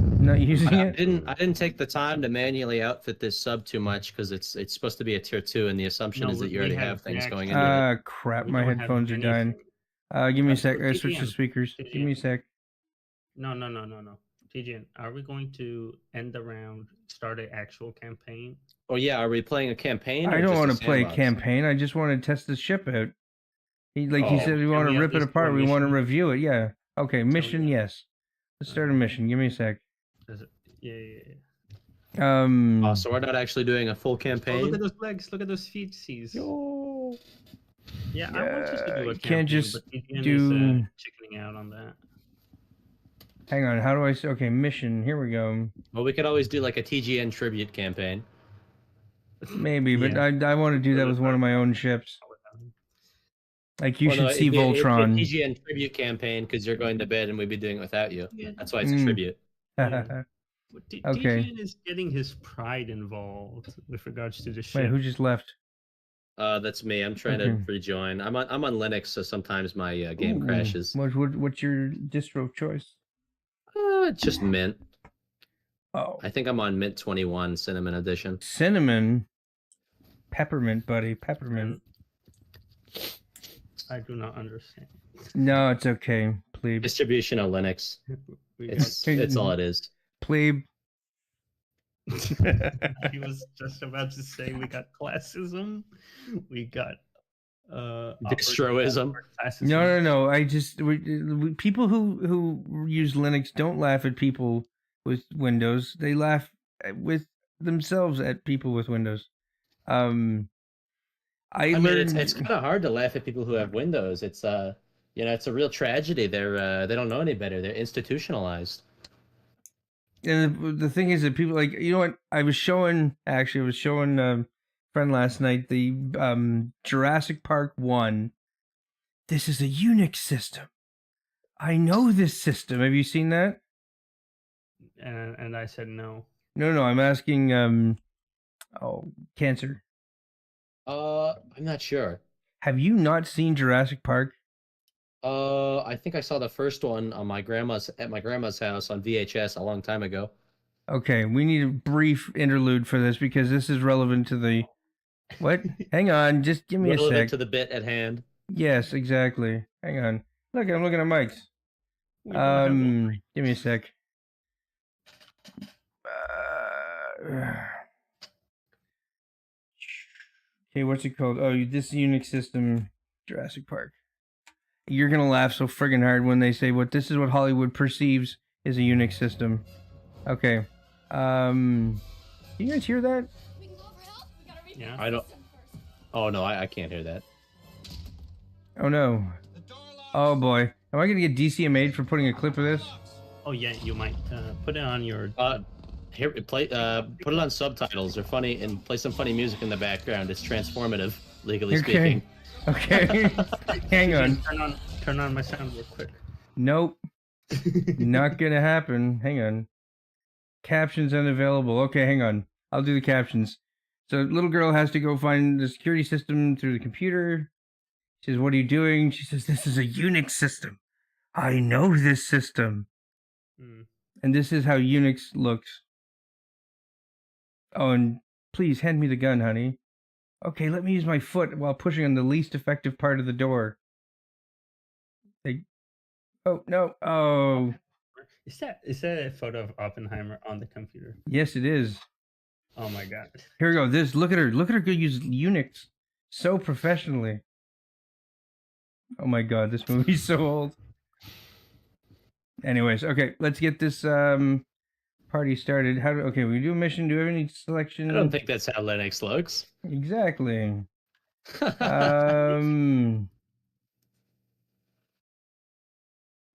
[SPEAKER 1] Not using
[SPEAKER 3] I
[SPEAKER 1] it?
[SPEAKER 3] didn't take the time to manually outfit this sub too much because it's supposed to be a tier 2, and the assumption
[SPEAKER 2] No,
[SPEAKER 3] is that you
[SPEAKER 2] we
[SPEAKER 3] already
[SPEAKER 2] had
[SPEAKER 3] have things going
[SPEAKER 2] actually-
[SPEAKER 3] into it.
[SPEAKER 1] Crap,
[SPEAKER 2] We
[SPEAKER 1] my
[SPEAKER 2] don't have
[SPEAKER 1] headphones are dying.
[SPEAKER 2] anything.
[SPEAKER 1] Give me a
[SPEAKER 2] So
[SPEAKER 1] sec. I switch to
[SPEAKER 2] TGN,
[SPEAKER 1] speakers. Give me a sec.
[SPEAKER 2] No. TGN, are we going to end the round, start an actual campaign?
[SPEAKER 3] Oh yeah, are we playing a campaign? Or
[SPEAKER 1] I don't
[SPEAKER 3] just
[SPEAKER 1] want
[SPEAKER 3] a
[SPEAKER 1] to play a
[SPEAKER 3] sandbox?
[SPEAKER 1] campaign. I just want to test the ship out. He
[SPEAKER 3] Oh,
[SPEAKER 1] said we
[SPEAKER 2] can
[SPEAKER 1] want
[SPEAKER 2] we
[SPEAKER 1] to
[SPEAKER 2] at
[SPEAKER 1] rip it
[SPEAKER 2] least do a
[SPEAKER 1] apart. We want to
[SPEAKER 2] mission?
[SPEAKER 1] review it. Yeah. Okay, mission, yes. Let's start a mission. Give me a sec.
[SPEAKER 2] Yeah.
[SPEAKER 3] Oh, so we're not actually doing a full
[SPEAKER 2] Oh,
[SPEAKER 3] campaign?
[SPEAKER 2] look at those legs. Look at those feet.
[SPEAKER 4] Yo.
[SPEAKER 2] Yeah, I want us to do a
[SPEAKER 1] you
[SPEAKER 2] campaign,
[SPEAKER 1] can't just
[SPEAKER 2] but TGN
[SPEAKER 1] do-
[SPEAKER 2] is chickening out on that.
[SPEAKER 1] Hang on. How do I say? Okay, mission. Here we go.
[SPEAKER 3] Well, we could always do like a TGN tribute campaign.
[SPEAKER 1] Maybe, but
[SPEAKER 2] Yeah.
[SPEAKER 1] I want to do that with one of my own ships. Like you
[SPEAKER 3] Well,
[SPEAKER 1] should
[SPEAKER 3] no,
[SPEAKER 1] see
[SPEAKER 3] it'd be a
[SPEAKER 1] Voltron.
[SPEAKER 3] TGN tribute campaign because you're going to bed and we'd be doing it without you.
[SPEAKER 2] Yeah.
[SPEAKER 3] That's why it's a
[SPEAKER 1] Mm.
[SPEAKER 3] tribute.
[SPEAKER 2] Yeah.
[SPEAKER 1] Okay.
[SPEAKER 2] TGN is getting his pride involved with regards to the
[SPEAKER 1] Wait,
[SPEAKER 2] ship.
[SPEAKER 1] who just left?
[SPEAKER 3] That's me. I'm trying
[SPEAKER 1] Okay.
[SPEAKER 3] to rejoin. I'm on Linux, so sometimes my game
[SPEAKER 1] Ooh,
[SPEAKER 3] crashes.
[SPEAKER 1] What's your distro of choice?
[SPEAKER 3] It's just Mint.
[SPEAKER 1] Oh,
[SPEAKER 3] I think I'm on Mint 21 Cinnamon Edition.
[SPEAKER 1] cinnamon, peppermint, buddy, peppermint.
[SPEAKER 2] I do not understand.
[SPEAKER 1] No, it's okay, plebe.
[SPEAKER 3] Distribution of Linux.
[SPEAKER 2] We
[SPEAKER 3] It's all it is.
[SPEAKER 1] Plebe.
[SPEAKER 2] he was just about to say we got classism. We got
[SPEAKER 3] Distroism.
[SPEAKER 2] classism.
[SPEAKER 1] No. I just people who use Linux don't laugh at people with Windows. They laugh with themselves at people with Windows. I
[SPEAKER 3] mean,
[SPEAKER 1] learned
[SPEAKER 3] it's kind of hard to laugh at people who have Windows. It's it's a real tragedy. They don't know any better. They're institutionalized.
[SPEAKER 1] and the thing is that people like what I was showing a friend last night the Jurassic Park 1. This is a Unix system. I know this system. Have you seen that?
[SPEAKER 2] And I said no.
[SPEAKER 1] No. I'm asking Cancer.
[SPEAKER 3] I'm not sure.
[SPEAKER 1] Have you not seen Jurassic Park?
[SPEAKER 3] I think I saw the first one on my grandma's house on VHS a long time ago.
[SPEAKER 1] Okay, we need a brief interlude for this because this is relevant to the what? Hang on, just give me a
[SPEAKER 3] Relevant
[SPEAKER 1] sec.
[SPEAKER 3] to the bit at hand.
[SPEAKER 1] Yes, exactly. Hang on. Look, I'm looking at mics.
[SPEAKER 2] We don't have one.
[SPEAKER 1] Give me a sec. Okay, what's it called? Oh, this Unix system, Jurassic Park. You're gonna laugh so friggin' hard when they say this is what Hollywood perceives is a Unix system. Okay. You guys hear that?
[SPEAKER 2] Yeah.
[SPEAKER 3] I don't. Oh no, I can't hear that.
[SPEAKER 1] Oh no. Oh boy. Am I gonna get DCMA'd for putting a clip of this?
[SPEAKER 2] Oh yeah, you might put it on your.
[SPEAKER 3] Here, put it on subtitles. They're funny, and play some funny music in the background. It's transformative, legally speaking.
[SPEAKER 1] Okay. Hang on.
[SPEAKER 2] Turn on my sound real quick.
[SPEAKER 1] Nope. Not gonna happen. Hang on. Captions unavailable. Okay, hang on. I'll do the captions. So little girl has to go find the security system through the computer. She says, "What are you doing?" She says, "This is a Unix system. I know this system." And this is how Unix looks. Oh, and please hand me the gun, honey. Okay, let me use my foot while pushing on the least effective part of the door. Oh, no. Oh.
[SPEAKER 2] Is that a photo of Oppenheimer on the computer?
[SPEAKER 1] Yes, it is.
[SPEAKER 2] Oh my god.
[SPEAKER 1] Here we go. Look at her. Look at her go use Unix so professionally. Oh my god, this movie's so old. Anyways, okay, let's get this party started. Okay, we do a mission. Do we have any selection?
[SPEAKER 3] I don't think that's how Linux looks.
[SPEAKER 1] Exactly.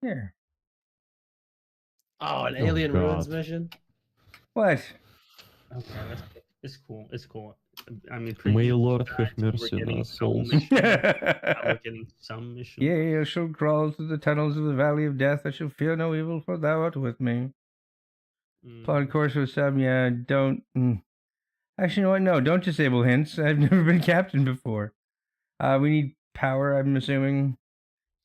[SPEAKER 1] Here.
[SPEAKER 3] Oh, an Alien
[SPEAKER 4] God.
[SPEAKER 3] Ruins mission?
[SPEAKER 1] What?
[SPEAKER 2] Okay, it's cool. It's cool. I mean,
[SPEAKER 4] May
[SPEAKER 2] previous
[SPEAKER 4] Lord
[SPEAKER 2] times
[SPEAKER 4] have
[SPEAKER 2] we were
[SPEAKER 4] mercy on
[SPEAKER 2] getting
[SPEAKER 4] our
[SPEAKER 2] some
[SPEAKER 4] souls.
[SPEAKER 2] missions. Now we're getting some missions.
[SPEAKER 1] Yea, I shall crawl through the tunnels of the valley of death. I shall fear no evil, for thou art with me. Plot course with some, yeah, don't. Actually, you know what? No, don't disable hints. I've never been captain before. We need power, I'm assuming.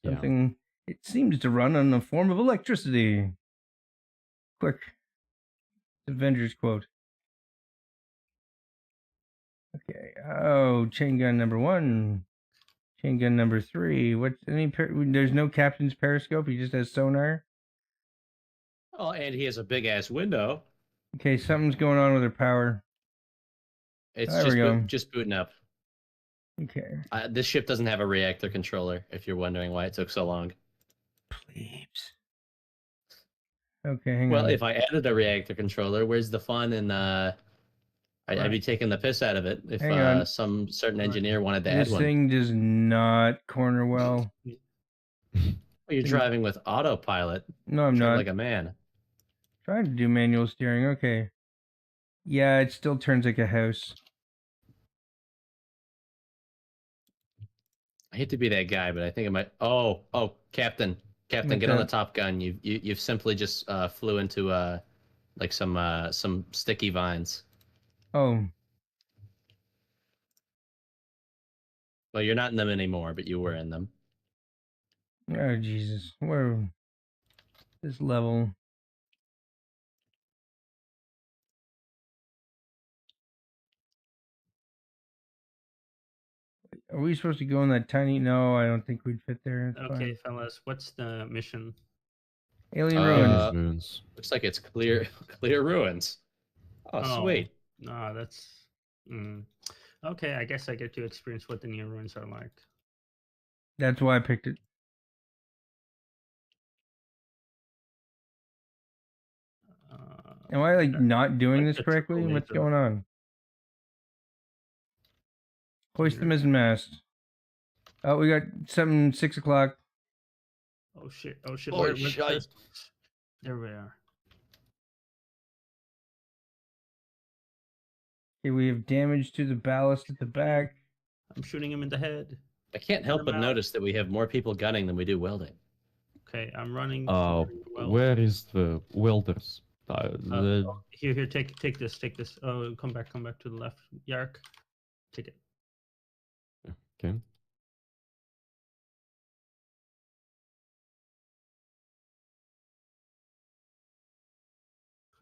[SPEAKER 1] Something. It seems to run on a form of electricity. Quick. Avengers quote. Okay. Oh, chain gun number 1. Chain gun number 3. There's no captain's periscope. He just has sonar.
[SPEAKER 3] Oh, and he has a big ass window.
[SPEAKER 1] Okay, something's going on with her power.
[SPEAKER 3] It's
[SPEAKER 1] There we go.
[SPEAKER 3] just booting up.
[SPEAKER 1] Okay.
[SPEAKER 3] This ship doesn't have a reactor controller, if you're wondering why it took so long.
[SPEAKER 1] Plebes. Okay, hang
[SPEAKER 3] Well,
[SPEAKER 1] on.
[SPEAKER 3] if I added a reactor controller, where's the fun? And I'd be taking the piss out of it if
[SPEAKER 1] Hang on.
[SPEAKER 3] some certain engineer wanted to add
[SPEAKER 1] This
[SPEAKER 3] one.
[SPEAKER 1] thing does not corner well.
[SPEAKER 3] Well, you're driving with autopilot.
[SPEAKER 1] No, I'm
[SPEAKER 3] Drive
[SPEAKER 1] not.
[SPEAKER 3] like a man.
[SPEAKER 1] Trying to do manual steering. Okay. Yeah, it still turns like a house.
[SPEAKER 3] I hate to be that guy, but I think it might. Oh, Captain,
[SPEAKER 1] What's
[SPEAKER 3] get on the
[SPEAKER 1] that?
[SPEAKER 3] Top Gun. You've simply just flew into like some sticky vines.
[SPEAKER 1] Oh,
[SPEAKER 3] Well, you're not in them anymore, but you were in them.
[SPEAKER 1] oh Jesus. Where this level? Are we supposed to go in that tiny? No, I don't think we'd fit there. It's
[SPEAKER 2] Okay,
[SPEAKER 1] fine.
[SPEAKER 2] fellas, what's the mission?
[SPEAKER 1] Alien
[SPEAKER 3] Uh,
[SPEAKER 1] ruins.
[SPEAKER 4] Ruins.
[SPEAKER 3] Looks like it's clear ruins. Oh, sweet.
[SPEAKER 2] No, that's. Okay, I guess I get to experience what the near ruins are like.
[SPEAKER 1] That's why I picked it. Am I like not doing
[SPEAKER 2] like
[SPEAKER 1] this
[SPEAKER 2] the
[SPEAKER 1] correctly?
[SPEAKER 2] triple
[SPEAKER 1] What's
[SPEAKER 2] laser.
[SPEAKER 1] going on? Hoist the mizzen mast. Oh, we got something 6 o'clock.
[SPEAKER 2] Oh shit! Oh shit!
[SPEAKER 3] Oh,
[SPEAKER 2] Where's
[SPEAKER 3] shite.
[SPEAKER 2] this? There we are.
[SPEAKER 1] Okay, we have damage to the ballast at the back.
[SPEAKER 2] I'm shooting him in the head.
[SPEAKER 3] I can't help but
[SPEAKER 2] out.
[SPEAKER 3] notice that we have more people gunning than we do welding.
[SPEAKER 2] Okay, I'm running.
[SPEAKER 4] Uh, where is the welders?
[SPEAKER 2] Here, take this. Oh, come back to the left, Yark. Take it.
[SPEAKER 4] Okay.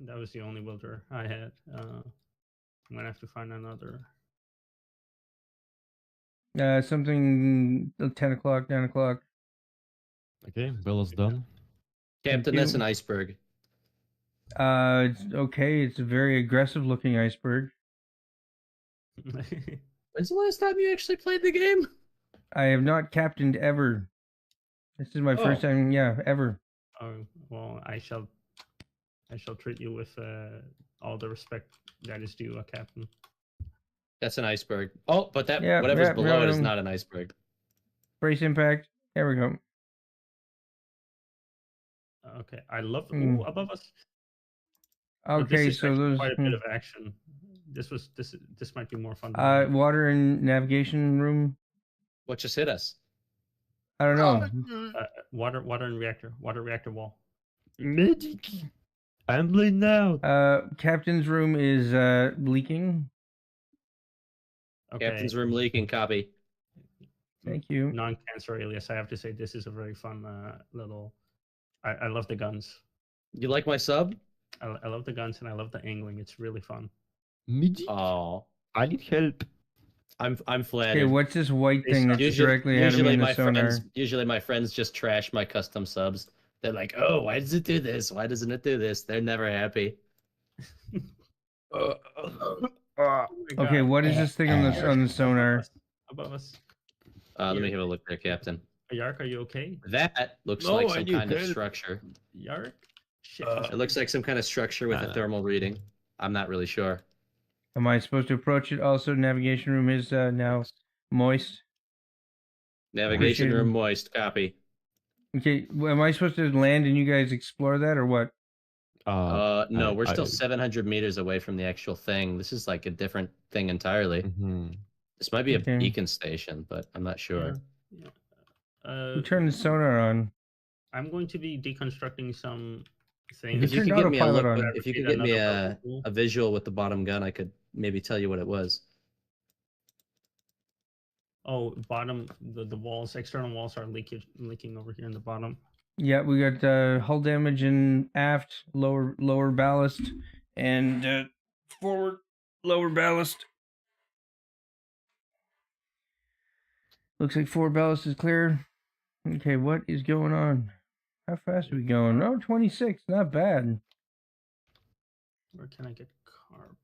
[SPEAKER 2] That was the only welder I had. I'm gonna have to find another.
[SPEAKER 1] Something 10 o'clock, 9 o'clock.
[SPEAKER 4] Okay, Bella's done.
[SPEAKER 3] Captain,
[SPEAKER 1] you.
[SPEAKER 3] that's an iceberg.
[SPEAKER 1] It's okay. It's a very aggressive looking iceberg.
[SPEAKER 3] When's the last time you actually played the game?
[SPEAKER 1] I have not captained ever. This is my first time, ever.
[SPEAKER 2] Oh well, I shall treat you with all the respect that is due, Captain.
[SPEAKER 3] That's an iceberg. Oh, but that
[SPEAKER 1] Yeah,
[SPEAKER 3] whatever's
[SPEAKER 1] yeah,
[SPEAKER 3] below it is
[SPEAKER 1] yeah.
[SPEAKER 3] not an iceberg.
[SPEAKER 1] Brace impact. There we go.
[SPEAKER 2] Okay, I love
[SPEAKER 1] Hmm.
[SPEAKER 2] above us.
[SPEAKER 1] Okay,
[SPEAKER 2] this is
[SPEAKER 1] so
[SPEAKER 2] actually
[SPEAKER 1] those
[SPEAKER 2] quite a bit of action. This might be more fun.
[SPEAKER 1] water and navigation room.
[SPEAKER 3] What just hit us?
[SPEAKER 1] I don't know.
[SPEAKER 2] Water and reactor wall.
[SPEAKER 4] Medic! I'm bleeding out.
[SPEAKER 1] Captain's room is leaking.
[SPEAKER 2] Okay.
[SPEAKER 3] Captain's room leaking. Copy.
[SPEAKER 1] Thank you.
[SPEAKER 2] Non-cancer alias. I have to say this is a very fun little. I love the guns.
[SPEAKER 3] You like my sub?
[SPEAKER 2] I love the guns and I love the angling. It's really fun.
[SPEAKER 4] Medic!
[SPEAKER 3] Oh,
[SPEAKER 4] I need help.
[SPEAKER 3] I'm flattered.
[SPEAKER 1] Okay, what's this white thing that's directly ahead of me in the sonar?
[SPEAKER 3] Usually my friends just trash my custom subs. They're like, "Oh, why does it do this? Why doesn't it do this?" They're never happy.
[SPEAKER 1] Okay, what is this thing on the sonar?
[SPEAKER 2] Above us.
[SPEAKER 3] Let me have a look there, Captain.
[SPEAKER 2] Yark, are you okay?
[SPEAKER 3] That looks like some kind of structure.
[SPEAKER 2] Yark? Shit.
[SPEAKER 3] It looks like some kind of structure with a thermal reading. I'm not really sure.
[SPEAKER 1] Am I supposed to approach it? Also, navigation room is now moist.
[SPEAKER 3] Navigation
[SPEAKER 1] Appreciate it.
[SPEAKER 3] room moist. Copy.
[SPEAKER 1] Okay, am I supposed to land and you guys explore that or what?
[SPEAKER 3] No, we're still 700 meters away from the actual thing. This is like a different thing entirely.
[SPEAKER 4] Mhm.
[SPEAKER 3] This might be
[SPEAKER 1] Okay.
[SPEAKER 3] a beacon station, but I'm not sure.
[SPEAKER 2] Yeah.
[SPEAKER 1] Who turned the sonar on?
[SPEAKER 2] I'm going to be deconstructing some
[SPEAKER 1] You
[SPEAKER 2] things.
[SPEAKER 3] If you
[SPEAKER 1] turned
[SPEAKER 3] could give me a
[SPEAKER 1] autopilot
[SPEAKER 3] look,
[SPEAKER 1] on.
[SPEAKER 3] if you could get me a visual with the bottom gun, I could maybe tell you what it was.
[SPEAKER 2] Oh, bottom the walls, external walls are leaking over here in the bottom.
[SPEAKER 1] Yeah, we got hull damage in aft, lower ballast, And forward, lower ballast. Looks like forward ballast is clear. Okay, what is going on? How fast are we going? Oh, 26. Not bad.
[SPEAKER 2] Where can I get carbon?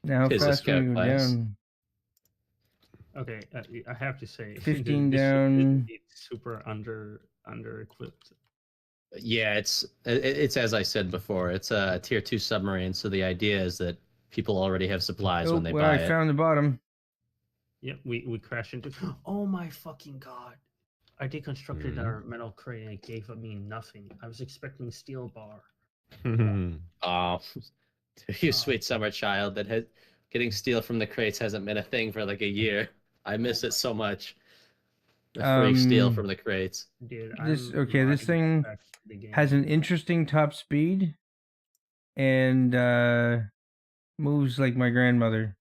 [SPEAKER 1] Now, how
[SPEAKER 3] Tis a
[SPEAKER 1] fast can we
[SPEAKER 3] scout
[SPEAKER 1] go
[SPEAKER 3] class.
[SPEAKER 1] down?
[SPEAKER 2] Okay, I have to say,
[SPEAKER 1] 15
[SPEAKER 2] this ship is
[SPEAKER 1] down.
[SPEAKER 2] indeed super under equipped.
[SPEAKER 3] Yeah, it's as I said before. It's a tier 2 submarine, so the idea is that people already have supplies
[SPEAKER 1] Oh,
[SPEAKER 3] when they
[SPEAKER 1] well,
[SPEAKER 3] buy
[SPEAKER 1] I
[SPEAKER 3] it.
[SPEAKER 1] found the bottom.
[SPEAKER 2] Yep, we crashed into. Oh my fucking god! I deconstructed
[SPEAKER 4] Mhm.
[SPEAKER 2] our metal crate and it gave me nothing. I was expecting steel bar.
[SPEAKER 3] Oh, you sweet summer child that has getting steel from the crates hasn't been a thing for like a year. I miss it so much. The free steel from the crates.
[SPEAKER 2] Dude,
[SPEAKER 1] This
[SPEAKER 2] I'm
[SPEAKER 1] okay. This
[SPEAKER 2] not
[SPEAKER 1] thing
[SPEAKER 2] back to the game.
[SPEAKER 1] has an interesting top speed, and moves like my grandmother.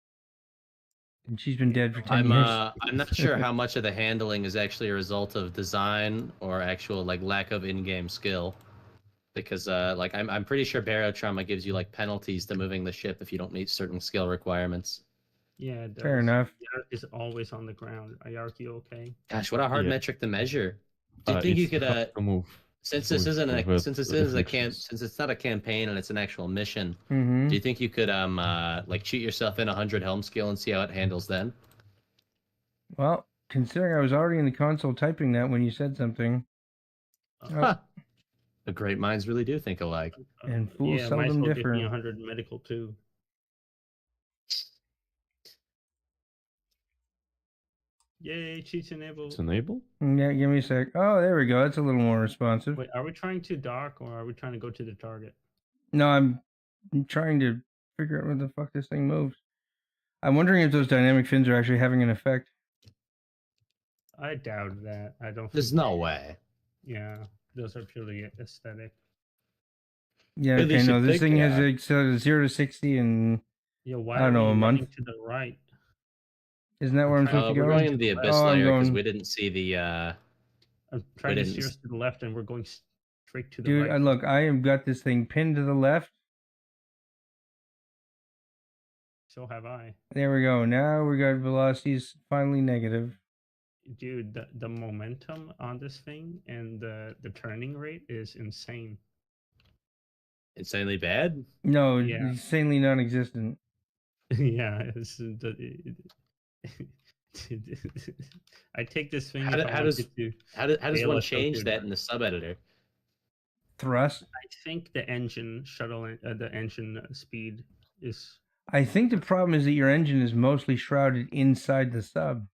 [SPEAKER 1] And she's been dead for 10 years.
[SPEAKER 3] I'm not sure how much of the handling is actually a result of design or actual like lack of in-game skill. Because like I'm pretty sure barotrauma gives you like penalties to moving the ship if you don't meet certain skill requirements.
[SPEAKER 2] Yeah, it does.
[SPEAKER 1] Fair enough.
[SPEAKER 2] Yark is always on the ground. Are Yark, you okay?
[SPEAKER 3] Gosh, what a hard
[SPEAKER 4] Yeah.
[SPEAKER 3] metric to measure. Do you think you
[SPEAKER 4] It's
[SPEAKER 3] could
[SPEAKER 4] hard to move
[SPEAKER 3] since this
[SPEAKER 4] with
[SPEAKER 3] isn't a
[SPEAKER 4] that
[SPEAKER 3] since this is a
[SPEAKER 4] reflections.
[SPEAKER 3] since it's not a campaign and it's an actual mission,
[SPEAKER 1] Mm-hmm.
[SPEAKER 3] do you think you could like cheat yourself in 100 helm skill and see how it handles then?
[SPEAKER 1] Well, considering I was already in the console typing that when you said something, Oh.
[SPEAKER 3] Huh. The great minds really do think alike.
[SPEAKER 1] And fools
[SPEAKER 2] yeah, might as
[SPEAKER 1] seldom
[SPEAKER 2] well give me
[SPEAKER 1] differ.
[SPEAKER 2] 100 medical too. Yay, cheats enabled.
[SPEAKER 4] It's enabled?
[SPEAKER 1] Yeah, give me a sec. Oh, there we go. That's a little more responsive.
[SPEAKER 2] Wait, are we trying to dock or are we trying to go to the target?
[SPEAKER 1] No, I'm trying to figure out where the fuck this thing moves. I'm wondering if those dynamic fins are actually having an effect.
[SPEAKER 2] I doubt that. I don't.
[SPEAKER 3] There's
[SPEAKER 2] think-
[SPEAKER 3] no way.
[SPEAKER 2] Yeah, those are purely aesthetic.
[SPEAKER 1] Yeah,
[SPEAKER 3] At
[SPEAKER 1] okay,
[SPEAKER 3] least
[SPEAKER 1] no,
[SPEAKER 3] you
[SPEAKER 1] this
[SPEAKER 3] think
[SPEAKER 1] thing has
[SPEAKER 3] that.
[SPEAKER 1] a 0 to 60 and
[SPEAKER 2] Yeah, why
[SPEAKER 1] I don't
[SPEAKER 2] are
[SPEAKER 1] know,
[SPEAKER 2] we
[SPEAKER 1] a
[SPEAKER 2] running
[SPEAKER 1] month?
[SPEAKER 2] to the right?
[SPEAKER 1] Isn't that where I'm
[SPEAKER 2] trying
[SPEAKER 1] supposed to
[SPEAKER 3] We're
[SPEAKER 1] go?
[SPEAKER 3] going into the abyss
[SPEAKER 1] Oh, I'm
[SPEAKER 3] layer because
[SPEAKER 1] going-
[SPEAKER 3] we didn't see the
[SPEAKER 2] I'm trying to
[SPEAKER 3] didn't
[SPEAKER 2] steer
[SPEAKER 3] s-
[SPEAKER 2] us to the left and we're going straight to the
[SPEAKER 1] Dude,
[SPEAKER 2] right.
[SPEAKER 1] look, I have got this thing pinned to the left.
[SPEAKER 2] So have I.
[SPEAKER 1] There we go. Now we got velocities finally negative.
[SPEAKER 2] Dude, the momentum on this thing and the turning rate is insane.
[SPEAKER 3] insanely bad.
[SPEAKER 1] No,
[SPEAKER 2] Yeah.
[SPEAKER 1] insanely non-existent.
[SPEAKER 2] Yeah, I take this thing
[SPEAKER 3] How
[SPEAKER 2] if
[SPEAKER 3] do-
[SPEAKER 2] I
[SPEAKER 3] how
[SPEAKER 2] wanted
[SPEAKER 3] does-
[SPEAKER 2] to.
[SPEAKER 3] How does
[SPEAKER 2] Fail
[SPEAKER 3] one
[SPEAKER 2] us so
[SPEAKER 3] change
[SPEAKER 2] good,
[SPEAKER 3] that
[SPEAKER 2] right?
[SPEAKER 3] in the sub editor?
[SPEAKER 1] Thrust.
[SPEAKER 2] I think the engine the engine speed is.
[SPEAKER 1] I think the problem is that your engine is mostly shrouded inside the sub.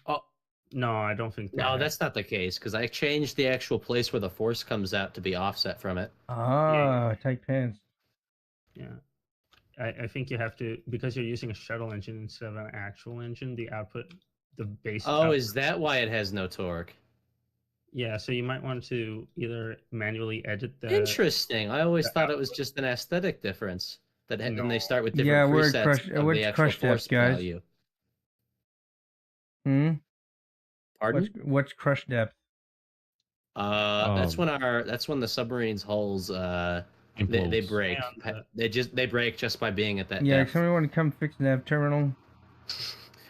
[SPEAKER 3] Oh
[SPEAKER 2] No, I don't think.
[SPEAKER 3] no,
[SPEAKER 2] that.
[SPEAKER 3] that's not the case because I changed the actual place where the force comes out to be offset from it.
[SPEAKER 1] Ah, tight pants.
[SPEAKER 2] Yeah. I think you have to, because you're using a shuttle engine instead of an actual engine, the output, the base.
[SPEAKER 3] Oh,
[SPEAKER 2] output,
[SPEAKER 3] is that why it has no torque?
[SPEAKER 2] Yeah, so you might want to either manually edit the.
[SPEAKER 3] Interesting. I always
[SPEAKER 2] the
[SPEAKER 3] thought it was just an aesthetic difference that and they start with different
[SPEAKER 1] Yeah, we're at
[SPEAKER 3] presets
[SPEAKER 1] crush-
[SPEAKER 3] of
[SPEAKER 1] what's
[SPEAKER 3] the actual
[SPEAKER 1] crush depth,
[SPEAKER 3] force
[SPEAKER 1] guys?
[SPEAKER 3] value.
[SPEAKER 1] What's
[SPEAKER 3] Pardon?
[SPEAKER 1] what's crush depth?
[SPEAKER 3] That's when the submarine's hulls they
[SPEAKER 4] Implodes.
[SPEAKER 3] break.
[SPEAKER 2] Yeah,
[SPEAKER 3] They break just by being at that
[SPEAKER 1] Yeah,
[SPEAKER 3] depth.
[SPEAKER 1] somebody want to come fix the nav terminal?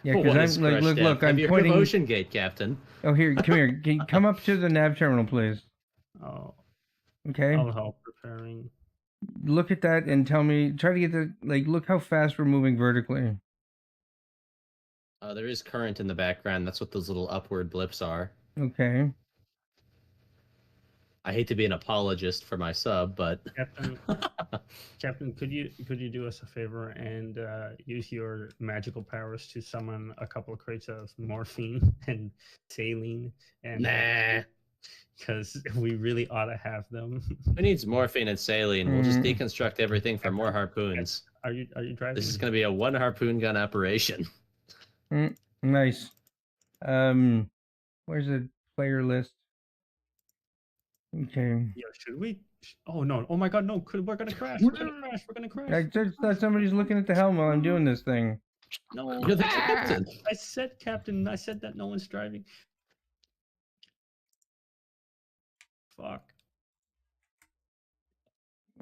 [SPEAKER 1] Yeah,
[SPEAKER 3] What
[SPEAKER 1] because
[SPEAKER 3] is
[SPEAKER 1] I'm like,
[SPEAKER 3] crush
[SPEAKER 1] look,
[SPEAKER 3] depth?
[SPEAKER 1] I'm
[SPEAKER 3] Have you heard
[SPEAKER 1] pointing.
[SPEAKER 3] of Ocean Gate, Captain?
[SPEAKER 1] Oh, here, come here. Can you come up to the nav terminal, please?
[SPEAKER 2] Oh,
[SPEAKER 1] Okay.
[SPEAKER 2] I'll help preparing.
[SPEAKER 1] Look at that and tell me. Try to get the look how fast we're moving vertically.
[SPEAKER 3] There is current in the background. That's what those little upward blips are.
[SPEAKER 1] Okay.
[SPEAKER 3] I hate to be an apologist for my sub, but
[SPEAKER 2] Captain, could you do us a favor and use your magical powers to summon a couple of crates of morphine and saline and
[SPEAKER 3] nah.
[SPEAKER 2] because we really ought to have them.
[SPEAKER 3] Who needs morphine and saline? We'll just
[SPEAKER 1] Mm.
[SPEAKER 3] deconstruct everything for more harpoons.
[SPEAKER 2] Are you driving?
[SPEAKER 3] This is going to be a one harpoon gun operation.
[SPEAKER 1] Nice. Where's the player list? Okay.
[SPEAKER 2] Yeah, should we? Oh no! Oh my God! No! We're gonna crash! We're gonna crash! We're gonna crash!
[SPEAKER 1] I just thought somebody's looking at the helm while I'm doing this thing.
[SPEAKER 2] No!
[SPEAKER 3] You're the captain.
[SPEAKER 2] I said, Captain. I said that no one's driving. Fuck.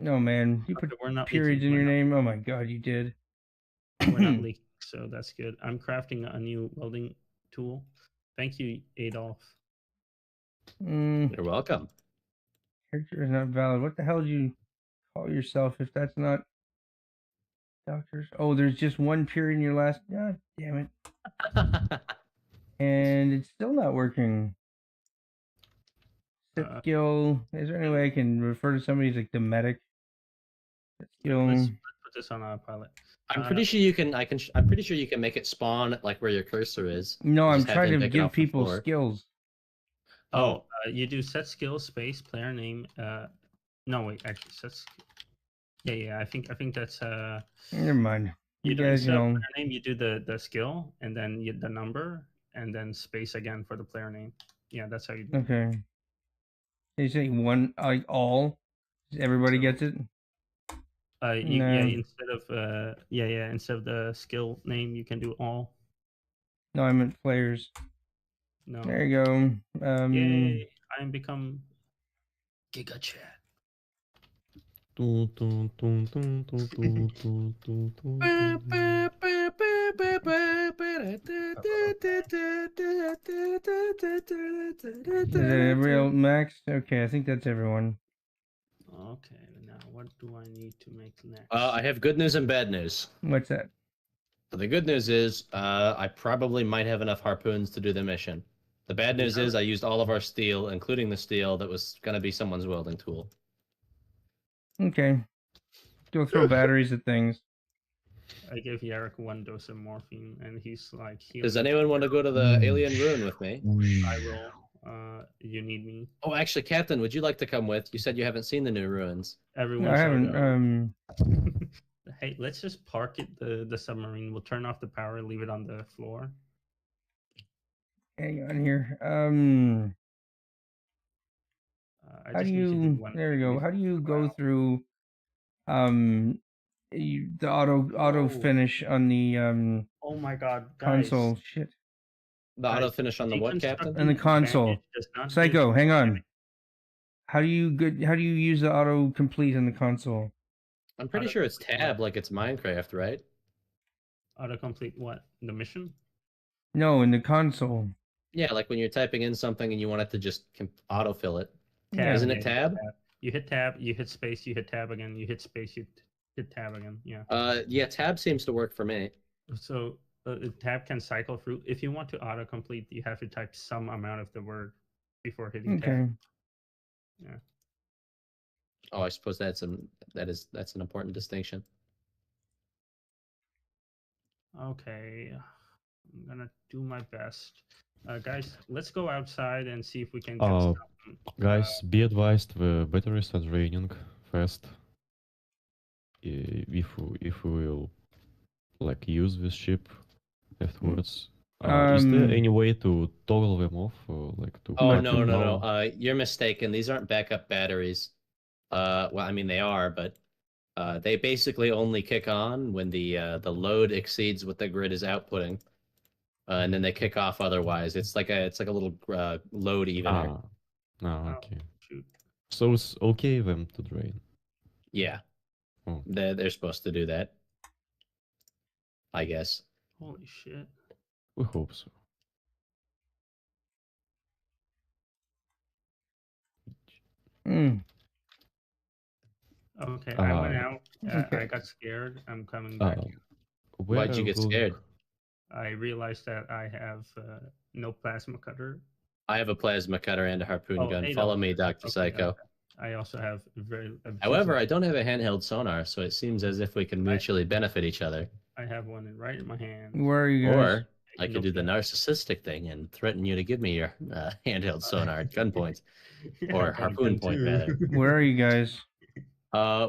[SPEAKER 1] No, man. You
[SPEAKER 2] Okay,
[SPEAKER 1] put
[SPEAKER 2] we're not
[SPEAKER 1] periods
[SPEAKER 2] leaking.
[SPEAKER 1] in
[SPEAKER 2] We're
[SPEAKER 1] your
[SPEAKER 2] not,
[SPEAKER 1] name? Oh my god, you did.
[SPEAKER 2] we're not leaking, so that's good. I'm crafting a new welding tool. Thank you, Adolf.
[SPEAKER 1] Mm,
[SPEAKER 3] You're welcome.
[SPEAKER 1] character is not valid. What the hell do you call yourself if that's not doctors? Oh, there's just one period in your last. God damn it. And it's still not working. Set skill. Is there any way I can refer to somebody as like the medic? Set skill.
[SPEAKER 2] Let's put this on autopilot.
[SPEAKER 3] I'm pretty sure you can. I'm pretty sure you can make it spawn like where your cursor is.
[SPEAKER 1] No,
[SPEAKER 3] You
[SPEAKER 1] I'm
[SPEAKER 3] just have
[SPEAKER 1] trying
[SPEAKER 3] him
[SPEAKER 1] to
[SPEAKER 3] pick it
[SPEAKER 1] give
[SPEAKER 3] off the
[SPEAKER 1] people
[SPEAKER 3] floor.
[SPEAKER 1] skills.
[SPEAKER 3] Oh,
[SPEAKER 2] You do set skill space player name. No wait, actually yeah. I think that's
[SPEAKER 1] Never mind. You guys,
[SPEAKER 2] instead of player name, you do the skill and then the number and then space again for the player name. Yeah, that's how you do it.
[SPEAKER 1] Okay. You say one, like all? Everybody
[SPEAKER 2] So,
[SPEAKER 1] gets it?
[SPEAKER 2] yeah,
[SPEAKER 1] No.
[SPEAKER 2] instead of the skill name, you can do all.
[SPEAKER 1] No, I meant players.
[SPEAKER 2] No.
[SPEAKER 1] There you go.
[SPEAKER 2] Yay! I'm become Giga Chat.
[SPEAKER 1] Is it a real max? Okay, I think that's everyone.
[SPEAKER 2] Okay, now what do I need to make next?
[SPEAKER 3] I have good news and bad news.
[SPEAKER 1] What's that?
[SPEAKER 3] The good news is I probably might have enough harpoons to do the mission. The bad news is I used all of our steel, including the steel that was going to be someone's welding tool.
[SPEAKER 1] Okay. Go throw batteries at things.
[SPEAKER 2] I gave Yarrick 1 dose of morphine, and he's like,
[SPEAKER 3] Does anyone want to go to the alien ruin with me?
[SPEAKER 2] I will. You need me.
[SPEAKER 3] Oh, actually, Captain, would you like to come with? You said you haven't seen the new ruins.
[SPEAKER 2] Everyone.
[SPEAKER 1] No, I haven't.
[SPEAKER 2] Hey, let's just park it the submarine. We'll turn off the power, leave it on the floor.
[SPEAKER 1] Hang on here. How do you? There we go. How do you go through? The auto finish on the
[SPEAKER 2] Oh my god, guys.
[SPEAKER 1] console. Shit.
[SPEAKER 3] The auto finish on the what, Captain?
[SPEAKER 1] On the console. Psycho, hang on. How do you use the auto complete on the console?
[SPEAKER 3] I'm pretty sure it's tab, like it's Minecraft, right?
[SPEAKER 2] Autocomplete what? The mission?
[SPEAKER 1] No, in the console.
[SPEAKER 3] Yeah, like when you're typing in something and you want it to just autofill it.
[SPEAKER 2] Tab,
[SPEAKER 3] Isn't it tab?
[SPEAKER 2] You hit tab, you hit space, you hit tab again, you hit space, you hit tab again. Yeah.
[SPEAKER 3] Yeah, tab seems to work for me.
[SPEAKER 2] So tab can cycle through. If you want to autocomplete, you have to type some amount of the word before hitting tab. Yeah.
[SPEAKER 3] Oh, I suppose that's an important distinction.
[SPEAKER 2] Okay, I'm gonna do my best. Guys, let's go outside and see if we can get some.
[SPEAKER 4] Guys, be advised, the batteries are draining fast. If we will like use this ship afterwards. Is there any way to toggle them off or like to?
[SPEAKER 3] Oh no. You're mistaken. These aren't backup batteries. Well, I mean they are, but they basically only kick on when the load exceeds what the grid is outputting, and then they kick off otherwise. It's like a little load evener.
[SPEAKER 4] Okay. Shoot. So it's okay them to drain.
[SPEAKER 3] Yeah. Oh. They're supposed to do that, I guess.
[SPEAKER 2] Holy shit.
[SPEAKER 4] We hope so.
[SPEAKER 2] Okay, I went out. I got scared. I'm coming back.
[SPEAKER 3] Why'd you get scared?
[SPEAKER 2] I realized that I have no plasma cutter.
[SPEAKER 3] I have a plasma cutter and a harpoon gun. Follow me, Dr. Psycho.
[SPEAKER 2] I also have
[SPEAKER 3] However, I don't have a handheld sonar, so it seems as if we can mutually benefit each other.
[SPEAKER 2] I have one right in my hand.
[SPEAKER 1] Where are you guys?
[SPEAKER 3] Or I could do the narcissistic thing and threaten you to give me your handheld sonar at gunpoint. Or harpoon point, rather.
[SPEAKER 1] Where are you guys?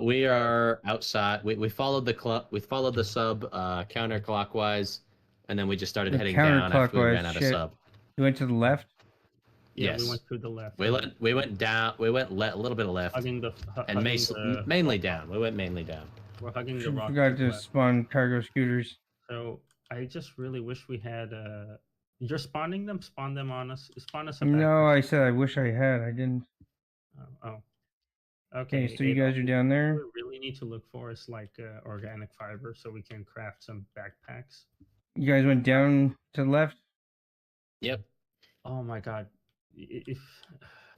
[SPEAKER 3] We are outside. We followed the sub counterclockwise, and then we just started heading down after we ran out of sub.
[SPEAKER 1] You went to the left?
[SPEAKER 2] Yeah,
[SPEAKER 3] yes.
[SPEAKER 2] We went through the left.
[SPEAKER 3] We went down. We went a little bit of left. Mainly down. We went mainly down.
[SPEAKER 2] We're hugging the rock.
[SPEAKER 1] Forgot to spawn cargo scooters.
[SPEAKER 2] So I just really wish we had. You're spawning them. Spawn them on us. Spawn us.
[SPEAKER 1] No, I said I wish I had. I didn't.
[SPEAKER 2] Oh. Okay,
[SPEAKER 1] so you guys are down there.
[SPEAKER 2] What we really need to look for is like organic fiber, so we can craft some backpacks.
[SPEAKER 1] You guys went down to the left.
[SPEAKER 3] Yep.
[SPEAKER 2] Oh my god, if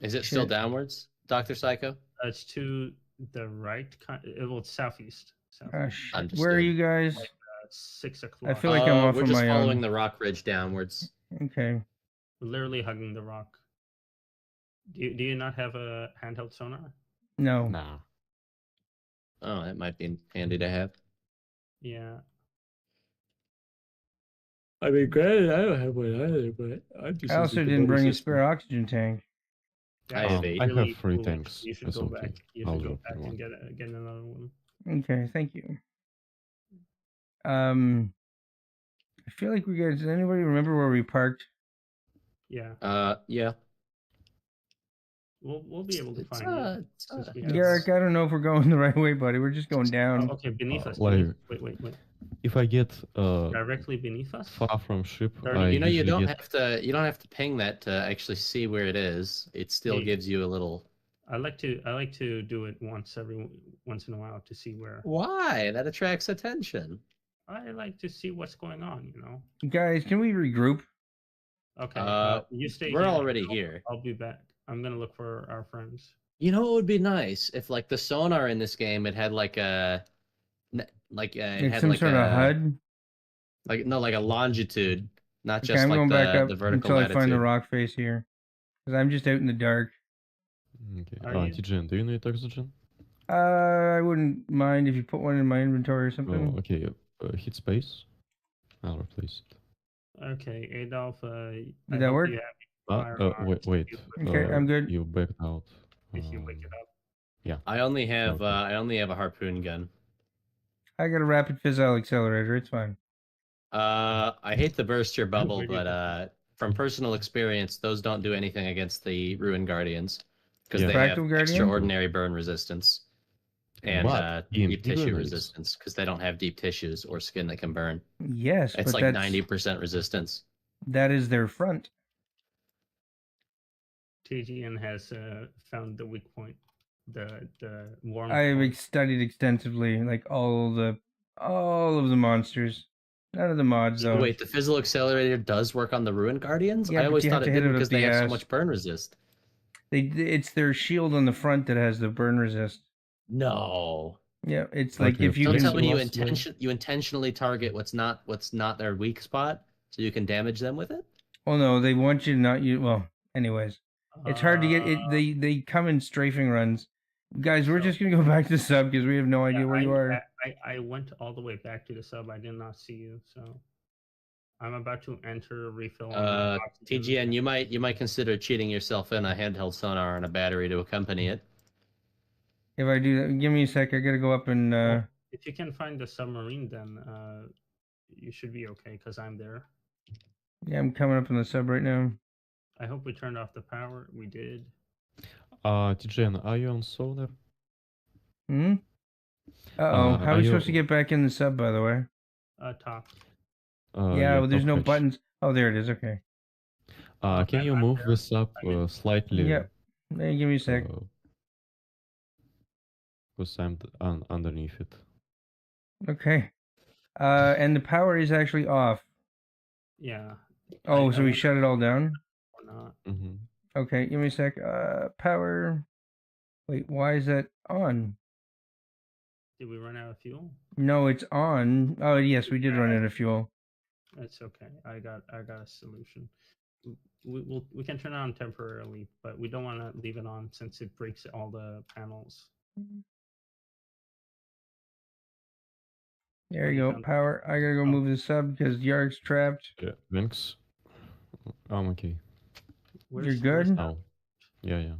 [SPEAKER 3] Is it still
[SPEAKER 1] Shit.
[SPEAKER 3] downwards, Doctor Psycho?
[SPEAKER 2] it's to the right, well, it's southeast.
[SPEAKER 1] Ah, shit.
[SPEAKER 3] Understood.
[SPEAKER 1] Where are you guys?
[SPEAKER 2] Like 6 o'clock.
[SPEAKER 1] I feel like I'm off
[SPEAKER 3] We're
[SPEAKER 1] on
[SPEAKER 3] just
[SPEAKER 1] my
[SPEAKER 3] following
[SPEAKER 1] own.
[SPEAKER 3] the rock ridge downwards.
[SPEAKER 1] Okay.
[SPEAKER 2] We're literally hugging the rock. Do you not have a handheld sonar?
[SPEAKER 1] No.
[SPEAKER 4] Nah.
[SPEAKER 3] Oh, that might be handy to have.
[SPEAKER 2] Yeah.
[SPEAKER 3] I mean, granted, I don't have one either, but I'm just.
[SPEAKER 1] I also didn't bring a spare oxygen tank.
[SPEAKER 3] I have
[SPEAKER 2] it's
[SPEAKER 3] eight.
[SPEAKER 4] I have
[SPEAKER 2] really
[SPEAKER 4] 3
[SPEAKER 2] foolish.
[SPEAKER 4] tanks.
[SPEAKER 2] You should
[SPEAKER 4] It's
[SPEAKER 2] go
[SPEAKER 4] okay.
[SPEAKER 2] back. You
[SPEAKER 4] I'll
[SPEAKER 2] should go
[SPEAKER 4] drop
[SPEAKER 2] back
[SPEAKER 4] you
[SPEAKER 2] and
[SPEAKER 4] one.
[SPEAKER 2] get another one.
[SPEAKER 1] Okay, thank you. I feel like we guys. Does anybody remember where we parked?
[SPEAKER 2] Yeah.
[SPEAKER 3] Yeah.
[SPEAKER 2] We'll be able to
[SPEAKER 3] It's,
[SPEAKER 2] find it. Since we have
[SPEAKER 1] Garrick, I don't know if we're going the right way, buddy. We're just going down.
[SPEAKER 2] Oh, okay, beneath us.
[SPEAKER 4] like-
[SPEAKER 2] Wait.
[SPEAKER 4] If I get
[SPEAKER 2] Directly beneath us?
[SPEAKER 4] far from ship,
[SPEAKER 2] Thirty.
[SPEAKER 4] I
[SPEAKER 3] You know, you
[SPEAKER 4] usually
[SPEAKER 3] don't
[SPEAKER 4] get
[SPEAKER 3] have to ping that to actually see where it is. It still
[SPEAKER 2] Hey.
[SPEAKER 3] gives you a little.
[SPEAKER 2] I like to do it once in a while to see where.
[SPEAKER 3] Why? That attracts attention.
[SPEAKER 2] I like to see what's going on, you know.
[SPEAKER 1] Guys, can we regroup?
[SPEAKER 2] Okay. You stay
[SPEAKER 3] We're
[SPEAKER 2] here.
[SPEAKER 3] already here.
[SPEAKER 2] I'll be back. I'm gonna look for our friends.
[SPEAKER 3] You know, it would be nice if, like, the sonar in this game, it had like a, it
[SPEAKER 1] Like
[SPEAKER 3] had
[SPEAKER 1] some
[SPEAKER 3] like
[SPEAKER 1] sort
[SPEAKER 3] a
[SPEAKER 1] of HUD.
[SPEAKER 3] like like a longitude, not
[SPEAKER 1] Okay,
[SPEAKER 3] just
[SPEAKER 1] I'm
[SPEAKER 3] like
[SPEAKER 1] going back up
[SPEAKER 3] the vertical
[SPEAKER 1] until I
[SPEAKER 3] latitude.
[SPEAKER 1] find the rock face here, because I'm just out in the dark.
[SPEAKER 4] Okay.
[SPEAKER 2] Are you?
[SPEAKER 4] TGN, do you need oxygen?
[SPEAKER 1] I wouldn't mind if you put one in my inventory or something.
[SPEAKER 4] Oh, okay. Hit space. I'll replace it.
[SPEAKER 2] Okay, Adolf.
[SPEAKER 1] Did that work?
[SPEAKER 4] Wait.
[SPEAKER 1] Okay, I'm good.
[SPEAKER 4] You backed out.
[SPEAKER 2] If you wake it up.
[SPEAKER 3] I only have
[SPEAKER 4] Okay.
[SPEAKER 3] I only have a harpoon gun.
[SPEAKER 1] I got a rapid fissile accelerator. It's fine.
[SPEAKER 3] I hate to burst your bubble,
[SPEAKER 2] Where do you
[SPEAKER 3] but from personal experience, those don't do anything against the Ruin Guardians because
[SPEAKER 4] Yeah.
[SPEAKER 3] they have
[SPEAKER 1] Fractal Guardian?
[SPEAKER 3] extraordinary burn resistance and
[SPEAKER 4] But
[SPEAKER 3] deep
[SPEAKER 4] EMP
[SPEAKER 3] tissue
[SPEAKER 4] grenades.
[SPEAKER 3] resistance because they don't have deep tissues or skin that can burn.
[SPEAKER 1] Yes,
[SPEAKER 3] It's
[SPEAKER 1] but
[SPEAKER 3] like
[SPEAKER 1] that's
[SPEAKER 3] 90% resistance.
[SPEAKER 1] that is their front.
[SPEAKER 2] TGN has found the weak point, the warm.
[SPEAKER 1] I've
[SPEAKER 2] point.
[SPEAKER 1] studied extensively, like all of the monsters. None of the mods though.
[SPEAKER 3] Wait, the fizzle accelerator does work on the Ruin Guardians?
[SPEAKER 1] Yeah,
[SPEAKER 3] I
[SPEAKER 1] but
[SPEAKER 3] always
[SPEAKER 1] you have
[SPEAKER 3] thought
[SPEAKER 1] to
[SPEAKER 3] it
[SPEAKER 1] hit it
[SPEAKER 3] didn't
[SPEAKER 1] up
[SPEAKER 3] because they
[SPEAKER 1] the
[SPEAKER 3] have so
[SPEAKER 1] ass.
[SPEAKER 3] much burn resist.
[SPEAKER 1] It's their shield on the front that has the burn resist.
[SPEAKER 3] No.
[SPEAKER 1] Yeah, it's like
[SPEAKER 4] Okay,
[SPEAKER 1] if you
[SPEAKER 3] Don't
[SPEAKER 1] can.
[SPEAKER 3] tell me
[SPEAKER 4] Lastly-
[SPEAKER 3] you intentionally target what's not their weak spot so you can damage them with it?
[SPEAKER 1] Oh no, they want you to not use. Well, anyways, it's hard to get it.
[SPEAKER 2] Uh,
[SPEAKER 1] They come in strafing runs. Guys, we're
[SPEAKER 2] So-
[SPEAKER 1] just gonna go back to sub because we have no idea
[SPEAKER 2] yeah,
[SPEAKER 1] where you are.
[SPEAKER 2] I went all the way back to the sub. I did not see you, so I'm about to enter refill. on my oxygen.
[SPEAKER 3] TGN, you might consider cheating yourself in a handheld sonar and a battery to accompany it.
[SPEAKER 1] If I do that, give me a sec. I gotta go up and.
[SPEAKER 2] If you can find the submarine, then you should be okay because I'm there.
[SPEAKER 1] Yeah, I'm coming up on the sub right now.
[SPEAKER 2] I hope we turned off the power. We did.
[SPEAKER 4] TGN, are you on sonar?
[SPEAKER 1] Hmm. How are
[SPEAKER 4] are
[SPEAKER 1] we
[SPEAKER 4] you-
[SPEAKER 1] supposed to get back in the sub? By the way.
[SPEAKER 2] Top.
[SPEAKER 1] Yeah, well, there's
[SPEAKER 4] top
[SPEAKER 1] no
[SPEAKER 4] hatch.
[SPEAKER 1] buttons. Oh, there it is. Okay.
[SPEAKER 4] Can you move this up
[SPEAKER 2] I'm in.
[SPEAKER 4] slightly?
[SPEAKER 1] Yep. Hey, give me a sec.
[SPEAKER 4] Because I'm underneath it.
[SPEAKER 1] Okay. And the power is actually off.
[SPEAKER 2] Yeah.
[SPEAKER 1] Oh,
[SPEAKER 2] I
[SPEAKER 1] so we
[SPEAKER 2] wonder
[SPEAKER 1] shut it all down?
[SPEAKER 2] or not.
[SPEAKER 4] Mm-hmm.
[SPEAKER 1] Okay, give me a sec. Power. Wait, why is that on?
[SPEAKER 2] Did we run out of fuel?
[SPEAKER 1] No, it's on. Oh, yes, we did run out of fuel.
[SPEAKER 2] That's okay. I got a solution. We can turn it on temporarily, but we don't want to leave it on since it breaks all the panels.
[SPEAKER 1] There you go. Power. I gotta go move the sub because Yark's trapped.
[SPEAKER 4] Yeah, thanks. I'm okay.
[SPEAKER 1] You're good?
[SPEAKER 4] Now. Yeah.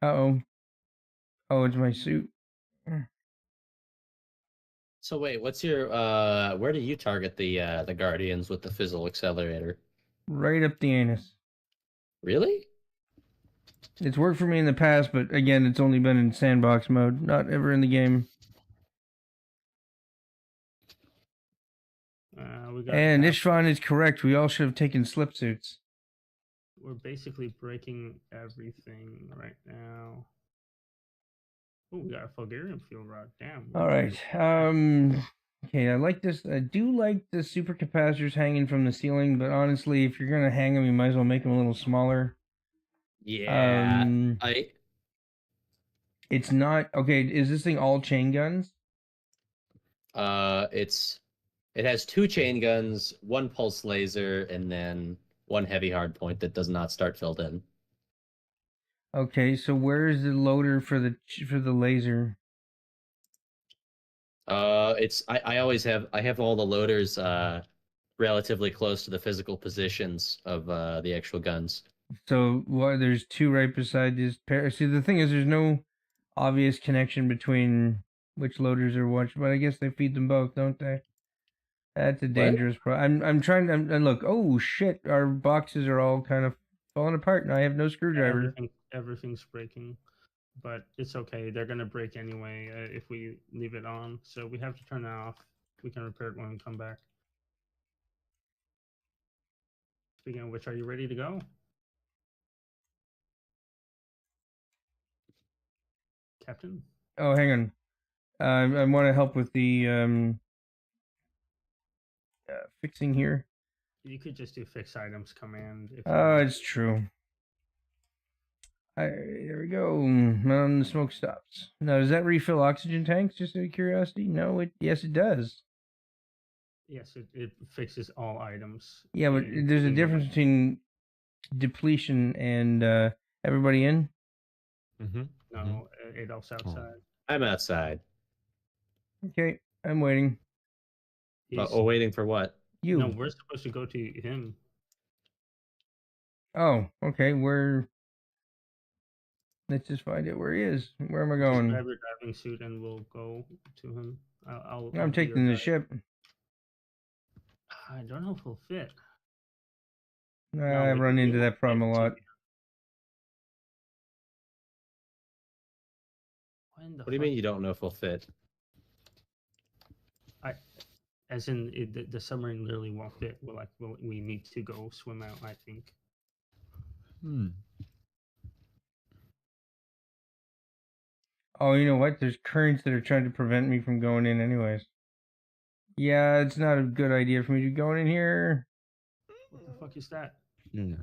[SPEAKER 1] Uh-oh. Oh, it's my suit.
[SPEAKER 3] So wait, what's your where do you target the Guardians with the fizzle accelerator?
[SPEAKER 1] Right up the anus.
[SPEAKER 3] Really?
[SPEAKER 1] It's worked for me in the past, but again, it's only been in sandbox mode, not ever in the game.
[SPEAKER 2] We got
[SPEAKER 1] And Ishvan is correct. We all should have taken slip suits.
[SPEAKER 2] We're basically breaking everything right now. Oh, we got a Fulgarian field rod. Damn.
[SPEAKER 1] All right. Okay, I like this. I do like the supercapacitors hanging from the ceiling, but honestly, if you're gonna hang them, you might as well make them a little smaller.
[SPEAKER 3] Yeah,
[SPEAKER 1] It's not okay. Is this thing all chain guns?
[SPEAKER 3] it has 2 chain guns, 1 pulse laser, and then 1 heavy hard point that does not start filled in.
[SPEAKER 1] Okay, so where is the loader for the laser?
[SPEAKER 3] I always have all the loaders relatively close to the physical positions of the actual guns.
[SPEAKER 1] So what? There's 2 right beside this pair. See, the thing is, there's no obvious connection between which loaders are which, but I guess they feed them both, don't they? That's a dangerous I'm trying to and look. Oh shit! Our boxes are all kind of falling apart, and I have no screwdriver.
[SPEAKER 2] Everything's breaking, but it's okay. They're gonna break anyway if we leave it on. So we have to turn it off. We can repair it when we come back. Speaking of which, are you ready to go? Captain?
[SPEAKER 1] Oh, hang on. I want to help with the fixing here.
[SPEAKER 2] You could just do fix items command. If
[SPEAKER 1] Oh, it's true. There we go. The smoke stops. Now, does that refill oxygen tanks? Just out of curiosity. No. Yes, it does.
[SPEAKER 2] Yes, it fixes all items.
[SPEAKER 1] Yeah, but there's a difference between depletion and everybody in.
[SPEAKER 4] Mm-hmm.
[SPEAKER 2] No, Adolf's outside.
[SPEAKER 3] I'm outside.
[SPEAKER 1] Okay, I'm waiting.
[SPEAKER 3] Waiting for what?
[SPEAKER 1] You.
[SPEAKER 2] No, we're supposed to go to him.
[SPEAKER 1] Oh, okay. Let's just find out where he is. Where am I going?
[SPEAKER 2] Just grab your diving suit and we'll go to him.
[SPEAKER 1] I'm taking the ship.
[SPEAKER 2] I don't know if he'll fit.
[SPEAKER 1] I run into that problem a lot.
[SPEAKER 3] What do you mean you don't know if he'll fit?
[SPEAKER 2] As in, the submarine literally won't fit. We need to go swim out, I think.
[SPEAKER 1] Oh, you know what? There's currents that are trying to prevent me from going in anyways. Yeah, it's not a good idea for me to go in here.
[SPEAKER 2] What the fuck is that?
[SPEAKER 4] Yeah.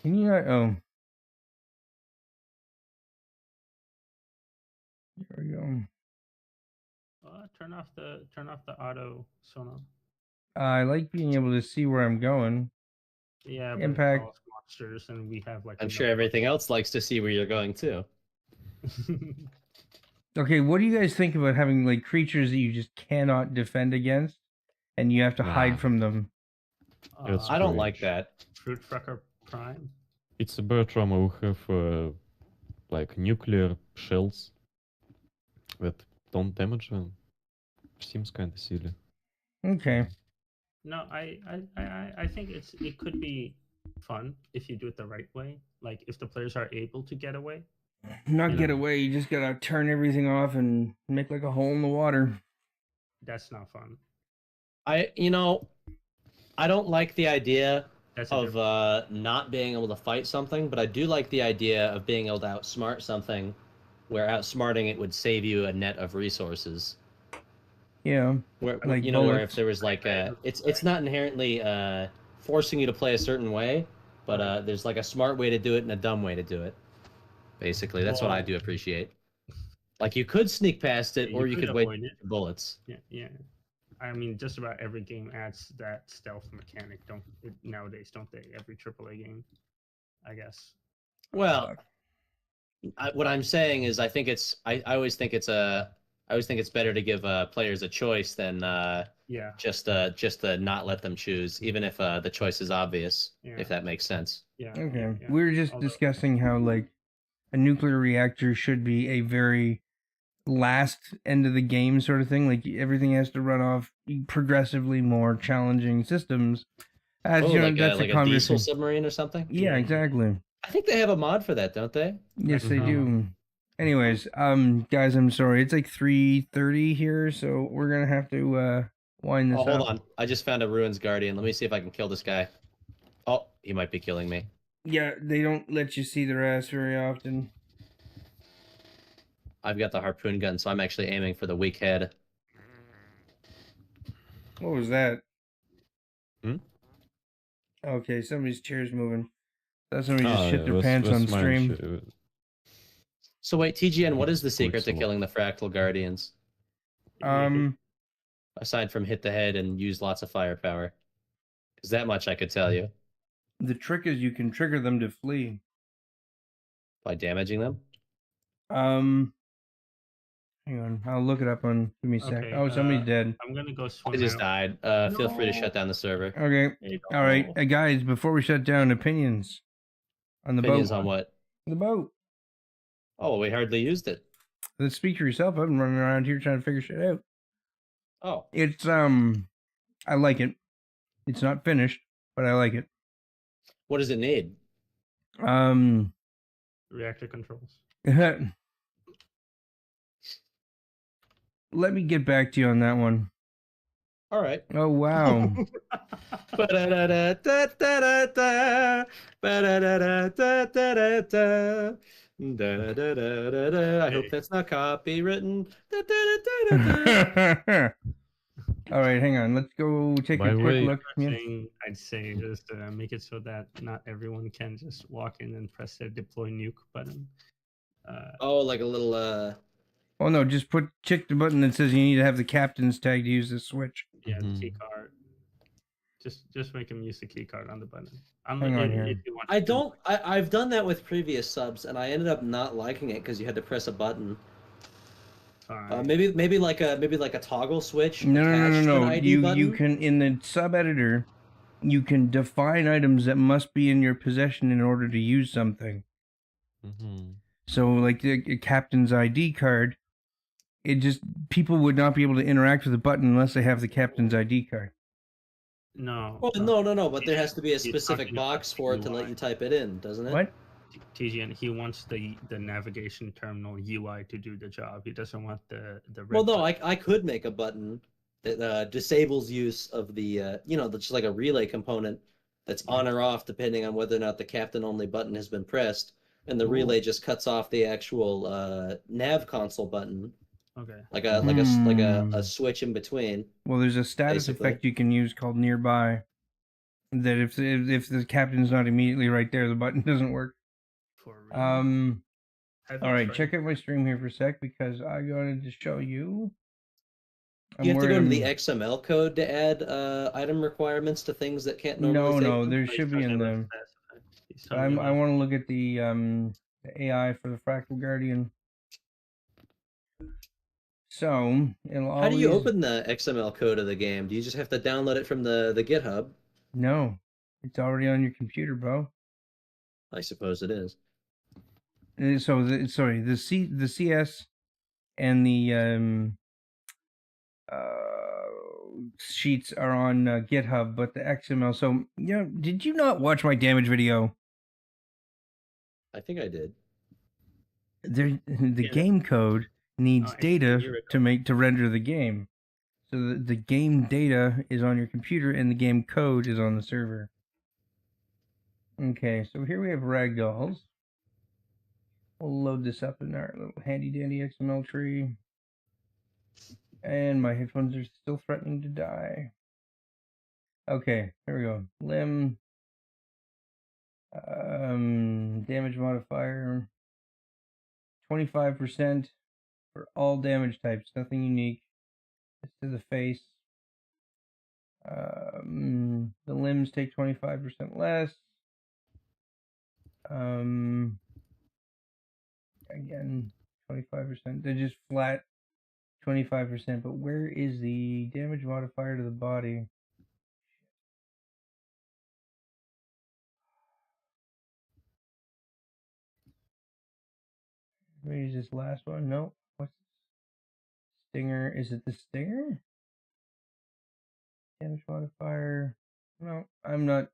[SPEAKER 1] Can you not? Oh. There we go.
[SPEAKER 2] Turn off the auto sonar.
[SPEAKER 1] I like being able to see where I'm going.
[SPEAKER 2] Yeah, but
[SPEAKER 1] Impact.
[SPEAKER 2] it's all monsters, and we have like.
[SPEAKER 3] I'm sure everything else likes to see where you're going too.
[SPEAKER 1] Okay, what do you guys think about having like creatures that you just cannot defend against, and you have to hide from them?
[SPEAKER 3] I don't like that.
[SPEAKER 2] Fruit Fucker Prime.
[SPEAKER 4] It's a bad trauma. We have like nuclear shells that don't damage them. Seems kind of silly.
[SPEAKER 1] Okay.
[SPEAKER 2] No, I think it could be fun if you do it the right way. Like if the players are able to get away.
[SPEAKER 1] Not get away. You just gotta turn everything off and make like a hole in the water.
[SPEAKER 2] That's not fun.
[SPEAKER 3] I don't like the idea of not being able to fight something, but I do like the idea of being able to outsmart something, where outsmarting it would save you a net of resources.
[SPEAKER 1] Yeah.
[SPEAKER 3] Where
[SPEAKER 1] like
[SPEAKER 3] where if there was like it's not inherently forcing you to play a certain way, but there's like a smart way to do it and a dumb way to do it. Basically, that's what I do appreciate. Like you could sneak past it, or you could wait for bullets.
[SPEAKER 2] Yeah. I mean, just about every game adds that stealth mechanic. Nowadays, don't they? Every AAA game, I guess.
[SPEAKER 3] Well, what I'm saying is, I think it's. I always think it's better to give players a choice than just to not let them choose, even if the choice is obvious.
[SPEAKER 2] Yeah.
[SPEAKER 3] If that makes sense.
[SPEAKER 2] Yeah.
[SPEAKER 1] Okay.
[SPEAKER 2] Yeah.
[SPEAKER 1] We were just discussing how like a nuclear reactor should be a very last end of the game sort of thing. Like everything has to run off progressively more challenging systems. As you know, that's
[SPEAKER 3] like
[SPEAKER 1] a
[SPEAKER 3] a diesel submarine or something.
[SPEAKER 1] Yeah, exactly.
[SPEAKER 3] I think they have a mod for that, don't they?
[SPEAKER 1] Yes, they do. Anyways, guys, I'm sorry. It's like 3:30 here, so we're gonna have to wind this
[SPEAKER 3] Oh, hold
[SPEAKER 1] up.
[SPEAKER 3] on. I just found a Ruins Guardian. Let me see if I can kill this guy. Oh, he might be killing me.
[SPEAKER 1] Yeah, they don't let you see their ass very often.
[SPEAKER 3] I've got the harpoon gun, so I'm actually aiming for the weak head.
[SPEAKER 1] What was that?
[SPEAKER 4] Hmm?
[SPEAKER 1] Okay, somebody's chair's moving. That's somebody just
[SPEAKER 4] Ah,
[SPEAKER 1] shit
[SPEAKER 4] yeah,
[SPEAKER 1] their pants on
[SPEAKER 4] was mine.
[SPEAKER 1] stream.
[SPEAKER 3] So wait, TGN, what is the
[SPEAKER 4] It's
[SPEAKER 3] secret to
[SPEAKER 4] Quicksilver.
[SPEAKER 3] killing the Fractal Guardians? Aside from hit the head and use lots of firepower. Because that much I could tell you.
[SPEAKER 1] The trick is you can trigger them to flee.
[SPEAKER 3] By damaging them?
[SPEAKER 1] Hang on, I'll look it up on. Give me a sec.
[SPEAKER 2] Okay,
[SPEAKER 1] Oh, somebody's dead.
[SPEAKER 2] I'm gonna go swim
[SPEAKER 3] They just
[SPEAKER 2] out.
[SPEAKER 3] died. Feel free to
[SPEAKER 2] No.
[SPEAKER 3] shut down the server.
[SPEAKER 1] Okay,
[SPEAKER 2] Hey,
[SPEAKER 1] all right,
[SPEAKER 2] no.
[SPEAKER 1] guys. Before we shut down, opinions on the
[SPEAKER 3] Opinions
[SPEAKER 1] boat.
[SPEAKER 3] on what?
[SPEAKER 1] The boat.
[SPEAKER 3] Oh, we hardly used it.
[SPEAKER 1] Let's speak for yourself. I've been running around here trying to figure shit out.
[SPEAKER 3] Oh,
[SPEAKER 1] It's I like it. It's not finished, but I like it.
[SPEAKER 3] what does it need?
[SPEAKER 2] Reactor controls.
[SPEAKER 1] Let me get back to you on that one.
[SPEAKER 3] All right.
[SPEAKER 1] Oh wow.
[SPEAKER 3] I hope that's not copywritten.
[SPEAKER 1] All right, hang on. Let's go take
[SPEAKER 4] By
[SPEAKER 1] a
[SPEAKER 4] the
[SPEAKER 1] quick
[SPEAKER 4] way-
[SPEAKER 1] look. Yeah.
[SPEAKER 2] I'd say just make it so that not everyone can just walk in and press the deploy nuke button.
[SPEAKER 3] Oh, like a little
[SPEAKER 1] Oh no, just check the button that says you need to have the captain's tag to use this switch.
[SPEAKER 2] Yeah, the
[SPEAKER 4] Mhm.
[SPEAKER 2] key card. Just make him use the key card on the button.
[SPEAKER 1] Hang on here.
[SPEAKER 2] If you want
[SPEAKER 3] I
[SPEAKER 2] to.
[SPEAKER 3] don't. I've done that with previous subs, and I ended up not liking it because you had to press a button.
[SPEAKER 2] Fine.
[SPEAKER 3] Maybe like a toggle switch.
[SPEAKER 1] No, no, no,
[SPEAKER 3] attached to
[SPEAKER 1] no,
[SPEAKER 3] an
[SPEAKER 1] no.
[SPEAKER 3] ID
[SPEAKER 1] You
[SPEAKER 3] button.
[SPEAKER 1] can in the sub editor, you can define items that must be in your possession in order to use something.
[SPEAKER 4] Mhm.
[SPEAKER 1] So, like the captain's ID card, it just people would not be able to interact with the button unless they have the captain's ID card.
[SPEAKER 2] No.
[SPEAKER 3] Well, no. But there has to be a
[SPEAKER 2] He's
[SPEAKER 3] specific
[SPEAKER 2] talking about
[SPEAKER 3] box for it to let
[SPEAKER 2] UI.
[SPEAKER 3] you type it in, doesn't it?
[SPEAKER 1] What?
[SPEAKER 2] TGN, he wants the navigation terminal UI to do the job. He doesn't want the red
[SPEAKER 3] Well, no,
[SPEAKER 2] button.
[SPEAKER 3] I could make a button that disables use of the just like a relay component that's on or off depending on whether or not the captain only button has been pressed, and the relay just cuts off the actual nav console button,
[SPEAKER 2] Okay.
[SPEAKER 3] like a
[SPEAKER 1] Hmm.
[SPEAKER 3] switch in between.
[SPEAKER 1] Well, there's a status
[SPEAKER 3] Basically.
[SPEAKER 1] effect you can use called nearby. That if the captain's not immediately right there, the button doesn't work.
[SPEAKER 2] For real. Have you
[SPEAKER 1] All right,
[SPEAKER 2] tried-
[SPEAKER 1] check out my stream here for a sec because I wanted to show you.
[SPEAKER 3] You have to go to the
[SPEAKER 1] I'm-
[SPEAKER 3] XML code to add item requirements to things that can't normally
[SPEAKER 1] No,
[SPEAKER 3] save them?
[SPEAKER 1] there
[SPEAKER 2] He's
[SPEAKER 1] should be
[SPEAKER 2] talking
[SPEAKER 1] in
[SPEAKER 2] about
[SPEAKER 1] them.
[SPEAKER 2] Mass Effect. He's
[SPEAKER 1] But
[SPEAKER 2] talking
[SPEAKER 1] I
[SPEAKER 2] about-
[SPEAKER 1] want to look at the AI for the Fractal Guardian. So it'll always.
[SPEAKER 3] How do you open the XML code of the game? Do you just have to download it from the GitHub?
[SPEAKER 1] No, it's already on your computer, bro.
[SPEAKER 3] I suppose it is.
[SPEAKER 1] So the CS and the sheets are on GitHub, but the XML. So did you not watch my damage video?
[SPEAKER 3] I think I did.
[SPEAKER 1] The
[SPEAKER 2] Yeah.
[SPEAKER 1] game code needs
[SPEAKER 2] I think a
[SPEAKER 1] data
[SPEAKER 2] year ago.
[SPEAKER 1] to render the game. So the game data is on your computer and the game code is on the server. Okay, so here we have ragdolls. We'll load this up in our little handy dandy XML tree. And my headphones are still threatening to die. Okay, here we go. Limb. Damage modifier. 25% for all damage types. Nothing unique. It's to the face. The limbs take 25% less. Again, 25%. They're just flat 25%. But where is the damage modifier to the body? Where is this last one? Nope. What's Stinger? Is it the Stinger? Damage modifier. No, I'm not.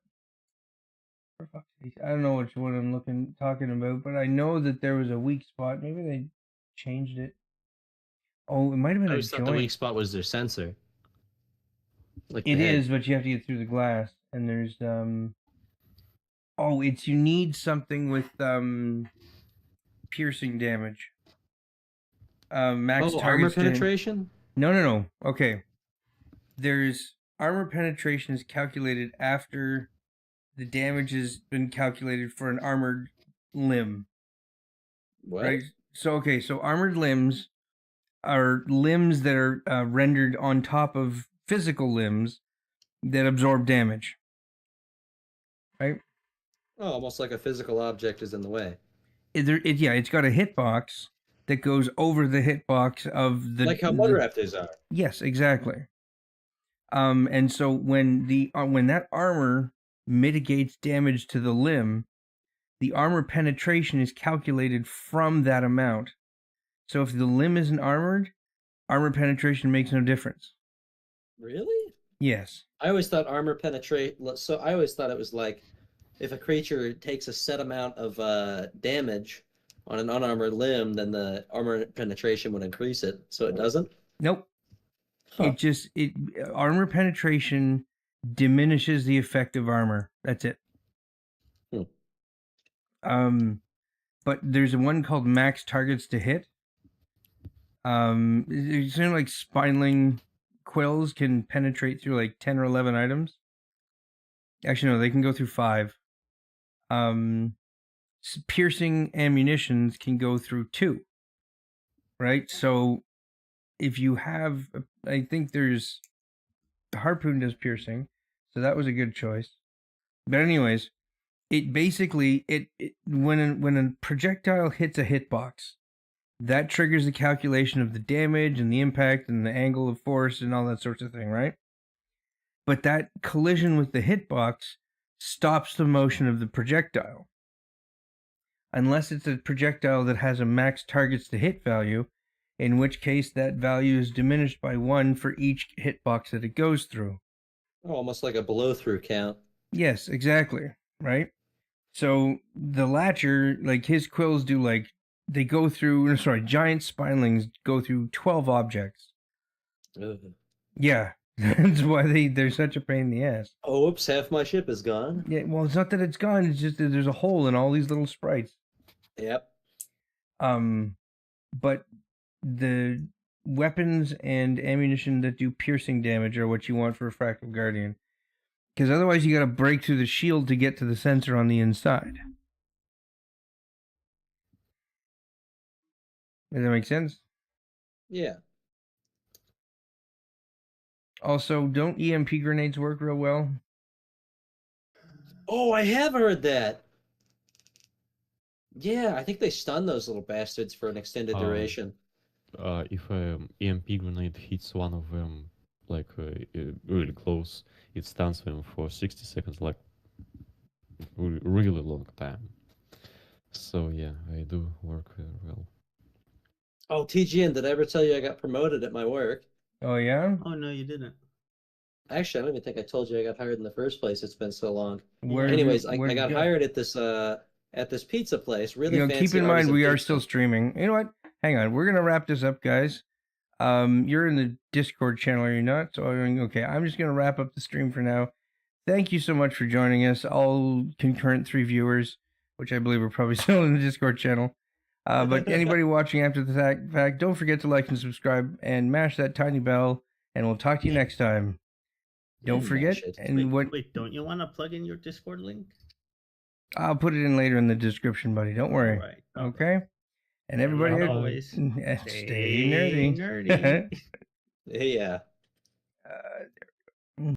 [SPEAKER 1] For fuck's sake, I don't know which one I'm talking about, but I know that there was a weak spot. Maybe they changed it. Oh, it might have been
[SPEAKER 3] I
[SPEAKER 1] a
[SPEAKER 3] always thought the weak
[SPEAKER 1] joint.
[SPEAKER 3] spot was their sensor. Like
[SPEAKER 1] It
[SPEAKER 3] the head.
[SPEAKER 1] is, but you have to get through the glass. And there's oh, it's you need something with piercing damage. Max
[SPEAKER 3] Oh, armor
[SPEAKER 1] targets to
[SPEAKER 3] penetration?
[SPEAKER 1] No. Okay. There's armor penetration is calculated after the damage has been calculated for an armored limb.
[SPEAKER 3] What?
[SPEAKER 1] Right? So armored limbs are limbs that are rendered on top of physical limbs that absorb damage. Right?
[SPEAKER 3] Oh, almost like a physical object is in the way.
[SPEAKER 1] It's got a hitbox that goes over the hitbox of the
[SPEAKER 3] Like how mud raptors are.
[SPEAKER 1] Yes, exactly. And so when that armor mitigates damage to the limb, the armor penetration is calculated from that amount. So if the limb isn't armored, armor penetration makes no difference.
[SPEAKER 3] Really?
[SPEAKER 1] Yes.
[SPEAKER 3] I always thought armor penetrate. So I always thought it was like if a creature takes a set amount of damage on an unarmored limb, then the armor penetration would increase it. So it doesn't.
[SPEAKER 1] Nope.
[SPEAKER 3] Huh.
[SPEAKER 1] It armor penetration diminishes the effect of armor. That's it. But there's one called max targets to hit. It's kind of like spineless quills can penetrate through like 10 or 11 items. Actually, no, they can go through 5. Piercing ammunitions can go through 2. Right? So if you have, I think there's harpoon does piercing, so that was a good choice. But anyways, it basically when a projectile hits a hitbox, that triggers the calculation of the damage and the impact and the angle of force and all that sorts of thing, right? But that collision with the hitbox stops the motion of the projectile. Unless it's a projectile that has a max targets to hit value, in which case that value is diminished by 1 for each hitbox that it goes through.
[SPEAKER 3] Oh, almost like a blow-through count.
[SPEAKER 1] Yes, exactly. Right? So the Latcher, like his quills do they go through, giant spinelings go through 12 objects.
[SPEAKER 3] Ugh.
[SPEAKER 1] Yeah. That's why they're such a pain in the ass.
[SPEAKER 3] Oh, oops, half my ship is gone.
[SPEAKER 1] Yeah, well, it's not that it's gone, it's just that there's a hole in all these little sprites.
[SPEAKER 3] Yep.
[SPEAKER 1] But the weapons and ammunition that do piercing damage are what you want for a Fractal Guardian. Because otherwise you gotta break through the shield to get to the sensor on the inside. Does that make sense?
[SPEAKER 3] Yeah.
[SPEAKER 1] Also, don't EMP grenades work real well?
[SPEAKER 3] Oh, I have heard that. Yeah, I think they stun those little bastards for an extended duration.
[SPEAKER 4] If a EMP grenade hits one of them, like really close, it stuns them for 60 seconds, like really long time. So yeah, I do work well.
[SPEAKER 3] Oh, TGN, did I ever tell you I got promoted at my work?
[SPEAKER 1] Oh, yeah?
[SPEAKER 2] Oh no, you didn't.
[SPEAKER 3] Actually, I don't even think I told you I got hired in the first place. It's been so long.
[SPEAKER 1] Where
[SPEAKER 3] Anyways, I
[SPEAKER 1] where'd you
[SPEAKER 3] got
[SPEAKER 1] go?
[SPEAKER 3] hired at this pizza place. Really fancy.
[SPEAKER 1] Keep in mind
[SPEAKER 3] artisan
[SPEAKER 1] we are
[SPEAKER 3] pizza.
[SPEAKER 1] still streaming. You know what? Hang on. We're gonna wrap this up, guys. You're in the Discord channel, are you not? So okay, I'm just gonna wrap up the stream for now. Thank you so much for joining us, all concurrent 3 viewers, which I believe are probably still in the Discord channel. But anybody watching after the fact, don't forget to like and subscribe and mash that tiny bell, and we'll talk to you next time. Don't
[SPEAKER 3] Yeah,
[SPEAKER 1] forget,
[SPEAKER 3] shit.
[SPEAKER 1] and
[SPEAKER 2] Wait, don't you want to plug in your Discord link?
[SPEAKER 1] I'll put it in later in the description, buddy. Don't worry.
[SPEAKER 2] All right.
[SPEAKER 1] Okay? And everybody,
[SPEAKER 2] Like always,
[SPEAKER 1] stay nerdy.
[SPEAKER 2] nerdy.
[SPEAKER 3] Yeah.